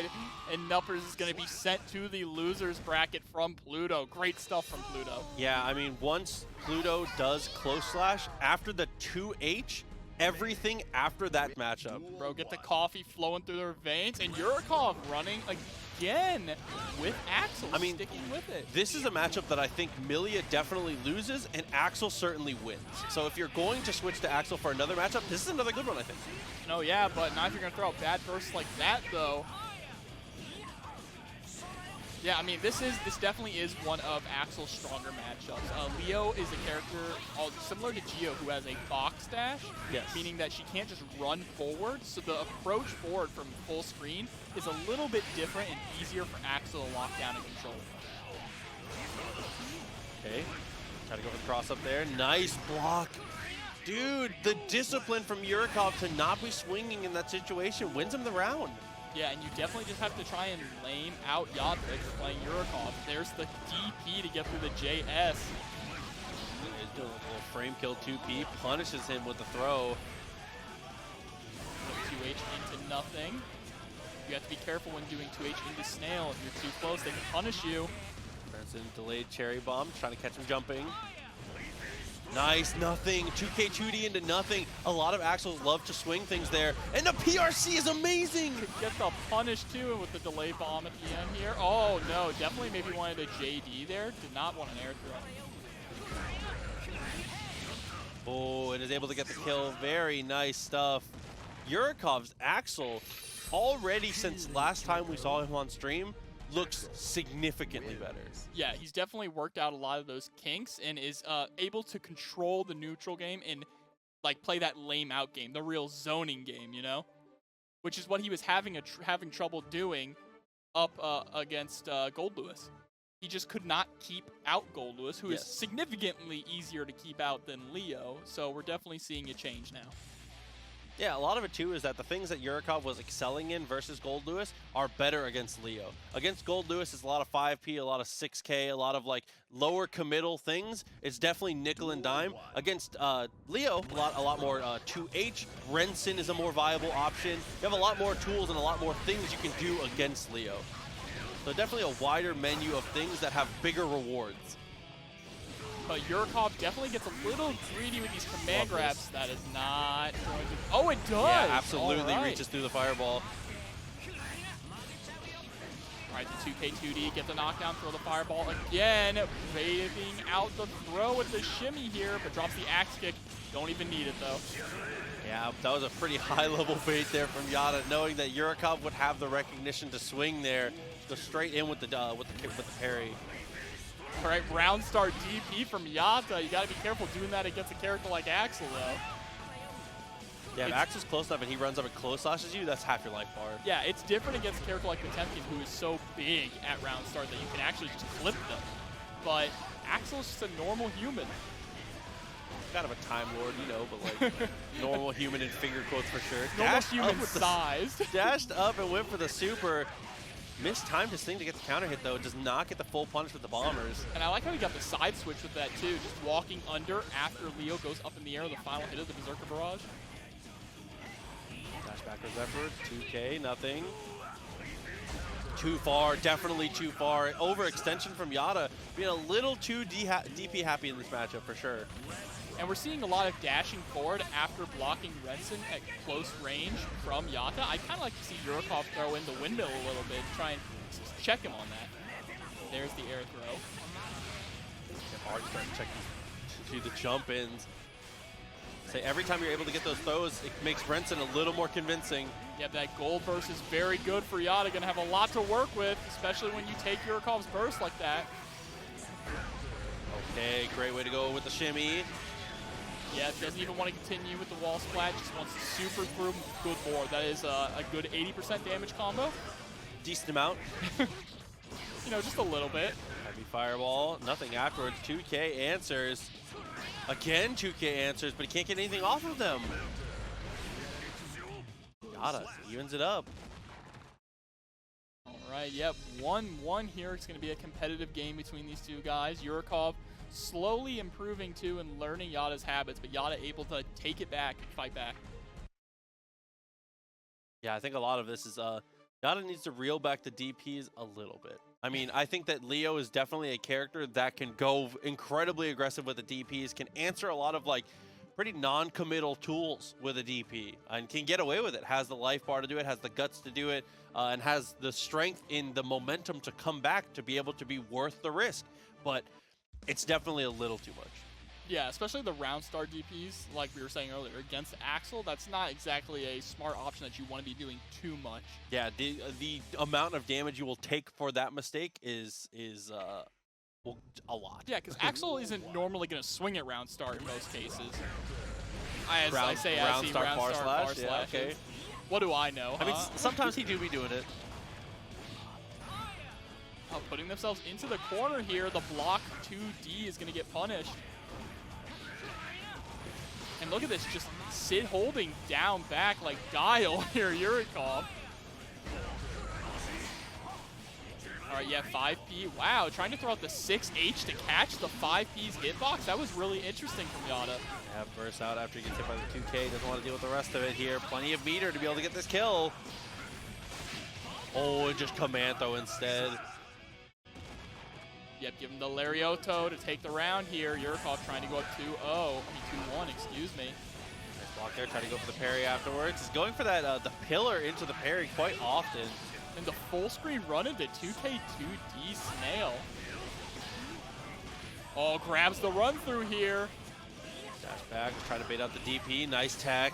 Speaker 1: And Nupperz is going to be sent to the loser's bracket from Pluto. Great stuff from Pluto.
Speaker 2: Yeah, I mean, once Pluto does close slash, after the 2H, everything after that matchup.
Speaker 1: Bro, get the coffee flowing through their veins, and Yurikov running again with Axel, sticking with it.
Speaker 2: This is a matchup that I think Milia definitely loses, and Axel certainly wins. So if you're going to switch to Axel for another matchup, this is another good one, I think.
Speaker 1: No, yeah, but now if you're going to throw out bad bursts like that, though, Yeah, I mean, this definitely is one of Axel's stronger matchups. Leo is a character similar to Gio, who has a box dash, meaning that she can't just run forward. So the approach forward from full screen is a little bit different and easier for Axel to lock down and control.
Speaker 2: Okay, try to go for the cross up there. Nice block. Dude, the discipline from Yurikov to not be swinging in that situation wins him the round.
Speaker 1: Yeah, and you definitely just have to try and lame out Yata if you're playing Yurikov. There's the DP to get through the JS.
Speaker 2: He's doing a little frame kill 2P, punishes him with the throw.
Speaker 1: 2H into nothing. You have to be careful when doing 2H into Snail. If you're too close, they can punish you.
Speaker 2: Branson delayed cherry bomb, trying to catch him jumping. Nice, nothing. 2K 2D into nothing. A lot of Axels love to swing things there. And the PRC is amazing!
Speaker 1: Get the punish too, and with the delay bomb at the end here. Oh no, definitely maybe wanted a JD there. Did not want an air threat.
Speaker 2: Oh, and is able to get the kill. Very nice stuff. Yurikov's Axel, already since last time we saw him on stream, looks significantly better.
Speaker 1: Yeah, he's definitely worked out a lot of those kinks and is able to control the neutral game and like play that lame out game, the real zoning game, you know? Which is what he was having trouble doing up against Goldlewis. He just could not keep out Goldlewis, who is significantly easier to keep out than Leo, so we're definitely seeing a change now.
Speaker 2: Yeah, a lot of it too is that the things that Yurikov was excelling in versus Goldlewis are better against Leo. Against Goldlewis, it's a lot of 5P, a lot of 6K, a lot of like lower committal things. It's definitely nickel and dime. Against Leo, a lot more 2H. Renson is a more viable option. You have a lot more tools and a lot more things you can do against Leo. So definitely a wider menu of things that have bigger rewards.
Speaker 1: But Yurikov definitely gets a little greedy with these command grabs. That is not going to... Oh, it does!
Speaker 2: Yeah, absolutely reaches through the fireball.
Speaker 1: All right, the 2K2D, get the knockdown, throw the fireball again. Baiting out the throw with the shimmy here, but drops the axe kick. Don't even need it, though.
Speaker 2: Yeah, that was a pretty high-level bait there from Yata, knowing that Yurikov would have the recognition to swing there, go straight in with the parry.
Speaker 1: All right, round start DP from Yata. You got to be careful doing that against a character like Axel, though.
Speaker 2: Yeah, if Axel's close enough and he runs up and close slashes you, that's half your life bar.
Speaker 1: Yeah, it's different against a character like Potemkin, who is so big at round start that you can actually just clip them. But Axel's just a normal human.
Speaker 2: Kind of a Time Lord, you know, but like normal human in finger quotes for sure.
Speaker 1: Normal human sized.
Speaker 2: Dashed up and went for the super. Mistimed his thing to get the counter hit, though. Does not get the full punish with the bombers.
Speaker 1: And I like how he got the side switch with that, too. Just walking under after Leo goes up in the air, the final hit of the Berserker Barrage.
Speaker 2: Dash backwards effort. 2K, nothing. Too far, definitely too far. Overextension from Yata. Being a little too DP happy in this matchup, for sure.
Speaker 1: And we're seeing a lot of dashing forward after blocking Renson at close range from Yata. I'd kind of like to see Yurikov throw in the windmill a little bit, try and check him on that. There's the air throw.
Speaker 2: Yeah, hard starting to check the jump ins. Say every time you're able to get those throws, it makes Renson a little more convincing.
Speaker 1: Yeah, that gold burst is very good for Yata. Gonna have a lot to work with, especially when you take Yurikov's burst like that.
Speaker 2: Okay, great way to go with the shimmy.
Speaker 1: Yeah, doesn't even want to continue with the wall splat, just wants to super through. Good board. That is a good 80% damage combo.
Speaker 2: Decent amount.
Speaker 1: You know, just a little bit.
Speaker 2: Heavy fireball, nothing afterwards. 2K answers. Again, 2K answers, but he can't get anything off of them. Yata evens it up.
Speaker 1: All right, yep, 1-1 here. It's going to be a competitive game between these two guys. Yurikov slowly improving too and learning Yata's habits, but Yata able to take it back and fight back.
Speaker 2: Yeah, I think a lot of this is Yata needs to reel back the DPs a little bit. I mean, I think that Leo is definitely a character that can go incredibly aggressive with the DPs, can answer a lot of like pretty non-committal tools with a DP, and can get away with it. Has the life bar to do it, has the guts to do it, and has the strength in the momentum to come back to be able to be worth the risk. But it's definitely a little too much.
Speaker 1: Yeah, especially the round start DPs, like we were saying earlier, against Axel, that's not exactly a smart option that you want to be doing too much.
Speaker 2: Yeah, the amount of damage you will take for that mistake is well, a lot.
Speaker 1: Yeah, because Axel isn't normally going to swing at round start in most cases. Round start,
Speaker 2: bar slash. Yeah, okay.
Speaker 1: What do I know?
Speaker 2: I mean, sometimes he do be doing it.
Speaker 1: Putting themselves into the corner here. The block 2D is going to get punished. And look at this, just Sid holding down back like Guile here, Yurikov. All right, yeah, 5P. Wow, trying to throw out the 6H to catch the 5P's hitbox. That was really interesting from Yata.
Speaker 2: Yeah, bursts out after he gets hit by the 2K. Doesn't want to deal with the rest of it here. Plenty of meter to be able to get this kill. Oh, and just command throw instead.
Speaker 1: Yep, give him the Larioto to take the round here. Yurikov trying to go up 2-1, excuse me.
Speaker 2: Nice block there, trying to go for the parry afterwards. He's going for that the pillar into the parry quite often.
Speaker 1: And the full screen run into 2K2D Snail. Oh, grabs the run through here.
Speaker 2: Dash back, trying to bait out the DP. Nice tech.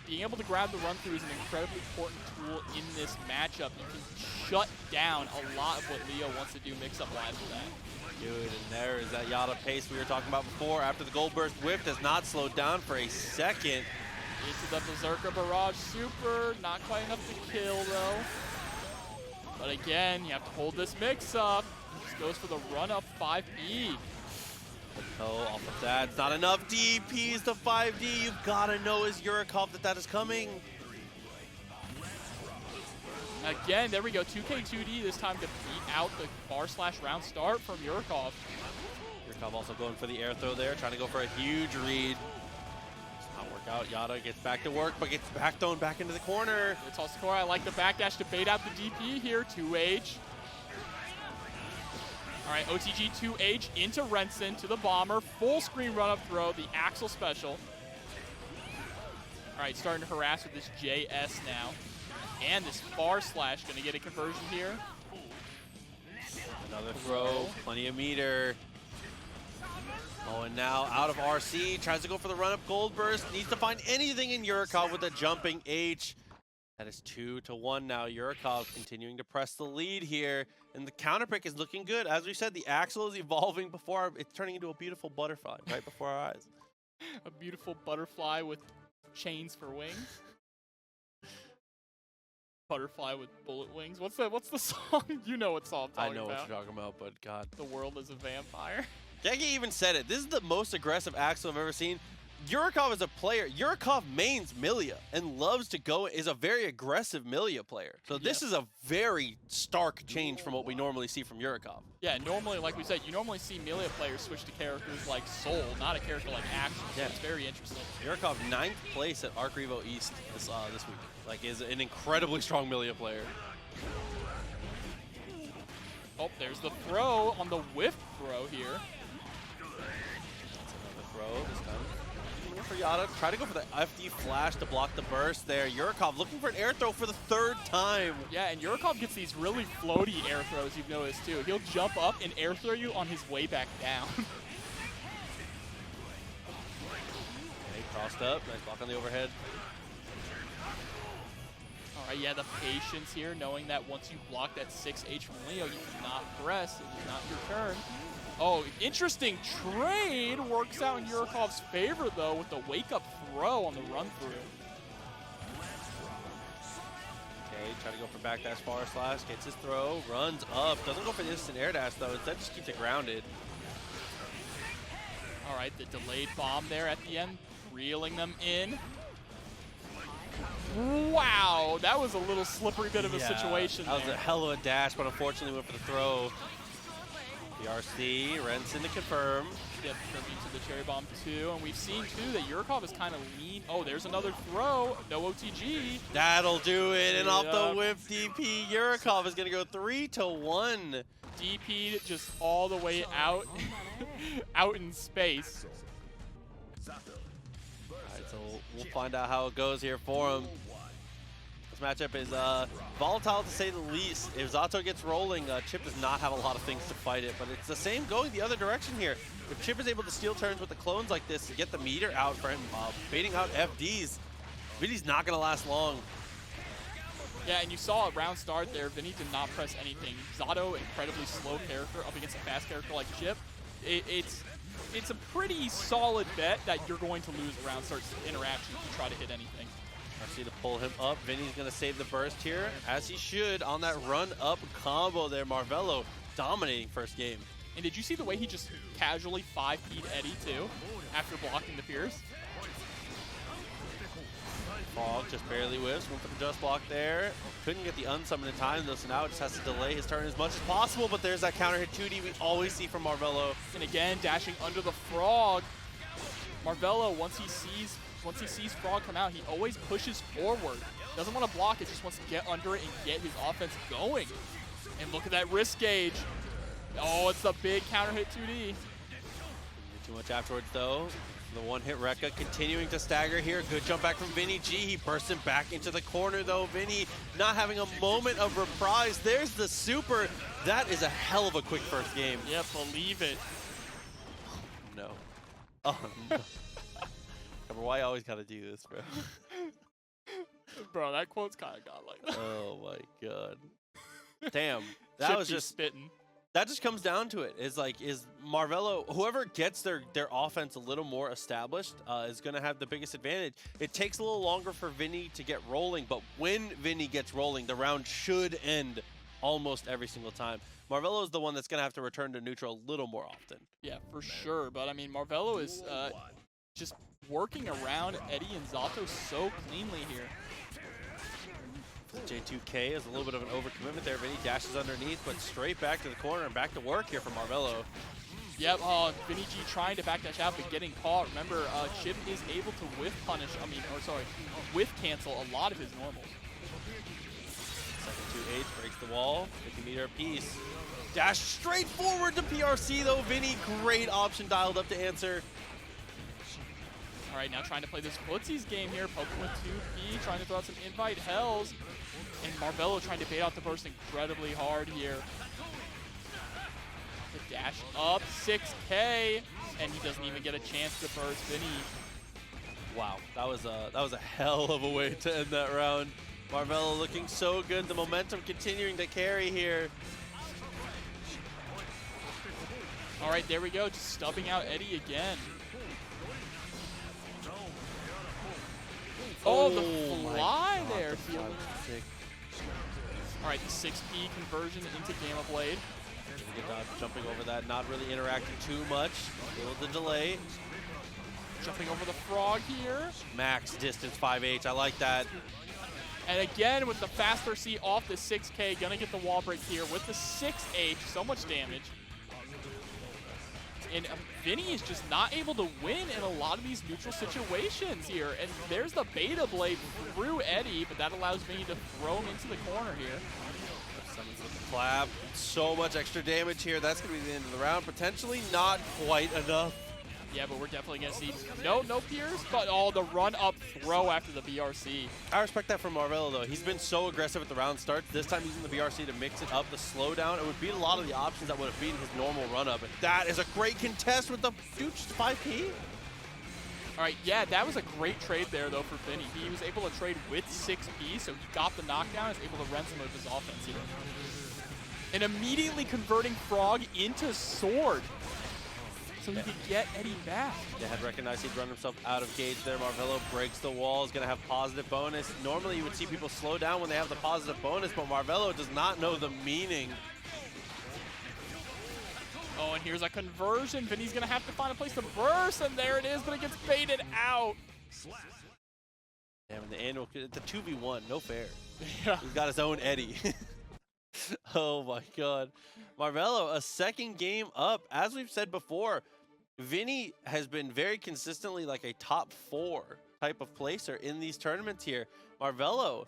Speaker 1: Being able to grab the run through is an incredibly important tool in this matchup. You can shut down a lot of what Leo wants to do mix-up wise with that.
Speaker 2: Dude, and there is that Yata pace we were talking about before. After the Gold Burst whip does not slow down for a second.
Speaker 1: Into the Berserker Barrage Super. Not quite enough to kill, though. But again, you have to hold this mix-up. Just goes for the run-up 5E.
Speaker 2: Oh, off of that. It's not enough DPs to 5D. You've got to know as Yurikov that is coming.
Speaker 1: Again, there we go. 2K2D this time to beat out the bar slash round start from Yurikov.
Speaker 2: Yurikov also going for the air throw there, trying to go for a huge read. Does not work out. Yata gets back to work, but gets back thrown back into the corner.
Speaker 1: It's all score. I like the backdash to bait out the DP here. 2H. All right, OTG 2H into Renson to the bomber. Full screen run-up throw, the Axel special. All right, starting to harass with this JS now. And this bar slash, gonna get a conversion here.
Speaker 2: Another throw, plenty of meter. Oh, and now out of RC, tries to go for the run-up Gold Burst. Needs to find anything in Yurikov with a jumping H. That is 2-1 now. Yurikov continuing to press the lead here. And the counter pick is looking good. As we said, the Axel is evolving before it's turning into a beautiful butterfly right before our eyes.
Speaker 1: A beautiful butterfly with chains for wings. Butterfly with bullet wings. What's the song? You know what song I'm talking about.
Speaker 2: I know what you're talking about, but God.
Speaker 1: The world is a vampire.
Speaker 2: Geki even said it. This is the most aggressive Axel I've ever seen. Yurikov is a player. Yurikov mains Milia and loves to go, is a very aggressive Milia player. So this is a very stark change from what we normally see from Yurikov.
Speaker 1: Yeah, normally, like we said, you normally see Milia players switch to characters like Soul, not a character like Axel. So it's very interesting.
Speaker 2: Yurikov 9th place at Arc Revo East this week. Like, is an incredibly strong Milia player.
Speaker 1: Oh, there's the throw on the whiff throw here.
Speaker 2: That's another throw this time. For Yata, try to go for the FD flash to block the burst there. Yurikov looking for an air throw for the 3rd time.
Speaker 1: Yeah, and Yurikov gets these really floaty air throws, you've noticed too. He'll jump up and air throw you on his way back down.
Speaker 2: Okay, crossed up, nice block on the overhead.
Speaker 1: All right, yeah, the patience here, knowing that once you block that 6H from Leo, you cannot press, it is not your turn. Oh, interesting trade. Works out in Yurikov's favor, though, with the wake-up throw on the run-through.
Speaker 2: Okay, try to go for backdash bar slash, gets his throw, runs up, doesn't go for the instant air dash, though, instead just keeps it grounded.
Speaker 1: All right, the delayed bomb there at the end, reeling them in. Wow, that was a little slippery bit of a situation
Speaker 2: That was a hell of a dash, but unfortunately went for the throw. The RC, Renson to confirm.
Speaker 1: Yep, into the cherry bomb too, and we've seen too that Yurikov is kind of lean. Oh, there's another throw, no OTG.
Speaker 2: That'll do it, and off the whip DP, Yurikov is gonna go 3-1.
Speaker 1: DP'd just all the way out, out in space.
Speaker 2: All right, so we'll find out how it goes here for him. This matchup is volatile to say the least. If Zato gets rolling, Chipp does not have a lot of things to fight it, but it's the same going the other direction here. If Chipp is able to steal turns with the clones like this to get the meter out for him, baiting out FDs, VinnyG's not going to last long.
Speaker 1: Yeah, and you saw a round start there. Vinny did not press anything. Zato, incredibly slow character up against a fast character like Chipp. It's a pretty solid bet that you're going to lose a round start interaction if you try to hit anything.
Speaker 2: RC to pull him up. Vinny's going to save the burst here, as he should, on that run-up combo there. Marvelo dominating first game.
Speaker 1: And did you see the way he just casually 5P'd Eddie, too, after blocking the Pierce?
Speaker 2: Fog just barely whiffs. Went for the just block there. Couldn't get the unsummon in time, though, so now it just has to delay his turn as much as possible, but there's that counter hit 2D we always see from Marvelo.
Speaker 1: And again, dashing under the Frog. Marvelo, once he sees Frog come out, he always pushes forward. Doesn't want to block it, just wants to get under it and get his offense going. And look at that risk gauge. Oh, it's the big counter hit 2D.
Speaker 2: Too much afterwards, though. The one-hit Rekka continuing to stagger here. Good jump back from VinnyG. He bursts him back into the corner, though. Vinny not having a moment of reprise. There's the super. That is a hell of a quick first game.
Speaker 1: Yeah, believe it.
Speaker 2: No. Oh, no. Why I always gotta do this, bro?
Speaker 1: Bro, that quote's kind of godlike.
Speaker 2: Oh my god. Damn. That
Speaker 1: Chipp
Speaker 2: was just
Speaker 1: spitting.
Speaker 2: That just comes down to it. Is Marvelo, whoever gets their offense a little more established is going to have the biggest advantage. It takes a little longer for Vinny to get rolling, but when Vinny gets rolling, the round should end almost every single time. Marvelo is the one that's going to have to return to neutral a little more often. Yeah,
Speaker 1: for sure. But I mean, Marvelo is just working around Eddie and Zato so cleanly here.
Speaker 2: J2K is a little bit of an overcommitment there. Vinny dashes underneath, but straight back to the corner and back to work here for Marvelo.
Speaker 1: Yep, VinnyG trying to back dash out, but getting caught. Remember, Chipp is able to whiff cancel a lot of his normals.
Speaker 2: Second 2H breaks the wall, 50 meter apiece. Dash straight forward to PRC though. Vinny, great option dialed up to answer.
Speaker 1: All right, now trying to play this footsies game here. Poking with 2P, trying to throw out some invite hells. And Marvelo trying to bait out the burst incredibly hard here. The dash up, 6K, and he doesn't even get a chance to burst Vinny.
Speaker 2: Wow, that was a hell of a way to end that round. Marvelo looking so good. The momentum continuing to carry here.
Speaker 1: All right, there we go. Just stubbing out Eddie again. Oh, the fly there. All right, the 6P conversion into Gamma Blade.
Speaker 2: Good dodge, jumping over that, not really interacting too much. Feel the delay.
Speaker 1: Jumping over the Frog here.
Speaker 2: Max distance 5H, I like that.
Speaker 1: And again, with the faster C off the 6K, gonna get the wall break here with the 6H, so much damage. And Vinny is just not able to win in a lot of these neutral situations here. And there's the Beta Blade through Eddie, but that allows Vinny to throw him into the corner here.
Speaker 2: Summons with the clap. So much extra damage here. That's going to be the end of the round. Potentially not quite enough.
Speaker 1: Yeah, but we're definitely going to see no Pierce, but the run-up throw after the BRC.
Speaker 2: I respect that from Marvelo, though. He's been so aggressive at the round starts. This time using the BRC to mix it up, the slowdown. It would beat a lot of the options that would have beaten his normal run-up. And that is a great contest with the huge 5P.
Speaker 1: All right, yeah, that was a great trade there, though, for Vinny. He was able to trade with 6P, so he got the knockdown, is able to rent some of his offense here. And immediately converting Frog into Sword, so he could get Eddie back.
Speaker 2: They had recognized he'd run himself out of gauge there. Marvelo breaks the wall, is going to have positive bonus. Normally you would see people slow down when they have the positive bonus, but Marvelo does not know the meaning.
Speaker 1: Oh, and here's a conversion. Vinny's going to have to find a place to burst, and there it is, but it gets baited out.
Speaker 2: Damn, in the annual, it's a 2v1, no fair.
Speaker 1: Yeah.
Speaker 2: He's got his own Eddie. Oh my god. Marvelo, a second game up. As we've said before, Vinny has been very consistently like a top 4 type of placer in these tournaments here. Marvelo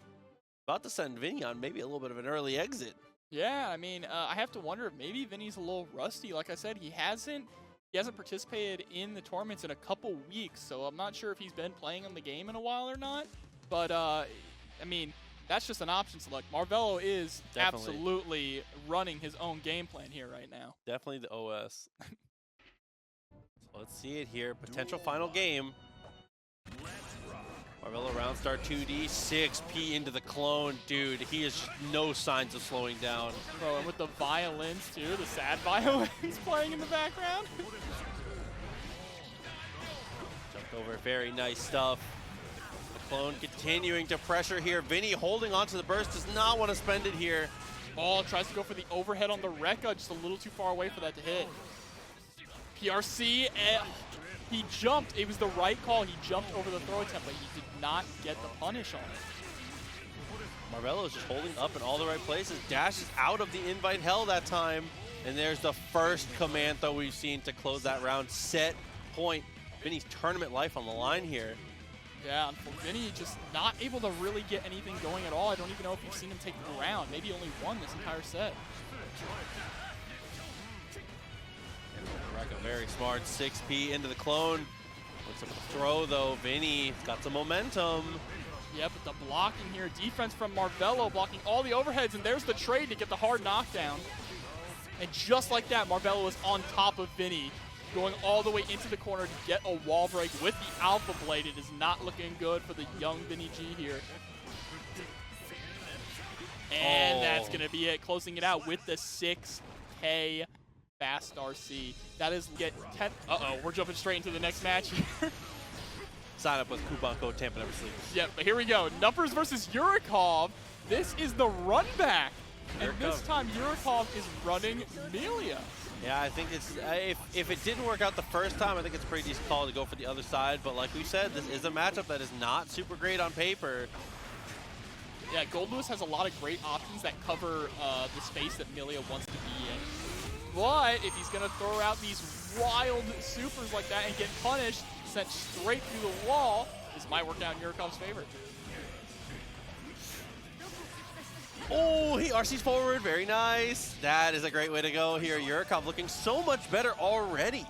Speaker 2: about to send Vinny on maybe a little bit of an early exit.
Speaker 1: Yeah, I mean, I have to wonder if maybe Vinny's a little rusty. Like I said, he hasn't participated in the tournaments in a couple weeks, so I'm not sure if he's been playing on the game in a while or not. But, I mean, that's just an option select. Marvelo is
Speaker 2: Definitely.
Speaker 1: absolutely running his own game plan here right now.
Speaker 2: Definitely the OS. So let's see it here. Potential final game. Marvelo round start 2D, 6P into the clone. Dude, he has no signs of slowing down.
Speaker 1: Bro, and with the violins too, the sad violins playing in the background.
Speaker 2: Jumped over, very nice stuff. The clone continuing to pressure here. Vinny holding onto the burst, does not want to spend it here.
Speaker 1: Ball tries to go for the overhead on the Rekka, just a little too far away for that to hit. PRC, he jumped. It was the right call. He jumped over the throw attempt, but he did not get the punish on it.
Speaker 2: Marvelo is just holding up in all the right places. Dashes out of the invite hell that time. And there's the first command throw we've seen to close that round. Set point. Vinny's tournament life on the line here.
Speaker 1: Yeah, Vinny just not able to really get anything going at all. I don't even know if you've seen him take the round. Maybe only one this entire set.
Speaker 2: Rekka very smart. 6P into the clone. Looks like a throw though. Vinny's got some momentum.
Speaker 1: Yeah, but the blocking here, defense from Marvelo blocking all the overheads, and there's the trade to get the hard knockdown. And just like that, Marvelo is on top of Vinny, going all the way into the corner to get a wall break with the Alpha Blade. It is not looking good for the young VinnyG here. And that's going to be it, closing it out with the 6K Fast RC. That is get 10. Uh-oh, we're jumping straight into the next match here.
Speaker 2: Sign up with coupon code Tampa Never Sleep.
Speaker 1: Yep, but here we go. Nupperz versus Yurikov. This is the run back. And this time, Yurikov is running Mira.
Speaker 2: Yeah, I think it's, if it didn't work out the first time, I think it's a pretty decent call to go for the other side. But like we said, this is a matchup that is not super great on paper.
Speaker 1: Yeah, Goldlewis has a lot of great options that cover the space that Mira wants to be in. But if he's going to throw out these wild supers like that and get punished, sent straight through the wall, this might work out in Yurikov's favor.
Speaker 2: Oh, he RC's forward, very nice. That is a great way to go here. Yurikov looking so much better already.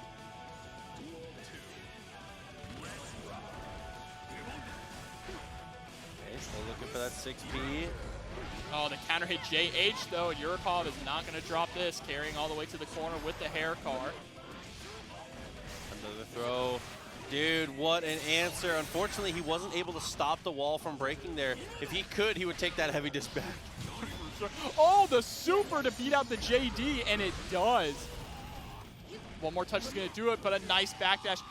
Speaker 2: Okay, still looking for that 6P.
Speaker 1: Oh, the counter hit JH though, and Yurikov is not going to drop this, carrying all the way to the corner with the hair car.
Speaker 2: Another throw. Dude, what an answer. Unfortunately, he wasn't able to stop the wall from breaking there. If he could, he would take that heavy disc back.
Speaker 1: Oh, the super to beat out the JD, and it does. One more touch is going to do it, but a nice backdash.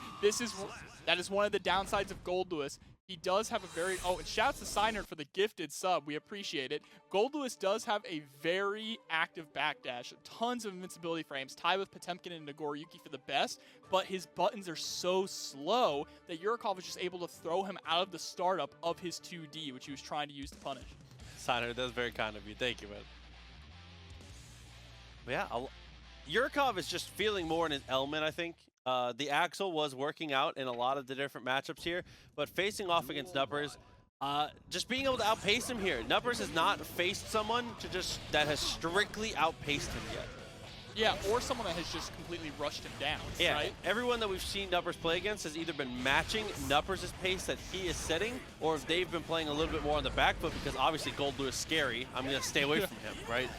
Speaker 1: That is one of the downsides of Goldlewis. He does have a very, oh, and shouts to Signer for the gifted sub. We appreciate it. Goldlewis does have a very active backdash. Tons of invincibility frames, tied with Potemkin and Nagoriyuki for the best, but his buttons are so slow that Yurikov is just able to throw him out of the startup of his 2D, which he was trying to use to punish.
Speaker 2: Signer, that's very kind of you. Thank you, man. But yeah, Yurikov is just feeling more in his element, I think. The Axel was working out in a lot of the different matchups here, but facing off against Nupperz, just being able to outpace him here. Nupperz has not faced someone that has strictly outpaced him yet.
Speaker 1: Yeah, or someone that has just completely rushed him down,
Speaker 2: yeah,
Speaker 1: right?
Speaker 2: Everyone that we've seen Nupperz play against has either been matching Nupperz's pace that he is setting, or if they've been playing a little bit more on the back foot, because obviously Goldlewis is scary. I'm going to stay away from him, right?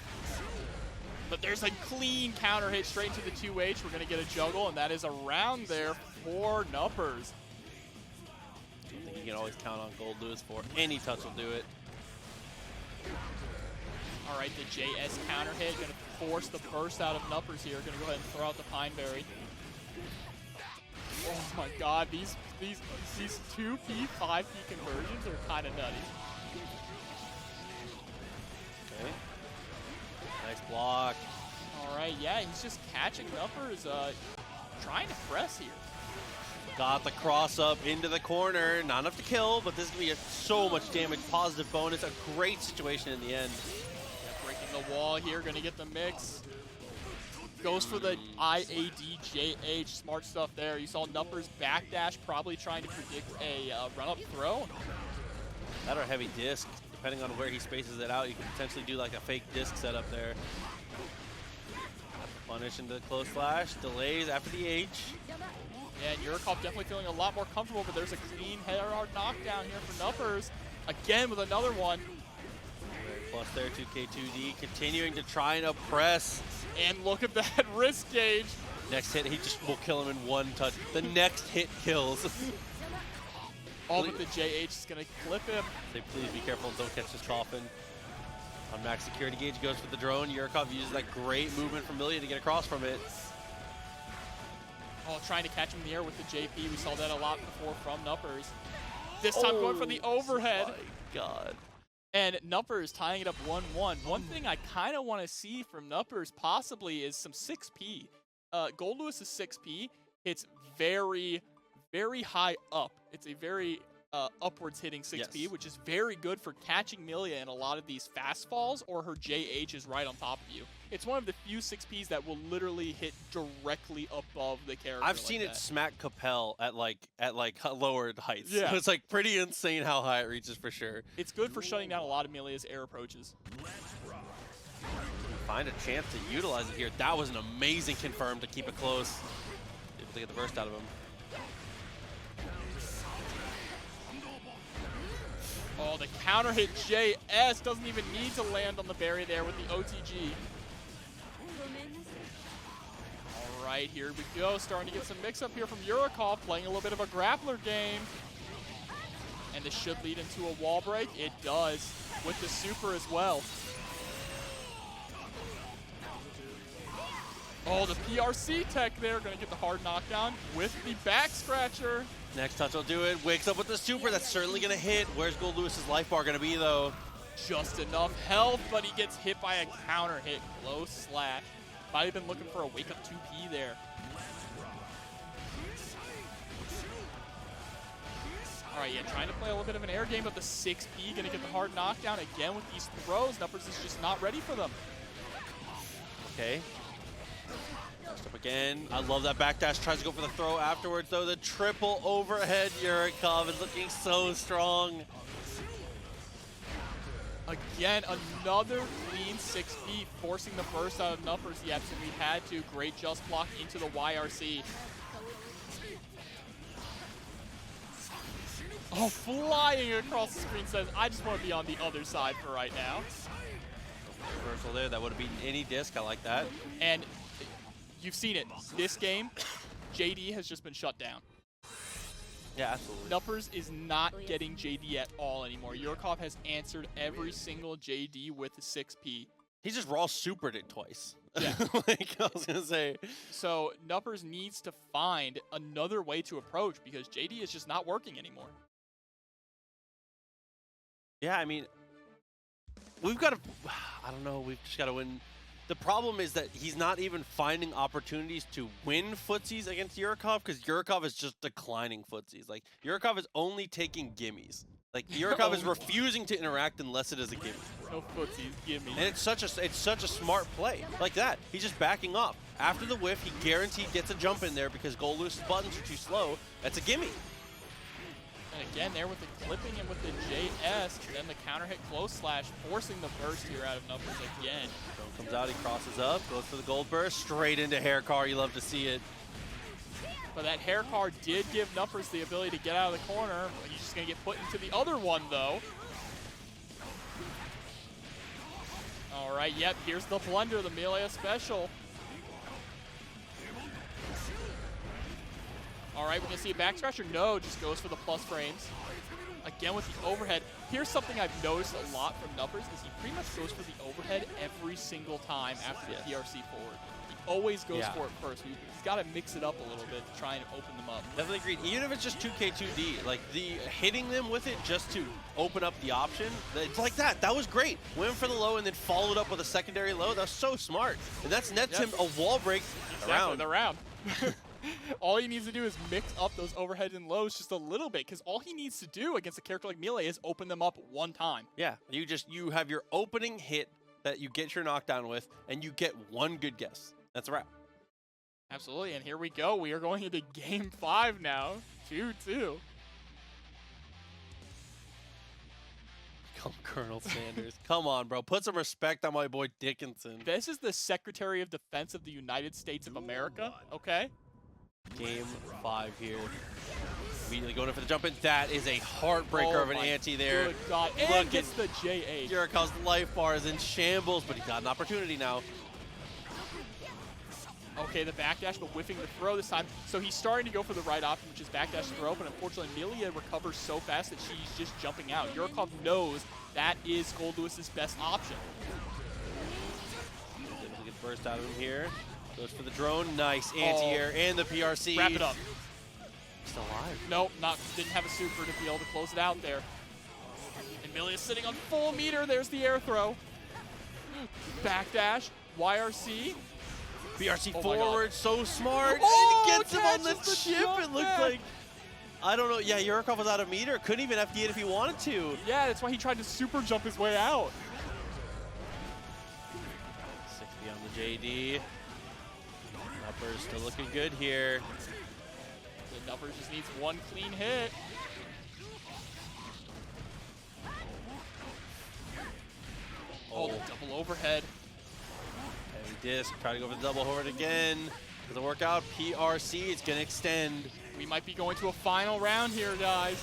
Speaker 1: But there's a clean counter hit straight into the 2H. We're going to get a juggle, and that is a round there for Nupperz.
Speaker 2: I think you can always count on Goldlewis for any touch will do it.
Speaker 1: All right, the JS counter hit going to force the burst out of Nupperz here. Going to go ahead and throw out the Pineberry. Oh my God, these 2P, 5P conversions are kind of nutty.
Speaker 2: Okay. Nice block.
Speaker 1: All right, yeah, he's just catching Nupperz, trying to press here.
Speaker 2: Got the cross up into the corner. Not enough to kill, but this is going to be so much damage. Positive bonus. A great situation in the end.
Speaker 1: Yeah, breaking the wall here. Going to get the mix. Goes for the IADJH. Smart stuff there. You saw Nupperz backdash, probably trying to predict a run-up throw.
Speaker 2: That or heavy disc. Depending on where he spaces it out, you can potentially do like a fake disc setup there. Punish into the close flash. Delays after the H.
Speaker 1: Yeah, and Yurikov definitely feeling a lot more comfortable, but there's a clean head hard knockdown here for Nupperz. Again with another one.
Speaker 2: plus there, 2K2D, continuing to try and oppress.
Speaker 1: And look at that risk gauge.
Speaker 2: Next hit, he just will kill him in one touch. The next hit kills.
Speaker 1: All but the JH is going to clip him.
Speaker 2: Say, please be careful, don't catch this coffin. On max security gauge, goes for the drone. Yurikov uses that great movement from Millia to get across from it.
Speaker 1: Oh, trying to catch him in the air with the JP. We saw that a lot before from Nupperz. This time going for the overhead.
Speaker 2: Oh my god.
Speaker 1: And Nupperz tying it up 1-1. One thing I kind of want to see from Nupperz possibly is some 6P. Goldlewis is 6P. It's very, very high up. It's a very upwards hitting 6P,
Speaker 2: Yes.
Speaker 1: which is very good for catching Millia in a lot of these fast falls, or her JH is right on top of you. It's one of the few 6Ps that will literally hit directly above the character.
Speaker 2: I've seen it smack Capel at like lowered heights.
Speaker 1: Yeah.
Speaker 2: It's like pretty insane how high it reaches for sure.
Speaker 1: It's good for shutting down a lot of Millia's air approaches.
Speaker 2: Find a chance to utilize it here. That was an amazing confirm to keep it close. Able to get the burst out of him.
Speaker 1: Oh, the counter hit JS doesn't even need to land on the berry there with the OTG. All right, here we go. Starting to get some mix-up here from Yurikov, playing a little bit of a grappler game. And this should lead into a wall break. It does, with the super as well. Oh, the PRC tech there. Going to get the hard knockdown with the back scratcher.
Speaker 2: Next touch will do it. Wakes up with the super. That's certainly going to hit. Where's Goldlewis's life bar going to be, though?
Speaker 1: Just enough health, but he gets hit by a counter hit. Close slash. Might have been looking for a wake up 2P there. All right, yeah, trying to play a little bit of an air game, but the 6P going to get the hard knockdown again with these throws. Nupperz is just not ready for them.
Speaker 2: Okay. Next up again. I love that backdash. Tries to go for the throw afterwards, though. The triple overhead. Yurikov is looking so strong.
Speaker 1: Again, another clean 6P, forcing the burst out of Nupperz. He absolutely had to. Great just block into the YRC. Oh, flying across the screen says, I just want to be on the other side for right now.
Speaker 2: Reversal there. That would have beaten any disc. I like that.
Speaker 1: And you've seen it. This game, JD has just been shut down.
Speaker 2: Yeah, absolutely.
Speaker 1: Nupperz is not getting JD at all anymore. Yurikov has answered every single JD with a 6P.
Speaker 2: He just raw supered it twice.
Speaker 1: Yeah.
Speaker 2: Like I was going to say.
Speaker 1: So Nupperz needs to find another way to approach because JD is just not working anymore.
Speaker 2: Yeah, I mean, we've got to, I don't know, we've just got to win. The problem is that he's not even finding opportunities to win footsies against Yurikov because Yurikov is just declining footsies. Like, Yurikov is only taking gimmies. Like, Yurikov is refusing to interact unless it is a gimme.
Speaker 1: No footsies, gimme.
Speaker 2: And it's such a smart play. Like that. He's just backing off. After the whiff, he guaranteed gets a jump in there because Goldlewis's buttons are too slow. That's a gimme.
Speaker 1: And again, there with the clipping and with the JS, and then the counter hit close slash, forcing the burst here out of Nupperz again.
Speaker 2: Drone comes out, he crosses up, goes for the gold burst, straight into hair car. You love to see it.
Speaker 1: But that hair car did give Nupperz the ability to get out of the corner. He's just going to get put into the other one, though. All right, yep, here's the blender, the Melee special. All right, we're going to see a back scratcher. No, just goes for the plus frames. Again with the overhead. Here's something I've noticed a lot from Nupperz is he pretty much goes for the overhead every single time after the PRC forward. He always goes for it first. He's got to mix it up a little bit to try and open them up.
Speaker 2: Definitely agreed. Even if it's just 2K2D, like the hitting them with it just to open up the option, it's like that. That was great. Went for the low and then followed up with a secondary low. That was so smart. And that's nets him a wall break around.
Speaker 1: The round. All he needs to do is mix up those overheads and lows just a little bit, because all he needs to do against a character like Melee is open them up one time.
Speaker 2: Yeah, you have your opening hit that you get your knockdown with, and you get one good guess. That's a wrap.
Speaker 1: Absolutely, and here we go. We are going into Game 5 now. 2-2.
Speaker 2: Come, Colonel Sanders. Come on, bro. Put some respect on my boy Dickinson.
Speaker 1: This is the Secretary of Defense of the United States of America, okay?
Speaker 2: Game 5 here. Immediately going in for the jump in. That is a heartbreaker of an anti there.
Speaker 1: Good God. And gets the JH.
Speaker 2: Yurikov's life bar is in shambles, but he got an opportunity now.
Speaker 1: Okay, the backdash, but whiffing the throw this time. So he's starting to go for the right option, which is backdash throw, but unfortunately, Amelia recovers so fast that she's just jumping out. Yurikov knows that is Goldlewis' best option.
Speaker 2: Able to get burst out of him here. Goes for the drone. Nice anti-air and the PRC.
Speaker 1: Wrap it up.
Speaker 2: Still alive.
Speaker 1: Nope, didn't have a super to be able to close it out there. Amelia's sitting on full meter. There's the air throw. Backdash, YRC.
Speaker 2: PRC forward, so smart.
Speaker 1: Oh,
Speaker 2: and gets him on the
Speaker 1: catches the
Speaker 2: chip.
Speaker 1: jump
Speaker 2: It looked
Speaker 1: back.
Speaker 2: like, I don't know. Yeah, Yurikov was out of meter. Couldn't even FD it if he wanted to.
Speaker 1: Yeah, that's why he tried to super jump his way out.
Speaker 2: 60 on the JD. Nupperz still looking good here.
Speaker 1: The Nupperz just needs one clean hit. Oh, the double overhead.
Speaker 2: Heavy disc, try to go for the double overhead again. Doesn't work out. PRC, it's gonna extend.
Speaker 1: We might be going to a final round here, guys.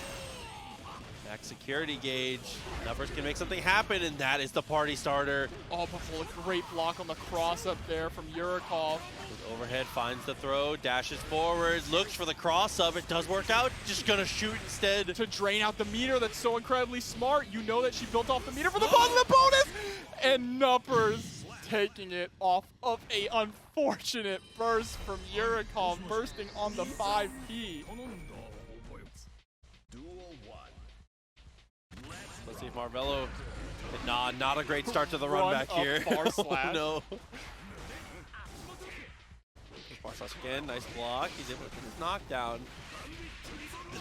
Speaker 2: Max security gauge. Nupperz can make something happen, and that is the party starter.
Speaker 1: Oh, but a great block on the cross up there from Yurikov.
Speaker 2: With overhead, finds the throw, dashes forward, looks for the cross up. It does work out. Just gonna shoot instead.
Speaker 1: To drain out the meter, that's so incredibly smart. You know that she built off the meter for the positive bonus! And Nupperz taking it off of a unfortunate burst from Yurikov, bursting on the 5P.
Speaker 2: Let's see if Marvelo. Nah, not a great start to the run back here.
Speaker 1: Bar slash.
Speaker 2: Oh, no. Bar slash again, nice block. He's able to get his knockdown.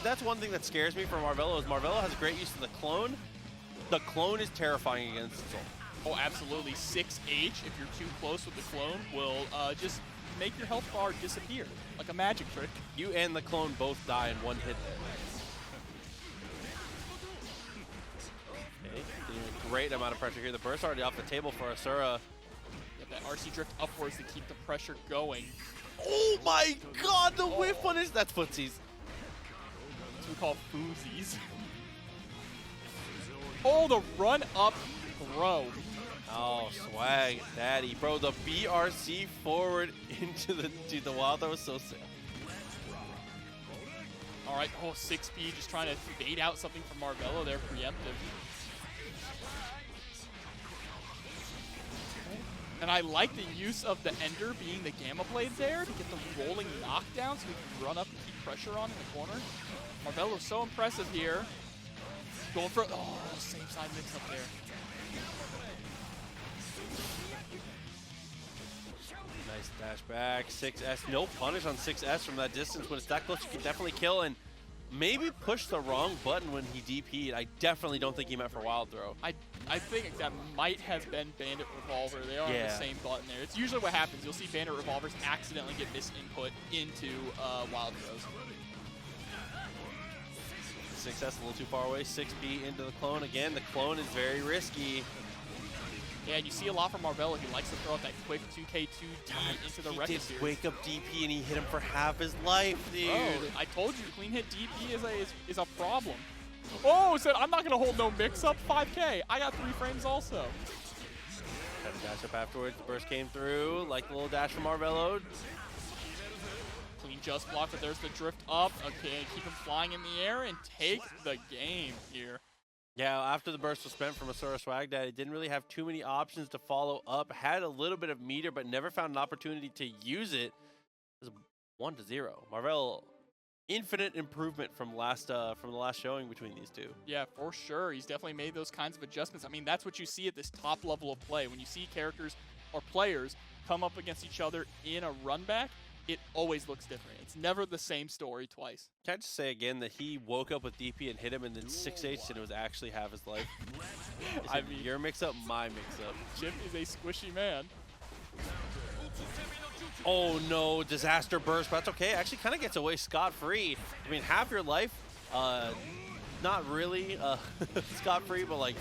Speaker 2: That's one thing that scares me for Marvelo is Marvelo has great use of the clone. The clone is terrifying against Soul.
Speaker 1: Oh, absolutely. 6H, if you're too close with the clone, will just make your health bar disappear, like a magic trick.
Speaker 2: You and the clone both die in one hit there. Okay, getting a great amount of pressure here. The burst already off the table for Asura.
Speaker 1: Get that RC drift upwards to keep the pressure going.
Speaker 2: Oh my god, the whiff on his, that's footsies.
Speaker 1: That's what we call foozies. Oh, the run up throw.
Speaker 2: Oh, swag daddy. Bro, the BRC forward into the, dude, the wild throw was so sick.
Speaker 1: All right, 6B just trying to bait out something from Marvelo there, preemptive. And I like the use of the Ender being the Gamma Blade there to get the rolling knockdown so we can run up and keep pressure on in the corner. Marvelo's so impressive here. Going for, same side mix up there.
Speaker 2: Nice dash back, 6S, no punish on 6S from that distance. When it's that close, you can definitely kill and maybe push the wrong button when he DP'd. I definitely don't think he meant for wild throw.
Speaker 1: I think that might have been Bandit Revolver. They are on the same button there. It's usually what happens. You'll see Bandit Revolvers accidentally get misinput into wild throws.
Speaker 2: 6S a little too far away, 6B into the clone again. The clone is very risky.
Speaker 1: Yeah, and you see a lot from Marvelo. He likes to throw out that quick 2K2D into the Wreck-It
Speaker 2: He did wake up DP and he hit him for half his life, dude.
Speaker 1: Oh, I told you, clean hit DP is a problem. Oh, said I'm not going to hold no mix-up. 5K. I got 3 frames also.
Speaker 2: Had a dash up afterwards. The burst came through. Like the little dash from Marvelo.
Speaker 1: Clean just block, but there's the drift up. Okay, keep him flying in the air and take the game here. Yeah,
Speaker 2: after the burst was spent from AsuraSwagDaddy, didn't really have too many options to follow up. Had a little bit of meter, but never found an opportunity to use it. It was 1-0. Marvelo, infinite improvement from the last showing between these two.
Speaker 1: Yeah, for sure. He's definitely made those kinds of adjustments. I mean, that's what you see at this top level of play. When you see characters or players come up against each other in a run back, it always looks different. It's never the same story twice.
Speaker 2: Can I just say again that he woke up with DP and hit him and then 6H and it was actually half his life? I mean, your mix-up, my mix-up.
Speaker 1: Chipp is a squishy man.
Speaker 2: Oh no, disaster burst, but that's okay. Actually kind of gets away scot-free. I mean, half your life, not really scot-free, but like,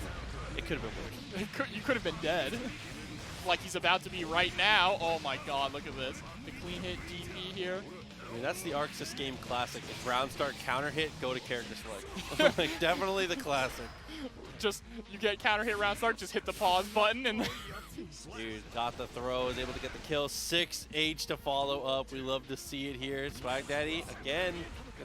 Speaker 2: it could have been worse.
Speaker 1: You could have been dead. Like he's about to be right now. Oh my god, look at this. The clean hit DP here.
Speaker 2: I mean, that's the Arxis game classic. If round start counter hit, go to character select. Like, definitely the classic.
Speaker 1: Just, you get counter hit round start, just hit the pause button and
Speaker 2: Dude, got the throw, is able to get the kill. 6H to follow up. We love to see it here. SwagDaddy, again,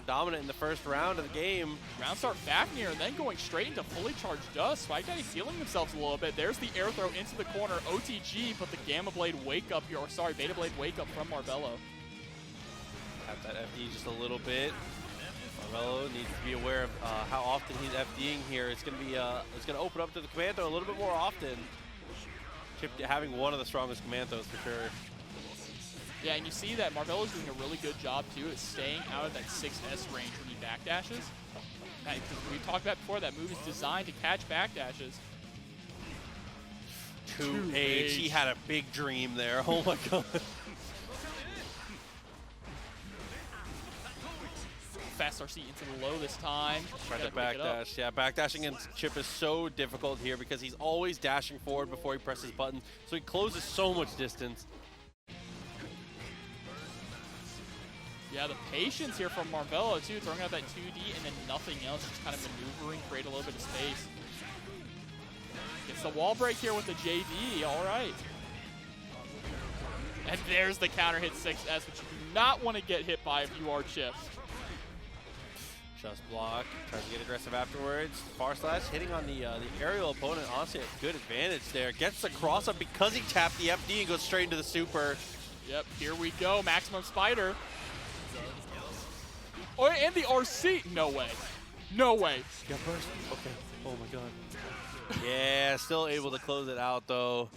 Speaker 2: dominant in the first round of the game.
Speaker 1: round start Fafnir, and then going straight into fully charged dust. SwagDaddy healing themselves a little bit. There's the air throw into the corner. OTG, but the Gamma Blade wake up here, or sorry, Beta Blade wake up from Marvelo.
Speaker 2: Have that FD just a little bit. Marvelo needs to be aware of how often he's FDing here. It's gonna be it's gonna open up to the Commando a little bit more often. Chipp having one of the strongest Commandos for sure.
Speaker 1: Yeah, and you see that Marvelo's doing a really good job too at staying out of that 6S range when he backdashes. We talked about before, that move is designed to catch backdashes.
Speaker 2: 2H, he had a big dream there. Oh my god.
Speaker 1: Fast RC into the low this time.
Speaker 2: Trying to backdash. Yeah, backdashing against Chipp is so difficult here because he's always dashing forward before he presses buttons, so he closes so much distance.
Speaker 1: Yeah, the patience here from Marvelo too, throwing out that 2D and then nothing else, just kind of maneuvering, create a little bit of space. Gets the wall break here with the JD, all right. And there's the counter hit 6S, which you do not want to get hit by if you are Chipp.
Speaker 2: Just block, tries to get aggressive afterwards. Far slash hitting on the aerial opponent. Honestly, a good advantage there. Gets the cross up because he tapped the FD and goes straight into the super.
Speaker 1: Yep, here we go, maximum spider. Oh, and the RC. No way. No way.
Speaker 2: Got burst. Okay. Oh my god. Yeah, still able to close it out though.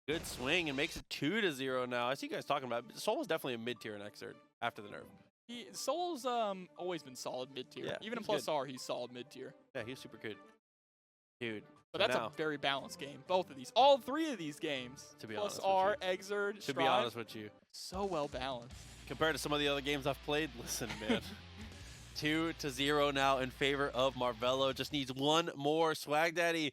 Speaker 2: Good swing and makes it 2-0 now. I see you guys talking about it. Soul was definitely a mid-tier in Xrd after the nerf.
Speaker 1: Soul's always been solid mid-tier.
Speaker 2: Yeah,
Speaker 1: even in Plus R, he's solid mid-tier.
Speaker 2: Yeah, he's super good. Dude.
Speaker 1: But that's a very balanced game. Both of these. All three of these games.
Speaker 2: To be
Speaker 1: Plus
Speaker 2: honest
Speaker 1: R,
Speaker 2: with you.
Speaker 1: Xrd,
Speaker 2: To be honest with you.
Speaker 1: So well balanced.
Speaker 2: Compared to some of the other games I've played, listen, man. 2-0 now in favor of Marvelo. Just needs one more. SwagDaddy,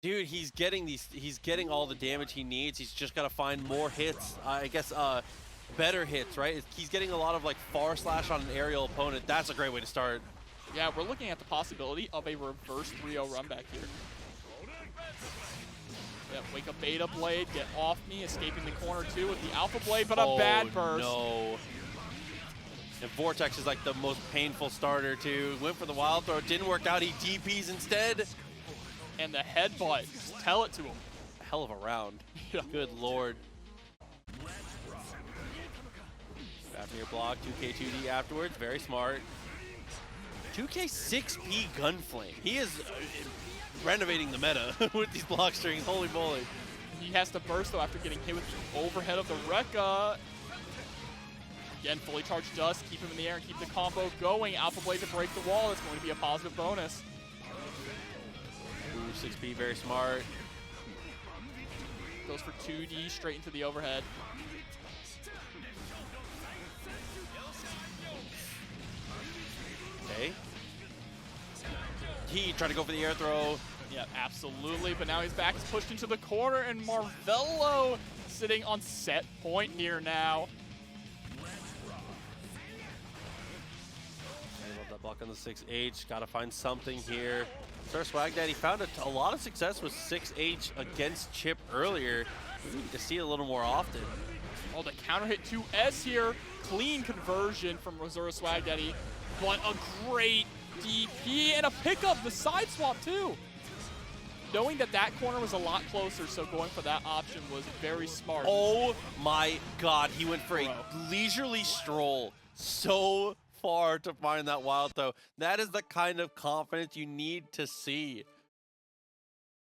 Speaker 2: dude, he's getting all the damage he needs. He's just got to find more hits. I guess better hits, right? He's getting a lot of like far slash on an aerial opponent. That's a great way to start.
Speaker 1: Yeah, we're looking at the possibility of a reverse 3-0 run back here. Yep, wake up Beta Blade, get off me, escaping the corner too with the Alpha Blade, but a bad burst.
Speaker 2: No. And Vortex is like the most painful starter too. Went for the wild throw, didn't work out. He DPs instead.
Speaker 1: And the headbutt, just tell it to him.
Speaker 2: Hell of a round.
Speaker 1: Yeah.
Speaker 2: Good lord. Fafnir block, 2K2D afterwards, very smart. 2K 6P Gunflame. He is renovating the meta with these block strings, holy moly.
Speaker 1: He has to burst though after getting hit with the overhead of the Rekka. Again, fully charged dust, keep him in the air and keep the combo going. Alpha Blade to break the wall, it's going to be a positive bonus.
Speaker 2: Ooh, 6P, very smart.
Speaker 1: Goes for 2D straight into the overhead.
Speaker 2: Okay. He tried to go for the air throw.
Speaker 1: Yeah, absolutely, but now he's back. He's pushed into the corner, and Marvelo sitting on set point here now.
Speaker 2: I love that block on the 6H. Got to find something here. AsuraSwagDaddy found a lot of success with 6H against Chipp earlier. We need to see it a little more often.
Speaker 1: Oh, the counter hit 2S here. Clean conversion from AsuraSwagDaddy, but a great DP and a pickup, the side swap too. Knowing that that corner was a lot closer, so going for that option was very smart.
Speaker 2: Oh my god, he went for a leisurely stroll so far to find that wild throw. That is the kind of confidence you need to see.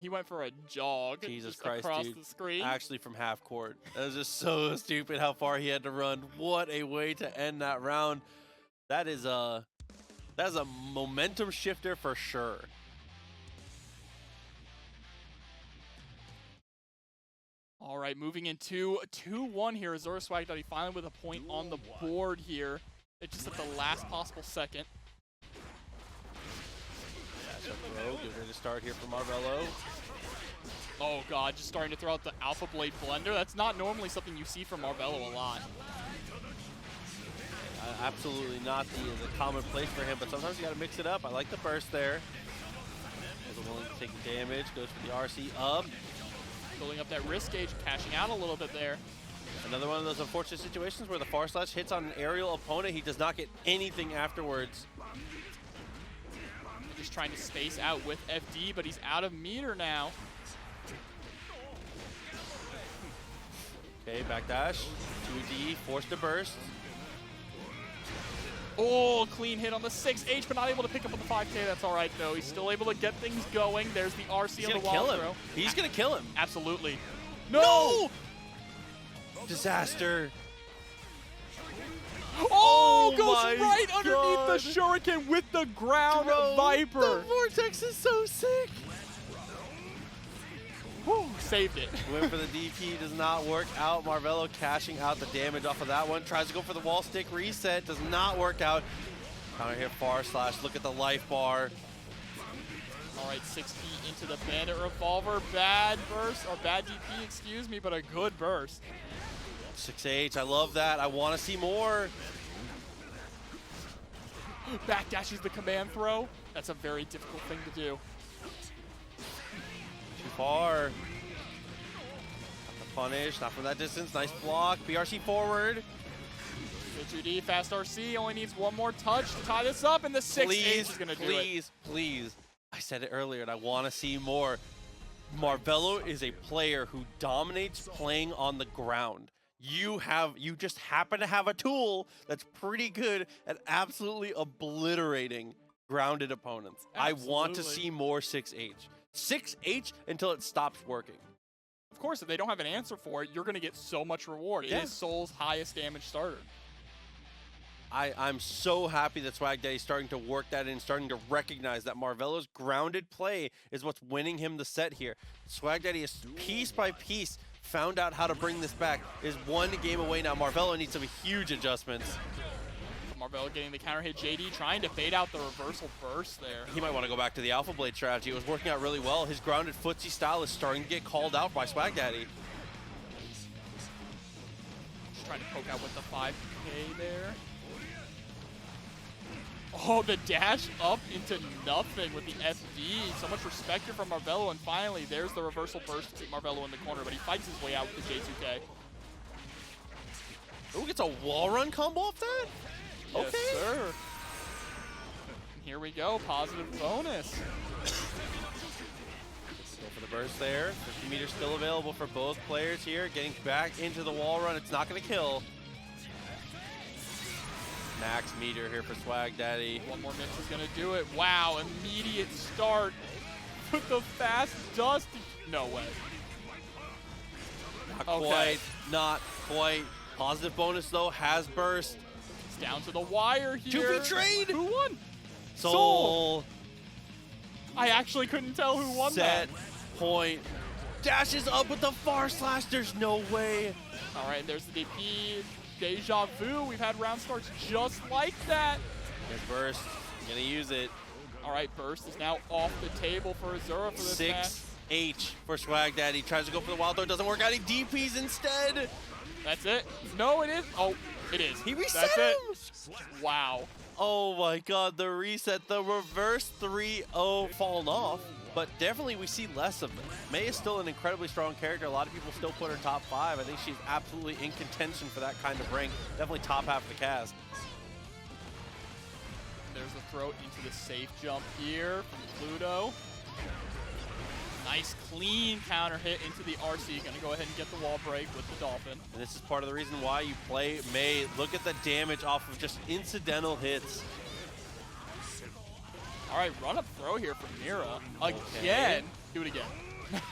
Speaker 1: He went for a jog.
Speaker 2: Jesus
Speaker 1: just
Speaker 2: Christ,
Speaker 1: across
Speaker 2: dude.
Speaker 1: the screen.
Speaker 2: Actually from half court. That was just so stupid how far he had to run. What a way to end that round. That is a momentum shifter for sure.
Speaker 1: All right, moving into 2-1 here. AsuraSwagDaddy finally with a point on the board here. It's just at the last possible second.
Speaker 2: Good way to start here for Marvelo.
Speaker 1: Oh god, just starting to throw out the Alpha Blade Blender. That's not normally something you see from Marvelo a lot.
Speaker 2: absolutely not the common place for him, but sometimes you got to mix it up. I like the burst there. Wasn't willing to take the damage, goes for the RC up.
Speaker 1: Building up that risk gauge, cashing out a little bit there.
Speaker 2: Another one of those unfortunate situations where the far slash hits on an aerial opponent. He does not get anything afterwards.
Speaker 1: Just trying to space out with FD, but he's out of meter now.
Speaker 2: Okay, backdash, 2D, forced to burst.
Speaker 1: Oh, clean hit on the 6H, but not able to pick up on the 5K. That's all right, though. He's still able to get things going. There's the RC on the wall throw.
Speaker 2: He's going to kill him.
Speaker 1: Absolutely. No!
Speaker 2: Disaster.
Speaker 1: Oh, goes right underneath the shuriken with the ground Viper.
Speaker 2: The vortex is so sick.
Speaker 1: Whew, saved it.
Speaker 2: Went for the DP, does not work out. Marvelo cashing out the damage off of that one. Tries to go for the wall stick reset, does not work out. Counter hit far slash, look at the life bar.
Speaker 1: All right, 6 feet into the Bandit Revolver. Bad burst, or bad DP, excuse me, but a good burst.
Speaker 2: 6H, I love that. I want to see more.
Speaker 1: Backdashes the command throw. That's a very difficult thing to do.
Speaker 2: Too far. Not the punish, not from that distance. Nice block. BRC forward.
Speaker 1: Good 2D, fast RC, only needs one more touch to tie this up, and the 6H is going to do it.
Speaker 2: Please. I said it earlier, and I want to see more. Marvelo is a player who dominates playing on the ground. You just happen to have a tool that's pretty good at absolutely obliterating grounded opponents.
Speaker 1: Absolutely.
Speaker 2: I want to see more 6H. 6H until it stops working.
Speaker 1: Of course, if they don't have an answer for it, you're going to get so much reward.
Speaker 2: Yeah.
Speaker 1: It is Soul's highest damage starter.
Speaker 2: I'm so happy that SwagDaddy is starting to work that in, starting to recognize that Marvelo's grounded play is what's winning him the set here. SwagDaddy is piece by piece found out how to bring this back. Is one game away now. Marvelo needs some huge adjustments.
Speaker 1: Marvelo getting the counter hit. JD trying to bait out the reversal burst there.
Speaker 2: He might want to go back to the Alpha Blade strategy. It was working out really well. His grounded footsie style is starting to get called out by SwagDaddy.
Speaker 1: Just trying to poke out with the 5K there. Oh, the dash up into nothing with the FD. So much respect here from Marvelo, and finally, there's the reversal burst to keep Marvelo in the corner, but he fights his way out with the J2K.
Speaker 2: Ooh, gets a wall run combo off that?
Speaker 1: Yes,
Speaker 2: Okay.
Speaker 1: sir. And here we go, positive bonus.
Speaker 2: Go for the burst there. 50 meters still available for both players here. Getting back into the wall run. It's not going to kill. Max meter here for SwagDaddy.
Speaker 1: One more miss is gonna do it. Wow, immediate start with the fast dust. No way.
Speaker 2: Not quite. Positive bonus though, has burst.
Speaker 1: It's down to the wire here.
Speaker 2: 2P trade.
Speaker 1: Who won?
Speaker 2: Soul.
Speaker 1: I actually couldn't tell who won
Speaker 2: Set
Speaker 1: that.
Speaker 2: point. Dashes up with the far slash. There's no way.
Speaker 1: All right, there's the DP. Deja vu. We've had round starts just like that.
Speaker 2: There's burst. Gonna use it.
Speaker 1: All right, burst is now off the table for Azura for this match.
Speaker 2: 6H for SwagDaddy. Tries to go for the wild throw. Doesn't work out. He DPs instead.
Speaker 1: That's it. No, it is. Oh, it is.
Speaker 2: He reset
Speaker 1: That's
Speaker 2: him.
Speaker 1: it. Wow.
Speaker 2: Oh my god, the reset, the reverse 3-0 fallen off, but definitely we see less of them. Mei is still an incredibly strong character. A lot of people still put her top 5. I think she's absolutely in contention for that kind of rank. Definitely top half of the cast.
Speaker 1: There's a throw into the safe jump here from Pluto. Nice clean counter hit into the RC. Gonna go ahead and get the wall break with the Dolphin.
Speaker 2: And this is part of the reason why you play Mei. Look at the damage off of just incidental hits.
Speaker 1: All right, run up throw here from Mira. Again.
Speaker 2: Okay.
Speaker 1: Do it again.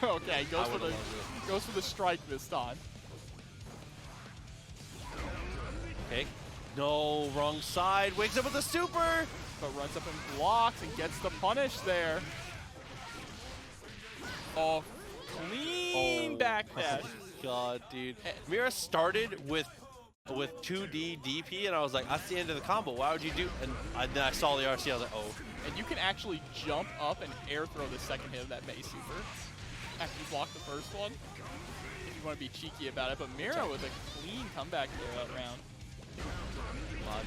Speaker 1: Okay, goes for the strike this time.
Speaker 2: Okay. No, wrong side. Wakes up with a super.
Speaker 1: But runs up and blocks and gets the punish there. Oh, clean backdash.
Speaker 2: Oh god, dude. Mira started with 2D DP, and I was like, that's the end of the combo. Why would you do? And then I saw the RC, I was like, oh.
Speaker 1: And you can actually jump up and air throw the second hit of that Mei super after you block the first one, if you want to be cheeky about it. But Mira with a clean comeback there that round.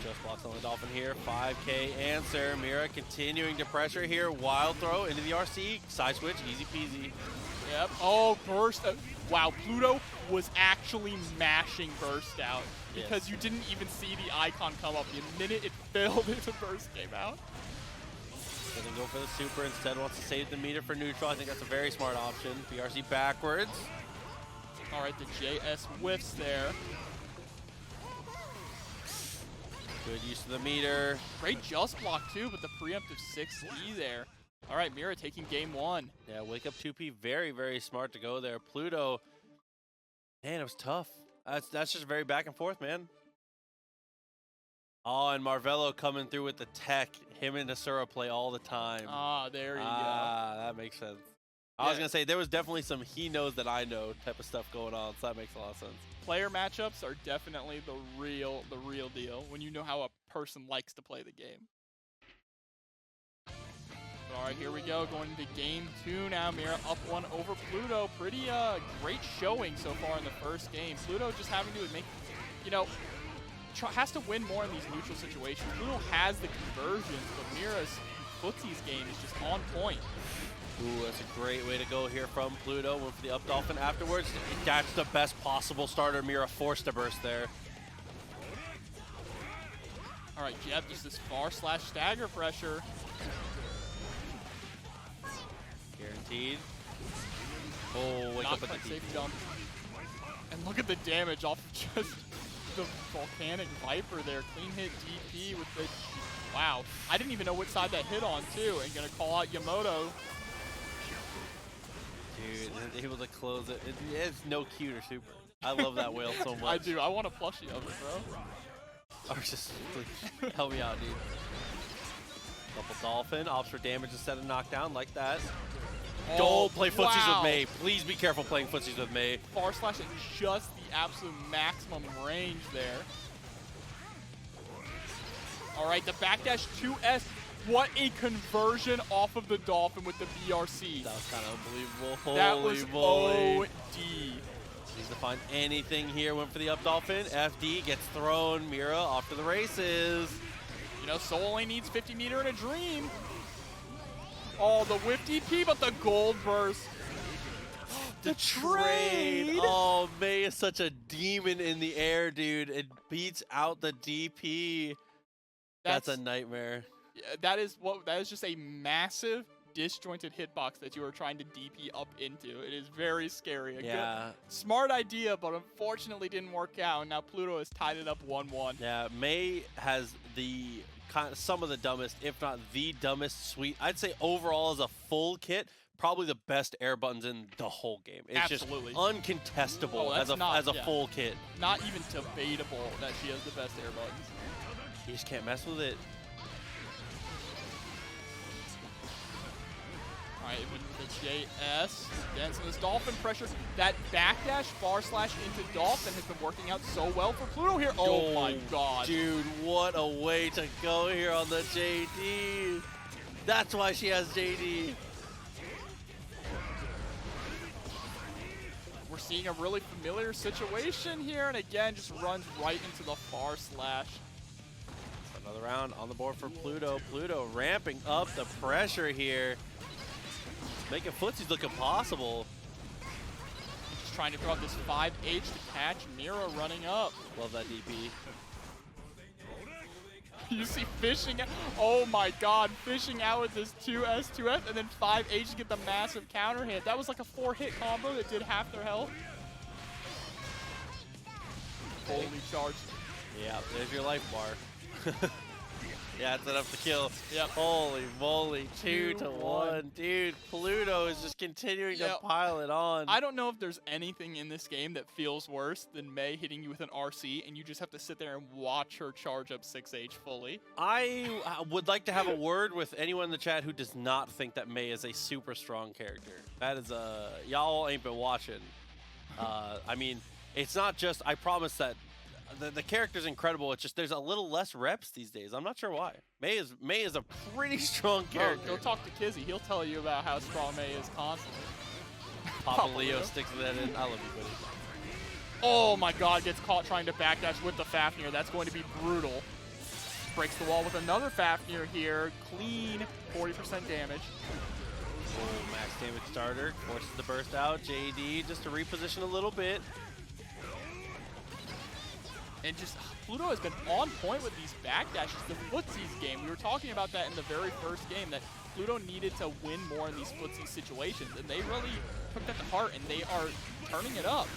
Speaker 2: Just blocks on the Dolphin here. 5K answer. Mira continuing to pressure here. Wild throw into the RC. Side switch. Easy peasy.
Speaker 1: Yep. Oh, burst. Wow, Pluto was actually mashing burst out because you didn't even see the icon come up. The minute it failed, the burst came out.
Speaker 2: Doesn't go for the super. Instead wants to save the meter for neutral. I think that's a very smart option. BRC backwards.
Speaker 1: All right, the JS whiffs there.
Speaker 2: Good use of the meter.
Speaker 1: Great just block too, but the preemptive 6E there. All right, Mira taking game 1.
Speaker 2: Yeah, wake up 2P. Very, very smart to go there. Pluto, man, it was tough. That's just very back and forth, man. Oh, and Marvelo coming through with the tech. Him and Asura play all the time.
Speaker 1: Ah, there you go.
Speaker 2: That makes sense. I was going to say, there was definitely some he knows that I know type of stuff going on, so that makes a lot of sense.
Speaker 1: Player matchups are definitely the real deal when you know how a person likes to play the game. All right, here we go, going into game 2 now. Mira up 1 over Pluto. Pretty great showing so far in the first game. Pluto just having to make, you know, has to win more in these neutral situations. Pluto has the conversions, but Mira's footsie's game is just on point.
Speaker 2: Ooh, that's a great way to go here from Pluto. Went for the up dolphin afterwards. That's the best possible starter. Mira forced to burst there.
Speaker 1: All right, Jeb, just this far slash stagger pressure.
Speaker 2: Guaranteed. Oh, wake
Speaker 1: Not
Speaker 2: up at
Speaker 1: quite
Speaker 2: the
Speaker 1: safe jump. And look at the damage off of just the volcanic Viper there. Clean hit DP with the... Wow. I didn't even know what side that hit on, too. And gonna call out Yamoto.
Speaker 2: Dude, able to close it. It's no cuter super. I love that whale so much.
Speaker 1: I do. I want a plushie of it, bro.
Speaker 2: Or just please, help me out, dude. Double dolphin. Opts for damage instead of knockdown like that.
Speaker 1: Oh,
Speaker 2: don't play footsies
Speaker 1: wow.
Speaker 2: with May. Please be careful playing footsies with May.
Speaker 1: Far slash at just the absolute maximum range there. All right, the backdash 2S. What a conversion off of the Dolphin with the BRC.
Speaker 2: That was kind of unbelievable. Holy
Speaker 1: that was
Speaker 2: moly.
Speaker 1: OD.
Speaker 2: Needs to find anything here. Went for the up dolphin. FD gets thrown. Mira off to the races.
Speaker 1: You know, Soul only needs 50 meter in a dream. Oh, the whip DP, but the gold burst.
Speaker 2: The trade. Oh, May is such a demon in the air, dude. It beats out the DP. That's a nightmare.
Speaker 1: That is just a massive disjointed hitbox that you are trying to DP up into. It is very scary. Good, smart idea, but unfortunately didn't work out. And now Pluto has tied it up 1-1.
Speaker 2: Yeah, May has some of the dumbest, if not the dumbest suite. I'd say overall as a full kit, probably the best air buttons in the whole game. It's
Speaker 1: Absolutely.
Speaker 2: just uncontestable as a full kit.
Speaker 1: Not even debatable that she has the best air buttons.
Speaker 2: You just can't mess with it.
Speaker 1: All right, with the JS, dancing this Dolphin pressure. That backdash far slash into Dolphin has been working out so well for Pluto here. Oh my god.
Speaker 2: Dude, what a way to go here on the JD. That's why she has JD.
Speaker 1: We're seeing a really familiar situation here, and again, just runs right into the far slash.
Speaker 2: Another round on the board for Pluto. Pluto ramping up the pressure here. Making footsies look impossible.
Speaker 1: Just trying to throw out this 5H to catch. Mira running up.
Speaker 2: Love that DP.
Speaker 1: You see fishing. Oh my god, fishing out with this 2S, and then 5H to get the massive counter hit. That was like a 4-hit combo that did half their health. Holy charge.
Speaker 2: Yeah, there's your life bar. Yeah, it's enough to kill.
Speaker 1: Yep.
Speaker 2: Holy moly, 2-1. Dude, Pluto is just continuing to pile it on.
Speaker 1: I don't know if there's anything in this game that feels worse than May hitting you with an RC and you just have to sit there and watch her charge up 6H fully.
Speaker 2: I would like to have a word with anyone in the chat who does not think that May is a super strong character. That is y'all ain't been watching. I mean, it's not just, I promise that the character's incredible. It's just there's a little less reps these days. I'm not sure why. May is a pretty strong character.
Speaker 1: Go talk to Kizzy. He'll tell you about how strong May is constantly.
Speaker 2: Papa Leo sticks that in. I love you, buddy.
Speaker 1: Oh my god, gets caught trying to backdash with the Fafnir. That's going to be brutal. breaks the wall with another Fafnir here. Clean 40% damage.
Speaker 2: Oh, max damage starter. Forces the burst out. JD just to reposition a little bit.
Speaker 1: And just Pluto has been on point with these backdashes. The footsies game, we were talking about that in the very first game, that Pluto needed to win more in these footsie situations, and they really took that to heart, and they are turning it up.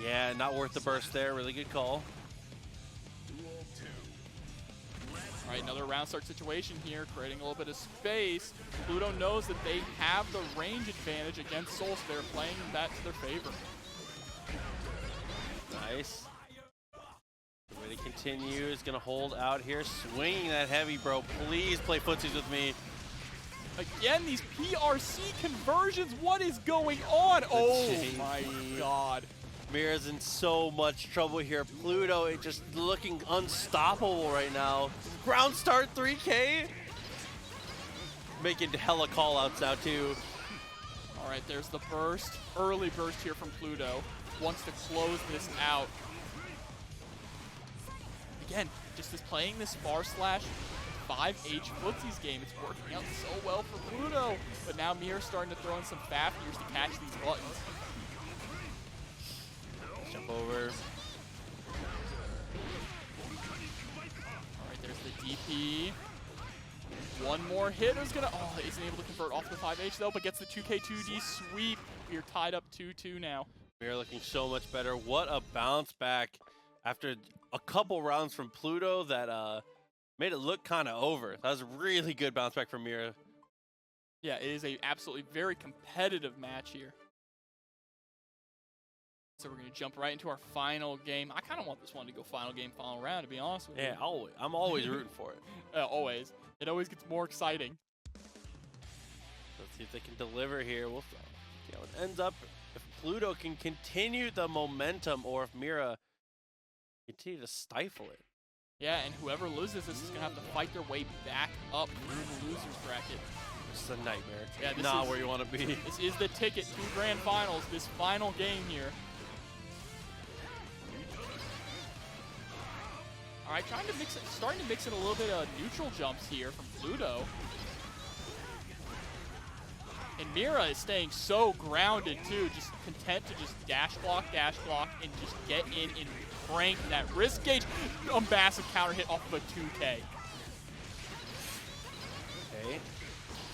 Speaker 2: Yeah, not worth the burst there. Really good call.
Speaker 1: All right, another round start situation here, creating a little bit of space. Pluto knows that they have the range advantage against Soul, so they're playing that to their favor.
Speaker 2: Nice. The way to continue is going to hold out here. Swinging that heavy, bro. Please play footsies with me.
Speaker 1: Again, these PRC conversions, what is going on? Oh my god.
Speaker 2: Mira's in so much trouble here. Pluto is just looking unstoppable right now. Ground start 3K. Making hella callouts now too.
Speaker 1: All right, there's the burst. Early burst here from Pluto. Wants to close this out. Again, just as playing this far slash 5H footsies game, it's working out so well for Pluto. But now Mira's starting to throw in some Fafnirs to catch these buttons.
Speaker 2: Jump over.
Speaker 1: All right, there's the DP. One more hit is gonna, oh, isn't able to convert off the 5H though, but gets the 2K2D sweep. We are tied up 2-2 now.
Speaker 2: Mira looking so much better. What a bounce back after a couple rounds from Pluto that made it look kind of over. That was a really good bounce back from Mira.
Speaker 1: Yeah, it is a absolutely very competitive match here. So we're going to jump right into our final game. I kind of want this one to go final game, final round, to be honest with you.
Speaker 2: Yeah, I'm always rooting for it.
Speaker 1: Always. It always gets more exciting.
Speaker 2: Let's see if they can deliver here. We'll see how it ends up. If Pluto can continue the momentum, or if Mira continue to stifle it.
Speaker 1: Yeah, and whoever loses this is going to have to fight their way back up through the loser's bracket.
Speaker 2: This is a nightmare.
Speaker 1: Yeah, this
Speaker 2: not
Speaker 1: is
Speaker 2: where you want to be.
Speaker 1: This is the ticket to grand finals, this final game here. All right, starting to mix in a little bit of neutral jumps here from Pluto. And Mira is staying so grounded too, just content to just dash block, and just get in and crank that risk gauge. A massive counter hit off of a 2K.
Speaker 2: Okay.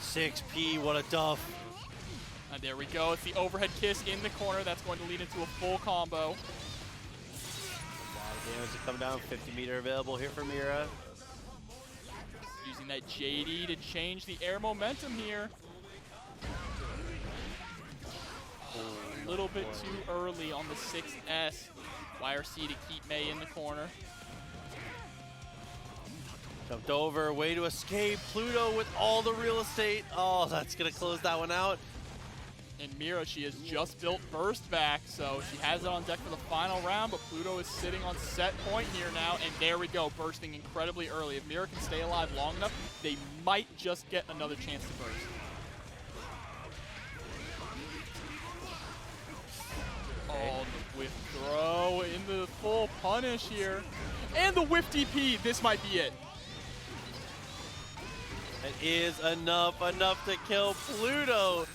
Speaker 2: 6P, what a duff.
Speaker 1: And there we go. It's the overhead kiss in the corner. That's going to lead into a full combo.
Speaker 2: Damage to come down, 50 meter available here for Mira.
Speaker 1: Using that JD to change the air momentum here. A little bit too early on the 6S. YRC to keep May in the corner.
Speaker 2: Jumped over, way to escape. Pluto with all the real estate. Oh, that's going to close that one out.
Speaker 1: And Mira, she has just built burst back, so she has it on deck for the final round, but Pluto is sitting on set point here now, and there we go, bursting incredibly early. If Mira can stay alive long enough, they might just get another chance to burst. Oh, the whiff throw into the full punish here. And the whiff DP, this might be it.
Speaker 2: It is enough to kill Pluto.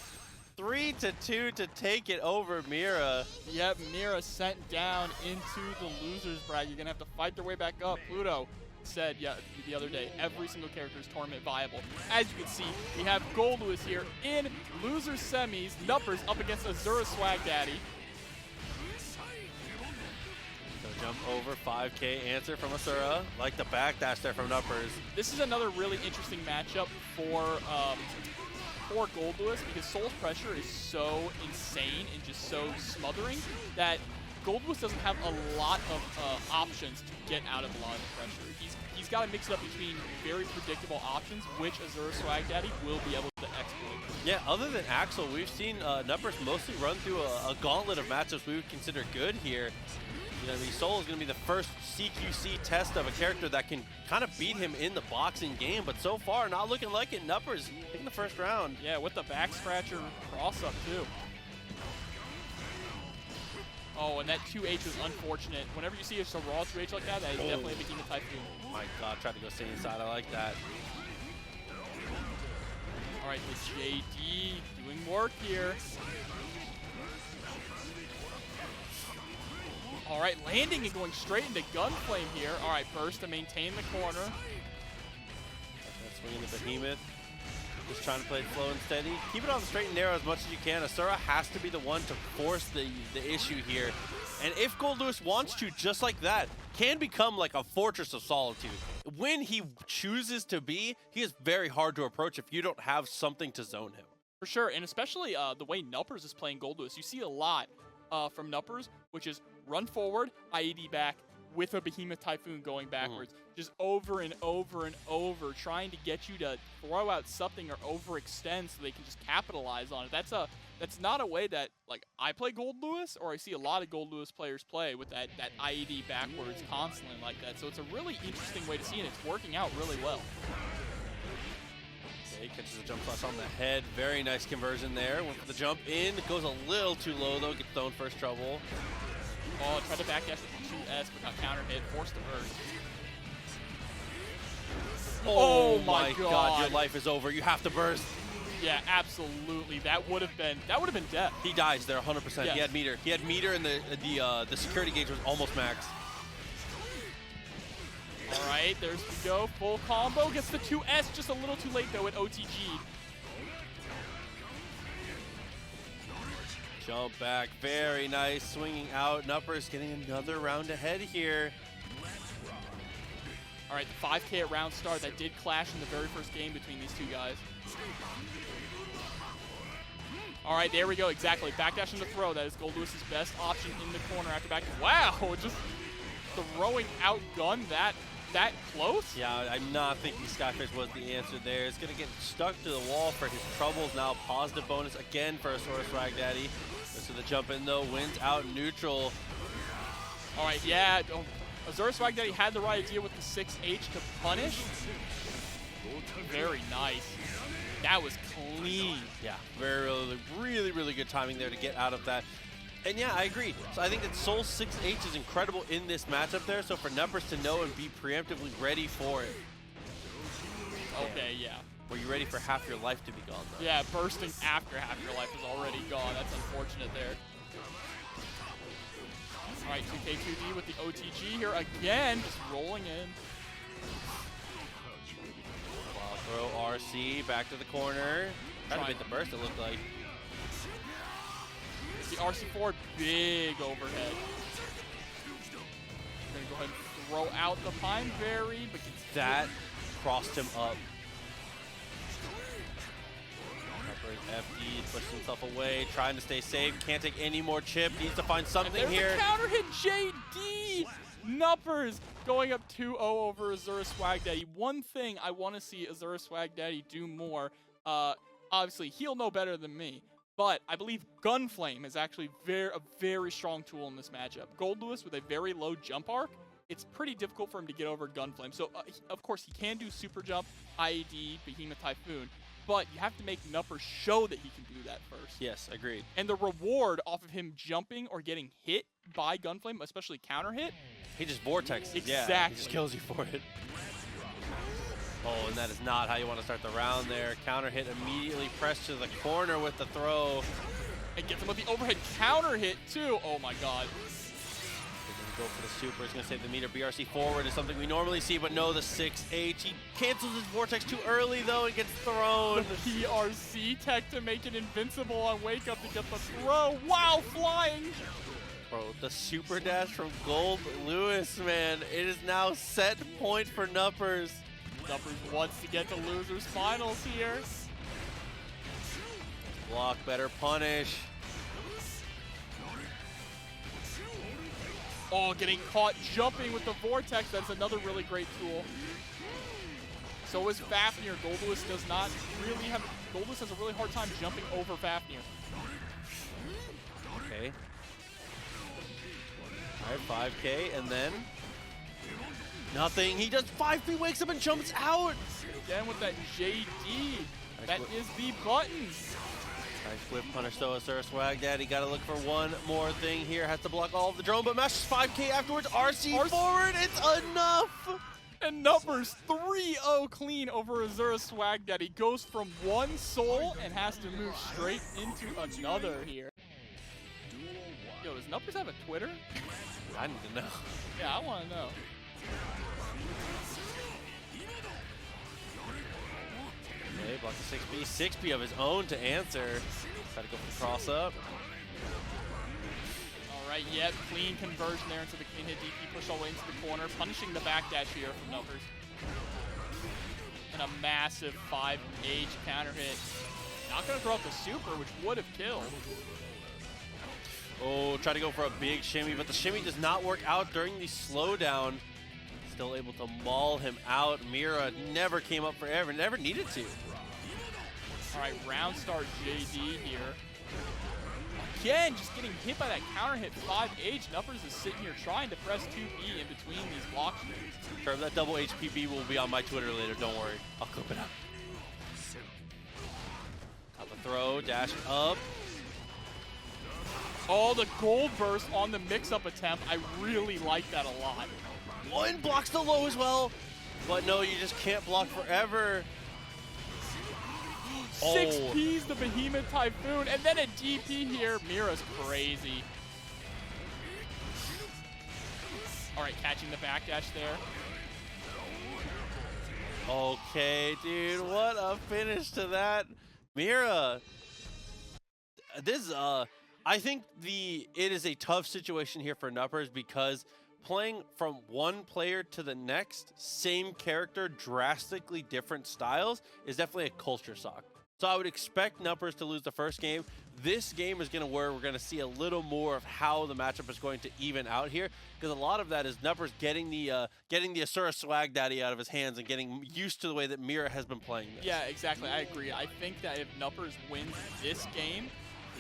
Speaker 2: 3-2 to take it over Mira.
Speaker 1: Yep, Mira sent down into the loser's bracket. You're going to have to fight their way back up. Pluto said the other day, every single character is tournament viable. As you can see, we have Goldlewis here in loser semis. Nupperz up against AsuraSwagDaddy.
Speaker 2: So jump over 5K answer from Asura. Like the backdash there from Nupperz.
Speaker 1: This is another really interesting matchup for Goldlewis, because Soul's pressure is so insane and just so smothering that Goldlewis doesn't have a lot of options to get out of a lot of the pressure. He's got to mix it up between very predictable options, which AsuraSwagDaddy will be able to exploit.
Speaker 2: Yeah, other than Axel, we've seen Nupperz mostly run through a gauntlet of matchups we would consider good here. You know, Soul is going to be the first CQC test of a character that can kind of beat him in the boxing game, but so far not looking like it. Nupperz taking the first round.
Speaker 1: Yeah, with the back scratcher cross up too. Oh, and that 2H was unfortunate. Whenever you see a raw 2H like that, that is definitely a Behemoth Typhoon.
Speaker 2: Oh my god, tried to go stay inside. I like that.
Speaker 1: All right, the JD doing work here. All right, landing and going straight into Gunflame here. All right, burst to maintain the corner.
Speaker 2: That's swinging the Behemoth. Just trying to play it slow and steady. Keep it on the straight and narrow as much as you can. Asura has to be the one to force the issue here. And if Goldlewis wants to, just like that, can become like a fortress of solitude. When he chooses to be, he is very hard to approach if you don't have something to zone him.
Speaker 1: For sure, and especially the way Nupperz is playing Goldlewis. You see a lot from Nupperz, which is run forward, IED back, with a Behemoth Typhoon going backwards. Just over and over and over, trying to get you to throw out something or overextend so they can just capitalize on it. That's not a way that like I play Goldlewis, or I see a lot of Goldlewis players play with that IED backwards constantly like that. So it's a really interesting way to see it. It's working out really well.
Speaker 2: Okay, catches a jump flash on the head. Very nice conversion there. Went for the jump in. Goes a little too low though. Gets thrown first trouble.
Speaker 1: Oh, tried to backdash with the 2S, but got counter hit. Forced the burst. Oh my god,
Speaker 2: your life is over. You have to burst.
Speaker 1: Yeah, absolutely. That would have been death.
Speaker 2: He dies there 100%.
Speaker 1: Yes.
Speaker 2: He had meter. He had meter, and the security gauge was almost maxed.
Speaker 1: All right, there's the go. Full combo. Gets the 2S just a little too late though at OTG.
Speaker 2: Jump back. Very nice. Swinging out. Nupperz getting another round ahead here.
Speaker 1: All right, the 5K at round start. That did clash in the very first game between these two guys. All right, there we go. Exactly. Backdash into throw. That is Goldlewis's best option in the corner after back. Wow, just throwing out gun that close?
Speaker 2: Yeah, I'm not thinking Skyfish was the answer there. It's going to get stuck to the wall for his troubles now. Positive bonus again for AsuraSwagDaddy. So the jump in, though, wins out neutral.
Speaker 1: All right, yeah. AsuraSwagDaddy had the right idea with the 6H to punish. Very nice. That was clean.
Speaker 2: Yeah, really good timing there to get out of that. And yeah, I agree. So I think that Soul 6H is incredible in this matchup there. So for Nupperz to know and be preemptively ready for it.
Speaker 1: Okay, yeah.
Speaker 2: Were you ready for half your life to be gone, though?
Speaker 1: Yeah, bursting after half your life is already gone. That's unfortunate there. All right, 2K2D with the OTG here again, just rolling in.
Speaker 2: Throw RC back to the corner. Trying to hit the burst, it looked like.
Speaker 1: The RC forward, big overhead. Gonna go ahead and throw out the Pine Berry, but
Speaker 2: that crossed him up. FD pushed himself away, trying to stay safe. Can't take any more chip. Needs to find something here.
Speaker 1: There's a counter hit, JD! Nupperz going up 2-0 over AsuraSwagDaddy. One thing I want to see AsuraSwagDaddy do more, obviously he'll know better than me, but I believe Gunflame is actually a very strong tool in this matchup. Goldlewis with a very low jump arc, it's pretty difficult for him to get over Gunflame. So, of course, he can do Super Jump, IED, Behemoth Typhoon, but you have to make Nupperz show that he can do that first.
Speaker 2: Yes, agreed.
Speaker 1: And the reward off of him jumping or getting hit by Gunflame, especially counter hit,
Speaker 2: he just vortexes.
Speaker 1: Exactly.
Speaker 2: Yeah, he just kills you for it. Oh, and that is not how you want to start the round there. Counter hit immediately pressed to the corner with the throw.
Speaker 1: And gets him with the overhead counter hit, too. Oh, my God.
Speaker 2: Go for the super. He's going to save the meter. BRC forward is something we normally see, but no, the 6H. He cancels his vortex too early, though, and gets thrown.
Speaker 1: The PRC tech to make it invincible on wake up to get the throw. Wow, flying.
Speaker 2: Bro, the super dash from Goldlewis, man. It is now set point for Nupperz.
Speaker 1: Nupperz wants to get to losers finals here.
Speaker 2: Block, better punish.
Speaker 1: Oh, getting caught jumping with the vortex. That's another really great tool. So is Fafnir. Goldlewis does not really have. Goldlewis has a really hard time jumping over Fafnir.
Speaker 2: Okay. All right, 5K, and then nothing. He does 5 feet, wakes up and jumps out.
Speaker 1: Again with that JD. That is the button.
Speaker 2: Nice whip punish though, AsuraSwagDaddy. Gotta look for one more thing here. Has to block all of the drone, but mashes 5K afterwards. RC forward, it's enough!
Speaker 1: And Nupperz 3-0 clean over AsuraSwagDaddy. Goes from one soul and has to move straight into another here. Yo, does Nupperz have a Twitter?
Speaker 2: I need to know.
Speaker 1: Yeah, I want to know.
Speaker 2: Okay, block the 6B. 6B of his own to answer. Try to go for the cross up.
Speaker 1: Alright, yeah, clean conversion there into the clean hit DP, push all the way into the corner, punishing the backdash here from Nupperz. And a massive 5H counter hit. Not going to throw out the super, which would have killed.
Speaker 2: Oh, try to go for a big shimmy, but the shimmy does not work out during the slowdown. Still able to maul him out. Mira never came up for air, never needed to.
Speaker 1: Alright, round start JD here. Again, just getting hit by that counter hit 5H. Nupperz is sitting here trying to press 2B in between these block strings.
Speaker 2: Terb, that double HPB will be on my Twitter later, don't worry. I'll clip it up. Out the throw, dash up.
Speaker 1: Oh, the gold burst on the mix-up attempt. I really like that a lot.
Speaker 2: One blocks the low as well. But no, you just can't block forever.
Speaker 1: 6P's the Behemoth Typhoon, and then a DP here. Mira's crazy. All right, catching the backdash there.
Speaker 2: Okay, dude, what a finish to that. Mira, this I think it is a tough situation here for Nupperz because playing from one player to the next, same character, drastically different styles, is definitely a culture shock. So I would expect Nupperz to lose the first game. This game is going to where we're going to see a little more of how the matchup is going to even out here, because a lot of that is Nupperz getting the AsuraSwagDaddy out of his hands and getting used to the way that Mira has been playing this.
Speaker 1: Yeah, exactly. I agree. I think that if Nupperz wins this game,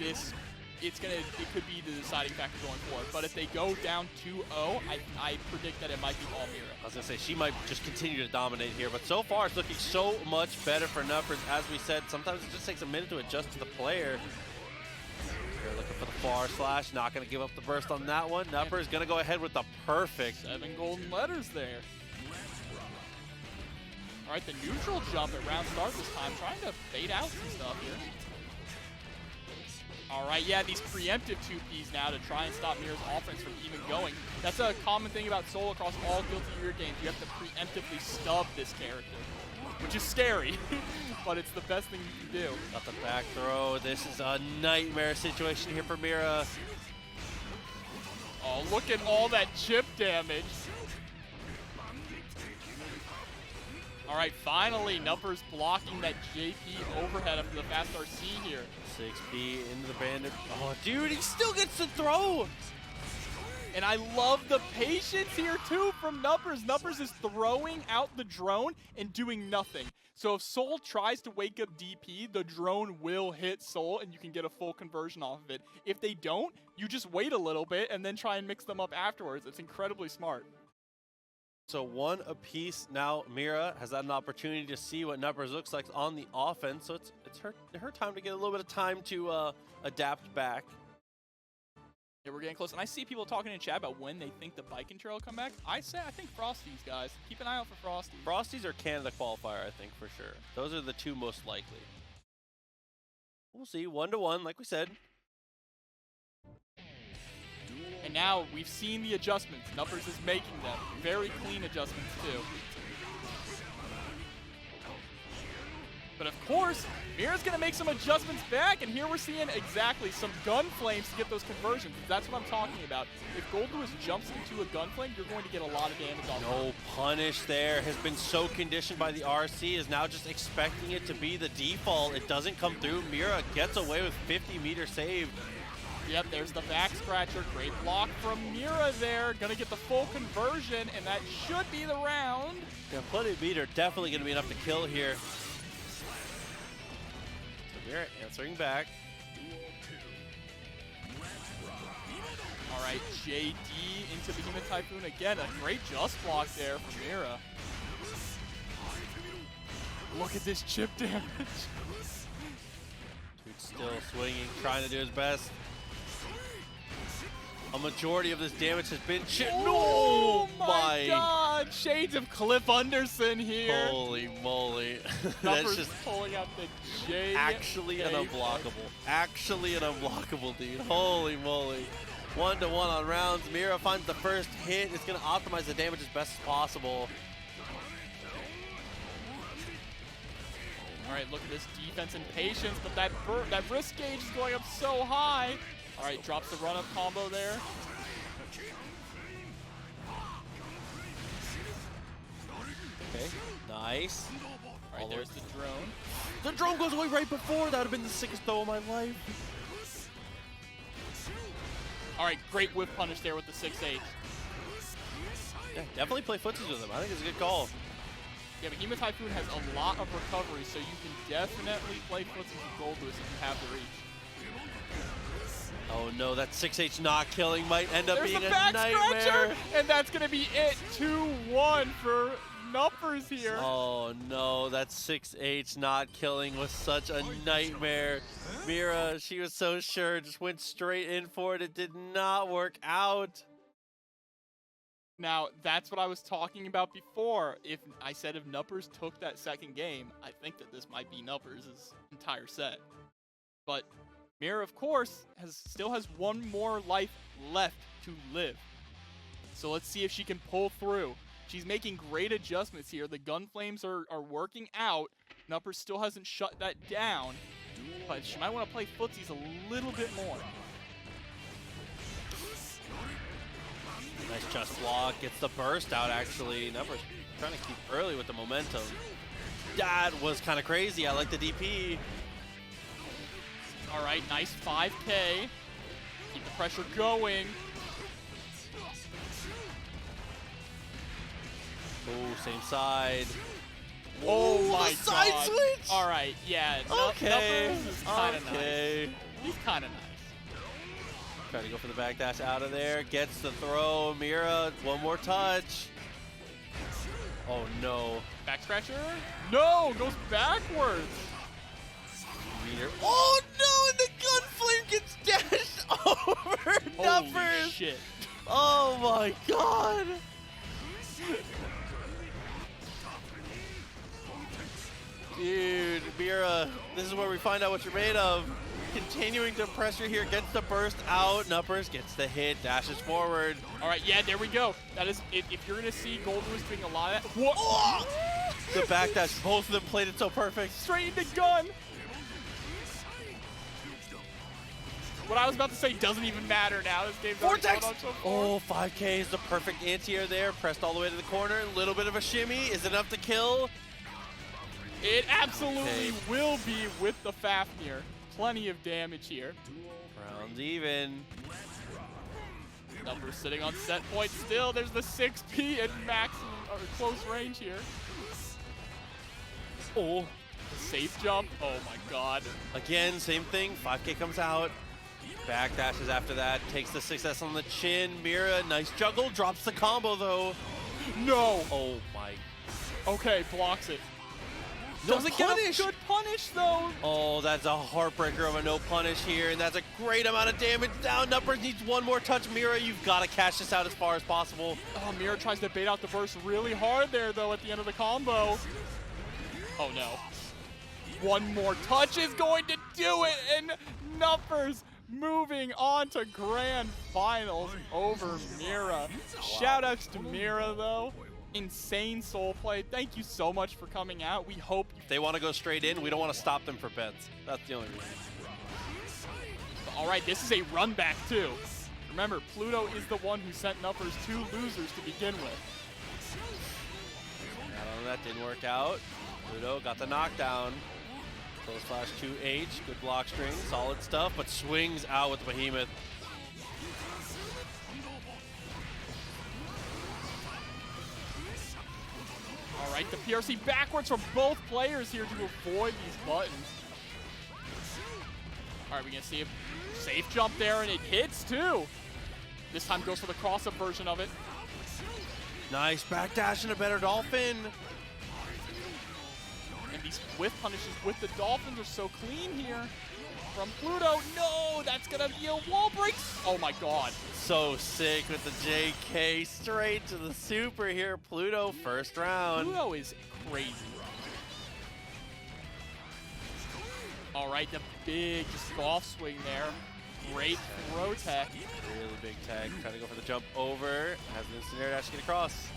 Speaker 1: it could be the deciding factor going forward. But if they go down 2-0, I predict that it might be all Mira.
Speaker 2: I was going to say, she might just continue to dominate here. But so far, it's looking so much better for Nupperz. As we said, sometimes it just takes a minute to adjust to the player. They're looking for the far slash. Not going to give up the burst on that one. Nupperz going to go ahead with the perfect.
Speaker 1: 7 golden letters there. All right, the neutral jump at round start this time. Trying to fade out some stuff here. All right, yeah, these preemptive 2Ps now to try and stop Mira's offense from even going. That's a common thing about Soul across all Guilty Gear games. You have to preemptively stub this character, which is scary, but it's the best thing you can do.
Speaker 2: Got the back throw. This is a nightmare situation here for Mira.
Speaker 1: Oh, look at all that chip damage. All right, finally, Nupperz blocking that JP overhead after the fast RC here.
Speaker 2: 6B into the bandit. Oh, dude, he still gets to throw.
Speaker 1: And I love the patience here, too, from Nupperz. Nupperz is throwing out the drone and doing nothing. So if Soul tries to wake up DP, the drone will hit Soul, and you can get a full conversion off of it. If they don't, you just wait a little bit and then try and mix them up afterwards. It's incredibly smart.
Speaker 2: So one apiece. Now Mira has had an opportunity to see what Nupperz looks like on the offense. So it's her time to get a little bit of time to adapt back.
Speaker 1: Yeah, we're getting close. And I see people talking in chat about when they think the bike control will come back. I think Frosties, guys. Keep an eye out for Frosties.
Speaker 2: Frosties or Canada qualifier, I think, for sure. Those are the two most likely. We'll see. 1-1, like we said.
Speaker 1: And now we've seen the adjustments. Nupperz is making them. Very clean adjustments, too. But of course, Mira's going to make some adjustments back, and here we're seeing exactly some gun flames to get those conversions. That's what I'm talking about. If Goldlewis jumps into a gun flame, you're going to get a lot of damage on
Speaker 2: No punish there. Has been so conditioned by the RC, is now just expecting it to be the default. It doesn't come through. Mira gets away with 50 meter saved.
Speaker 1: Yep, there's the back scratcher. Great block from Mira there. Gonna get the full conversion, and that should be the round.
Speaker 2: Yeah, plenty of meter. Definitely gonna be enough to kill here. So Mira answering back.
Speaker 1: All right, JD into Behemoth Typhoon again. A great just block there from Mira. Look at this chip damage.
Speaker 2: Dude's still swinging, trying to do his best. A majority of this damage has been Chipp.
Speaker 1: Oh my god! Shades of Cliff Anderson here.
Speaker 2: Holy moly.
Speaker 1: That's
Speaker 2: That's just
Speaker 1: pulling out the J.
Speaker 2: actually an unblockable. Actually an unblockable, dude. Holy moly. 1-to-1 on rounds. Mira finds the first hit. It's going to optimize the damage as best as possible.
Speaker 1: All right, look at this defense and patience, but that risk gauge is going up so high. All right, drops the run-up combo there.
Speaker 2: Okay, nice.
Speaker 1: All right, there's the drone.
Speaker 2: The drone goes away right before. That would have been the sickest throw of my life.
Speaker 1: All right, great whip punish there with the 6-8.
Speaker 2: Yeah, definitely play footsies with him. I think it's a good call.
Speaker 1: Yeah, but Behemoth Typhoon has a lot of recovery, so you can definitely play footsies with Goldlewis if you have the reach.
Speaker 2: Oh no, that 6H not killing might end up being a
Speaker 1: back
Speaker 2: nightmare.
Speaker 1: Scratcher, and that's going to be it. 2-1 for Nupperz here.
Speaker 2: Oh no, that 6H not killing was such a nightmare. Mira, she was so sure, just went straight in for it. It did not work out.
Speaker 1: Now, that's what I was talking about before. If Nupperz took that second game, I think that this might be Nupperz's entire set. But Mira, of course, still has one more life left to live. So let's see if she can pull through. She's making great adjustments here. The gun flames are working out. Nupperz still hasn't shut that down, but she might want to play footsies a little bit more.
Speaker 2: Nice chest block, gets the burst out actually. Nupperz trying to keep early with the momentum. That was kind of crazy. I like the DP.
Speaker 1: All right, nice 5K. Keep the pressure going.
Speaker 2: Oh, same side.
Speaker 1: Oh my
Speaker 2: the side
Speaker 1: god.
Speaker 2: switch!
Speaker 1: All right, yeah.
Speaker 2: Okay.
Speaker 1: Nupperz is kind of
Speaker 2: okay.
Speaker 1: nice. He's kind of nice.
Speaker 2: Trying to go for the backdash out of there. Gets the throw. Mira, one more touch. Oh no.
Speaker 1: Back scratcher? No, goes backwards.
Speaker 2: Meter. Oh no, and the gun flame gets dashed over
Speaker 1: Holy
Speaker 2: Nupperz.
Speaker 1: shit.
Speaker 2: Oh my god. Dude, Mira, this is where we find out what you're made of. Continuing to pressure here, gets the burst out. Nupperz gets the hit, dashes forward.
Speaker 1: All right, yeah, there we go. That is, if you're going to see Goldlewis doing a lot of that. Whoa.
Speaker 2: Oh! The backdash, both of them played it so perfect.
Speaker 1: Straight into gun. What I was about to say doesn't even matter now. This game's already going on so far.
Speaker 2: Oh, 5K is the perfect anti-air there. Pressed all the way to the corner. A little bit of a shimmy. Is it enough to kill?
Speaker 1: It absolutely will be with the Fafnir. Plenty of damage here.
Speaker 2: Rounds even.
Speaker 1: Nupperz sitting on set point still. There's the 6P at maximum or close range here.
Speaker 2: Oh.
Speaker 1: Safe jump. Oh my god.
Speaker 2: Again, same thing. 5K comes out. Back dashes after that. Takes the 6S on the chin. Mira, nice juggle. Drops the combo though.
Speaker 1: No.
Speaker 2: Oh my.
Speaker 1: Okay, blocks it.
Speaker 2: No
Speaker 1: Doesn't
Speaker 2: punish.
Speaker 1: get a good punish though.
Speaker 2: Oh, that's a heartbreaker of a no punish here, and that's a great amount of damage down. Nupperz needs one more touch. Mira, you've got to cash this out as far as possible.
Speaker 1: Oh, Mira tries to bait out the burst really hard there though at the end of the combo. Oh no. One more touch is going to do it, and Nupperz moving on to grand finals over Mira. Shoutouts to Mira though. Insane soul play. Thank you so much for coming out. We hope
Speaker 2: If they want to go straight in, we don't want to stop them for bets. That's the only reason.
Speaker 1: All right, this is a run back too. Remember, Pluto is the one who sent Nupperz 2 losers to begin with.
Speaker 2: That didn't work out. Pluto got the knockdown. Close flash 2H, good block string, solid stuff, but swings out with the Behemoth.
Speaker 1: All right, the PRC backwards from both players here to avoid these buttons. All right, we're gonna see a safe jump there, and it hits too. This time goes for the cross-up version of it.
Speaker 2: Nice backdash and a better dolphin.
Speaker 1: And these whiff punishes with the Dolphins are so clean here. from Pluto. No, that's gonna be a wall break. Oh my god.
Speaker 2: So sick with the JK straight to the super here. Pluto first round.
Speaker 1: Pluto is crazy. All right, the big just golf swing there. Great throw tech.
Speaker 2: Really big tech. Trying to go for the jump over. Has an instant air dash to get across.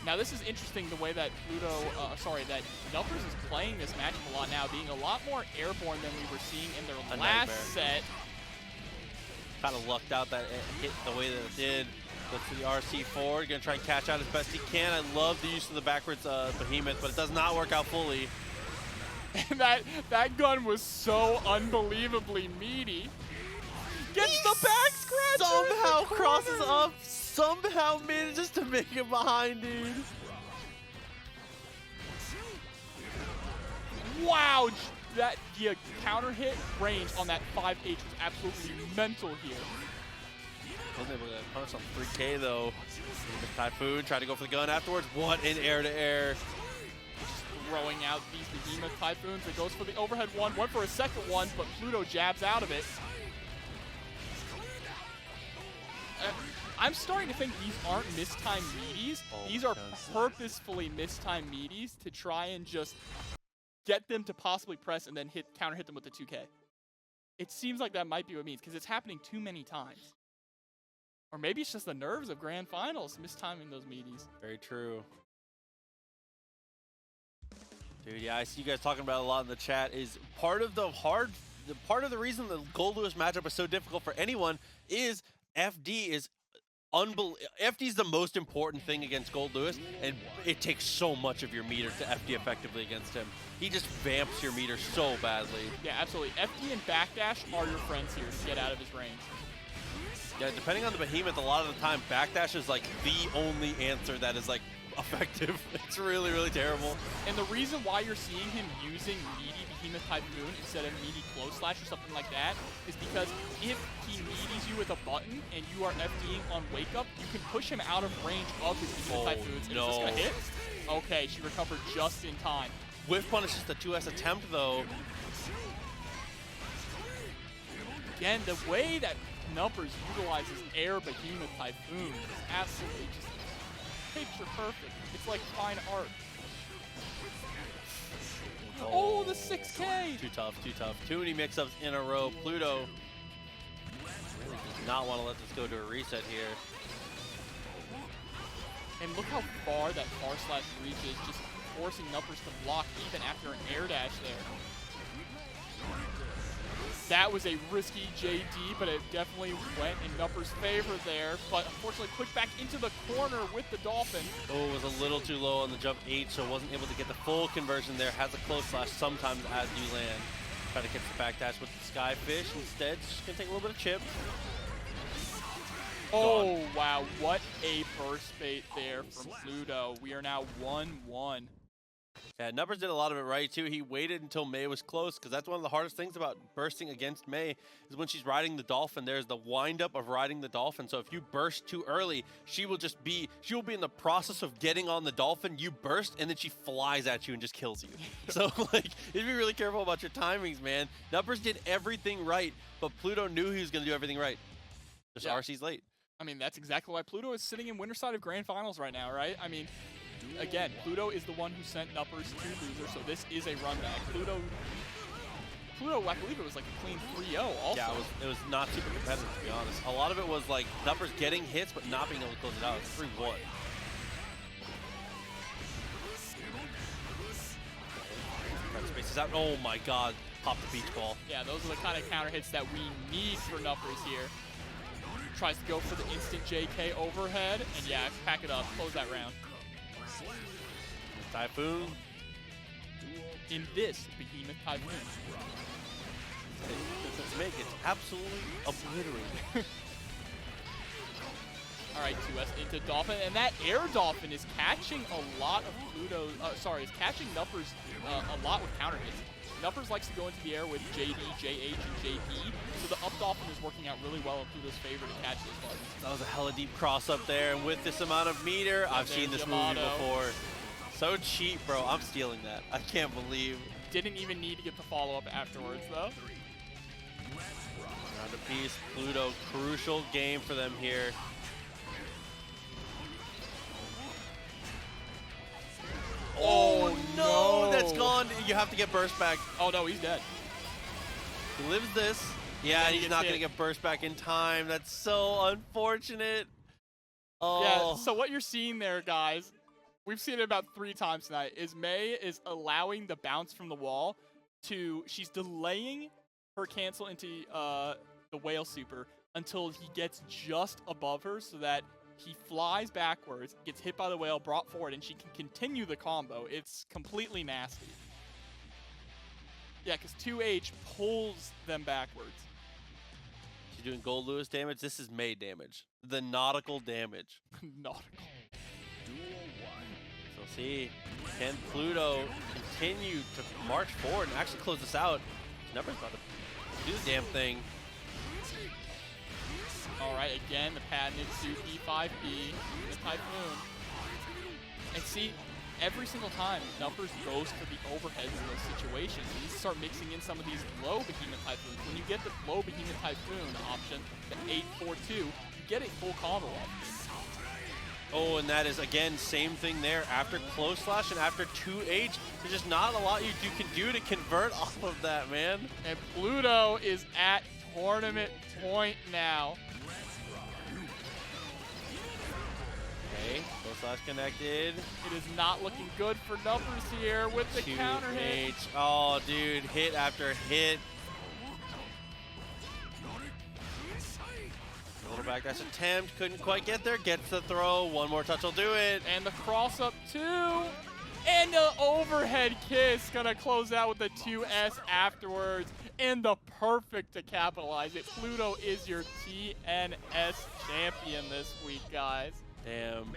Speaker 1: Now this is interesting the way that that Nupperz is playing this matchup a lot now, being a lot more airborne than we were seeing in their last set.
Speaker 2: Kind of lucked out that it hit the way that it did. Looks to the RC forward, gonna try and catch out as best he can. I love the use of the backwards behemoth, but it does not work out fully.
Speaker 1: And that gun was so unbelievably meaty. Gets the back scratcher.
Speaker 2: Somehow crosses up. Somehow manages to make it behind, dude.
Speaker 1: Wow, that counter hit range on that 5H was absolutely mental here.
Speaker 2: Wasn't able to punish on 3K though. Typhoon tried to go for the gun afterwards. What an air-to-air.
Speaker 1: Throwing out these behemoth typhoons. It goes for the overhead one, went for a second one, but Pluto jabs out of it. I'm starting to think these aren't mistimed meaties. These are purposefully mistimed meaties to try and just get them to possibly press and then counter hit them with the 2K. It seems like that might be what it means, because it's happening too many times. Or maybe it's just the nerves of grand finals, mistiming those meaties.
Speaker 2: Very true. Dude, yeah, I see you guys talking about it a lot in the chat. Is part of the reason the Goldlewis matchup is so difficult for anyone is FD is FD is the most important thing against Goldlewis, and it takes so much of your meter to FD effectively against him. He just vamps your meter so badly.
Speaker 1: Yeah, absolutely. FD and backdash are your friends here to get out of his range.
Speaker 2: Yeah, depending on the behemoth, a lot of the time backdash is like the only answer that is like effective. It's really, really terrible.
Speaker 1: And the reason why you're seeing him using meaty behemoth typhoon instead of meaty close slash or something like that is because if he meaties you with a button and you are FDing on wake up, you can push him out of range of his behemoth typhoons. And is this gonna hit? Okay, she recovered just in time.
Speaker 2: Whiff punish is the 2S attempt though.
Speaker 1: Again, the way that Nupperz utilizes air behemoth typhoon is absolutely just picture perfect. It's like fine art. Oh, the 6K!
Speaker 2: Too tough, too tough. Too many mix-ups in a row. Pluto really does not want to let this go to a reset here.
Speaker 1: And look how far that far slash reaches, just forcing Nupperz to block even after an air dash there. That was a risky JD, but it definitely went in Nupperz' favor there. But unfortunately, put back into the corner with the Dolphin.
Speaker 2: Oh, it was a little too low on the jump 8, so wasn't able to get the full conversion there. Has a close slash sometimes as you land. Try to catch the backdash with the Skyfish. Instead, just going to take a little bit of chip.
Speaker 1: Oh, wow. What a burst bait there from Pluto. We are now 1-1.
Speaker 2: Yeah, Nupperz did a lot of it right, too. He waited until Mei was close, because that's one of the hardest things about bursting against Mei, is when she's riding the Dolphin, there's the wind-up of riding the Dolphin. So if you burst too early, she will be in the process of getting on the Dolphin, you burst, and then she flies at you and just kills you. So, like, you be really careful about your timings, man. Nupperz did everything right, but Pluto knew he was going to do everything right. Just RC's late.
Speaker 1: I mean, that's exactly why Pluto is sitting in winner side of Grand Finals right now, right? I mean, again, Pluto is the one who sent Nupperz to loser, so this is a run back. Pluto, I believe it was like a clean 3-0 also.
Speaker 2: Yeah, it was not super competitive, to be honest. A lot of it was like Nupperz getting hits, but not being able to close it out. It's 3-1. Spaces out. Oh my god. Pop the beach ball.
Speaker 1: Yeah, those are the kind of counter hits that we need for Nupperz here. Tries to go for the instant JK overhead, and yeah, pack it up, close that round.
Speaker 2: Typhoon.
Speaker 1: In this behemoth typhoon.
Speaker 2: Let's make it absolutely obliterated.
Speaker 1: All right, 2S into Dolphin, and that air Dolphin is catching a lot of Pluto. Is catching Nupperz a lot with counter hits. Nupperz likes to go into the air with JD, JH, and JP, so the up Dolphin is working out really well in Pluto's favor to catch those buttons.
Speaker 2: That was a hella deep cross up there, and with this amount of meter, I've seen this movie before. So cheap, bro. I'm stealing that. I can't believe
Speaker 1: Didn't even need to get the follow-up afterwards, though.
Speaker 2: Round of peace, Pluto, crucial game for them here. Oh no, that's gone. You have to get burst back.
Speaker 1: Oh no, he's dead.
Speaker 2: He lives this. Yeah,
Speaker 1: he
Speaker 2: he's
Speaker 1: gets
Speaker 2: not
Speaker 1: hit.
Speaker 2: going to get burst back in time. That's so unfortunate. Oh.
Speaker 1: Yeah, so what you're seeing there, guys, we've seen it about 3 times tonight, is Mei is allowing the bounce from the wall to, she's delaying her cancel into the whale super until he gets just above her so that he flies backwards, gets hit by the whale, brought forward, and she can continue the combo. It's completely nasty. Yeah, because 2H pulls them backwards.
Speaker 2: She's doing Goldlewis damage. This is Mei damage. The nautical damage.
Speaker 1: Nautical.
Speaker 2: So see, can Pluto continue to march forward and actually close this out? Nupperz about to do the damn thing.
Speaker 1: All right, again, the patented Suki 5B, the Typhoon. And see, every single time, Nupperz goes for the overheads in those situations. You need to start mixing in some of these low Behemoth Typhoons. When you get the low Behemoth Typhoon option, the 842, you get a full combo off.
Speaker 2: Oh, and that is, again, same thing there. After close slash and after 2H, there's just not a lot you can do to convert off of that, man.
Speaker 1: And Pluto is at tournament point now.
Speaker 2: Okay, close slash connected.
Speaker 1: It is not looking good for Nupperz here with the counter hit.
Speaker 2: Oh, dude, hit after hit. A little back dash attempt, couldn't quite get there, gets the throw, one more touch will do it.
Speaker 1: And the cross up 2. And the overhead kiss gonna close out with the 2S afterwards. And the perfect to capitalize it. Pluto is your TNS champion this week, guys.
Speaker 2: Damn.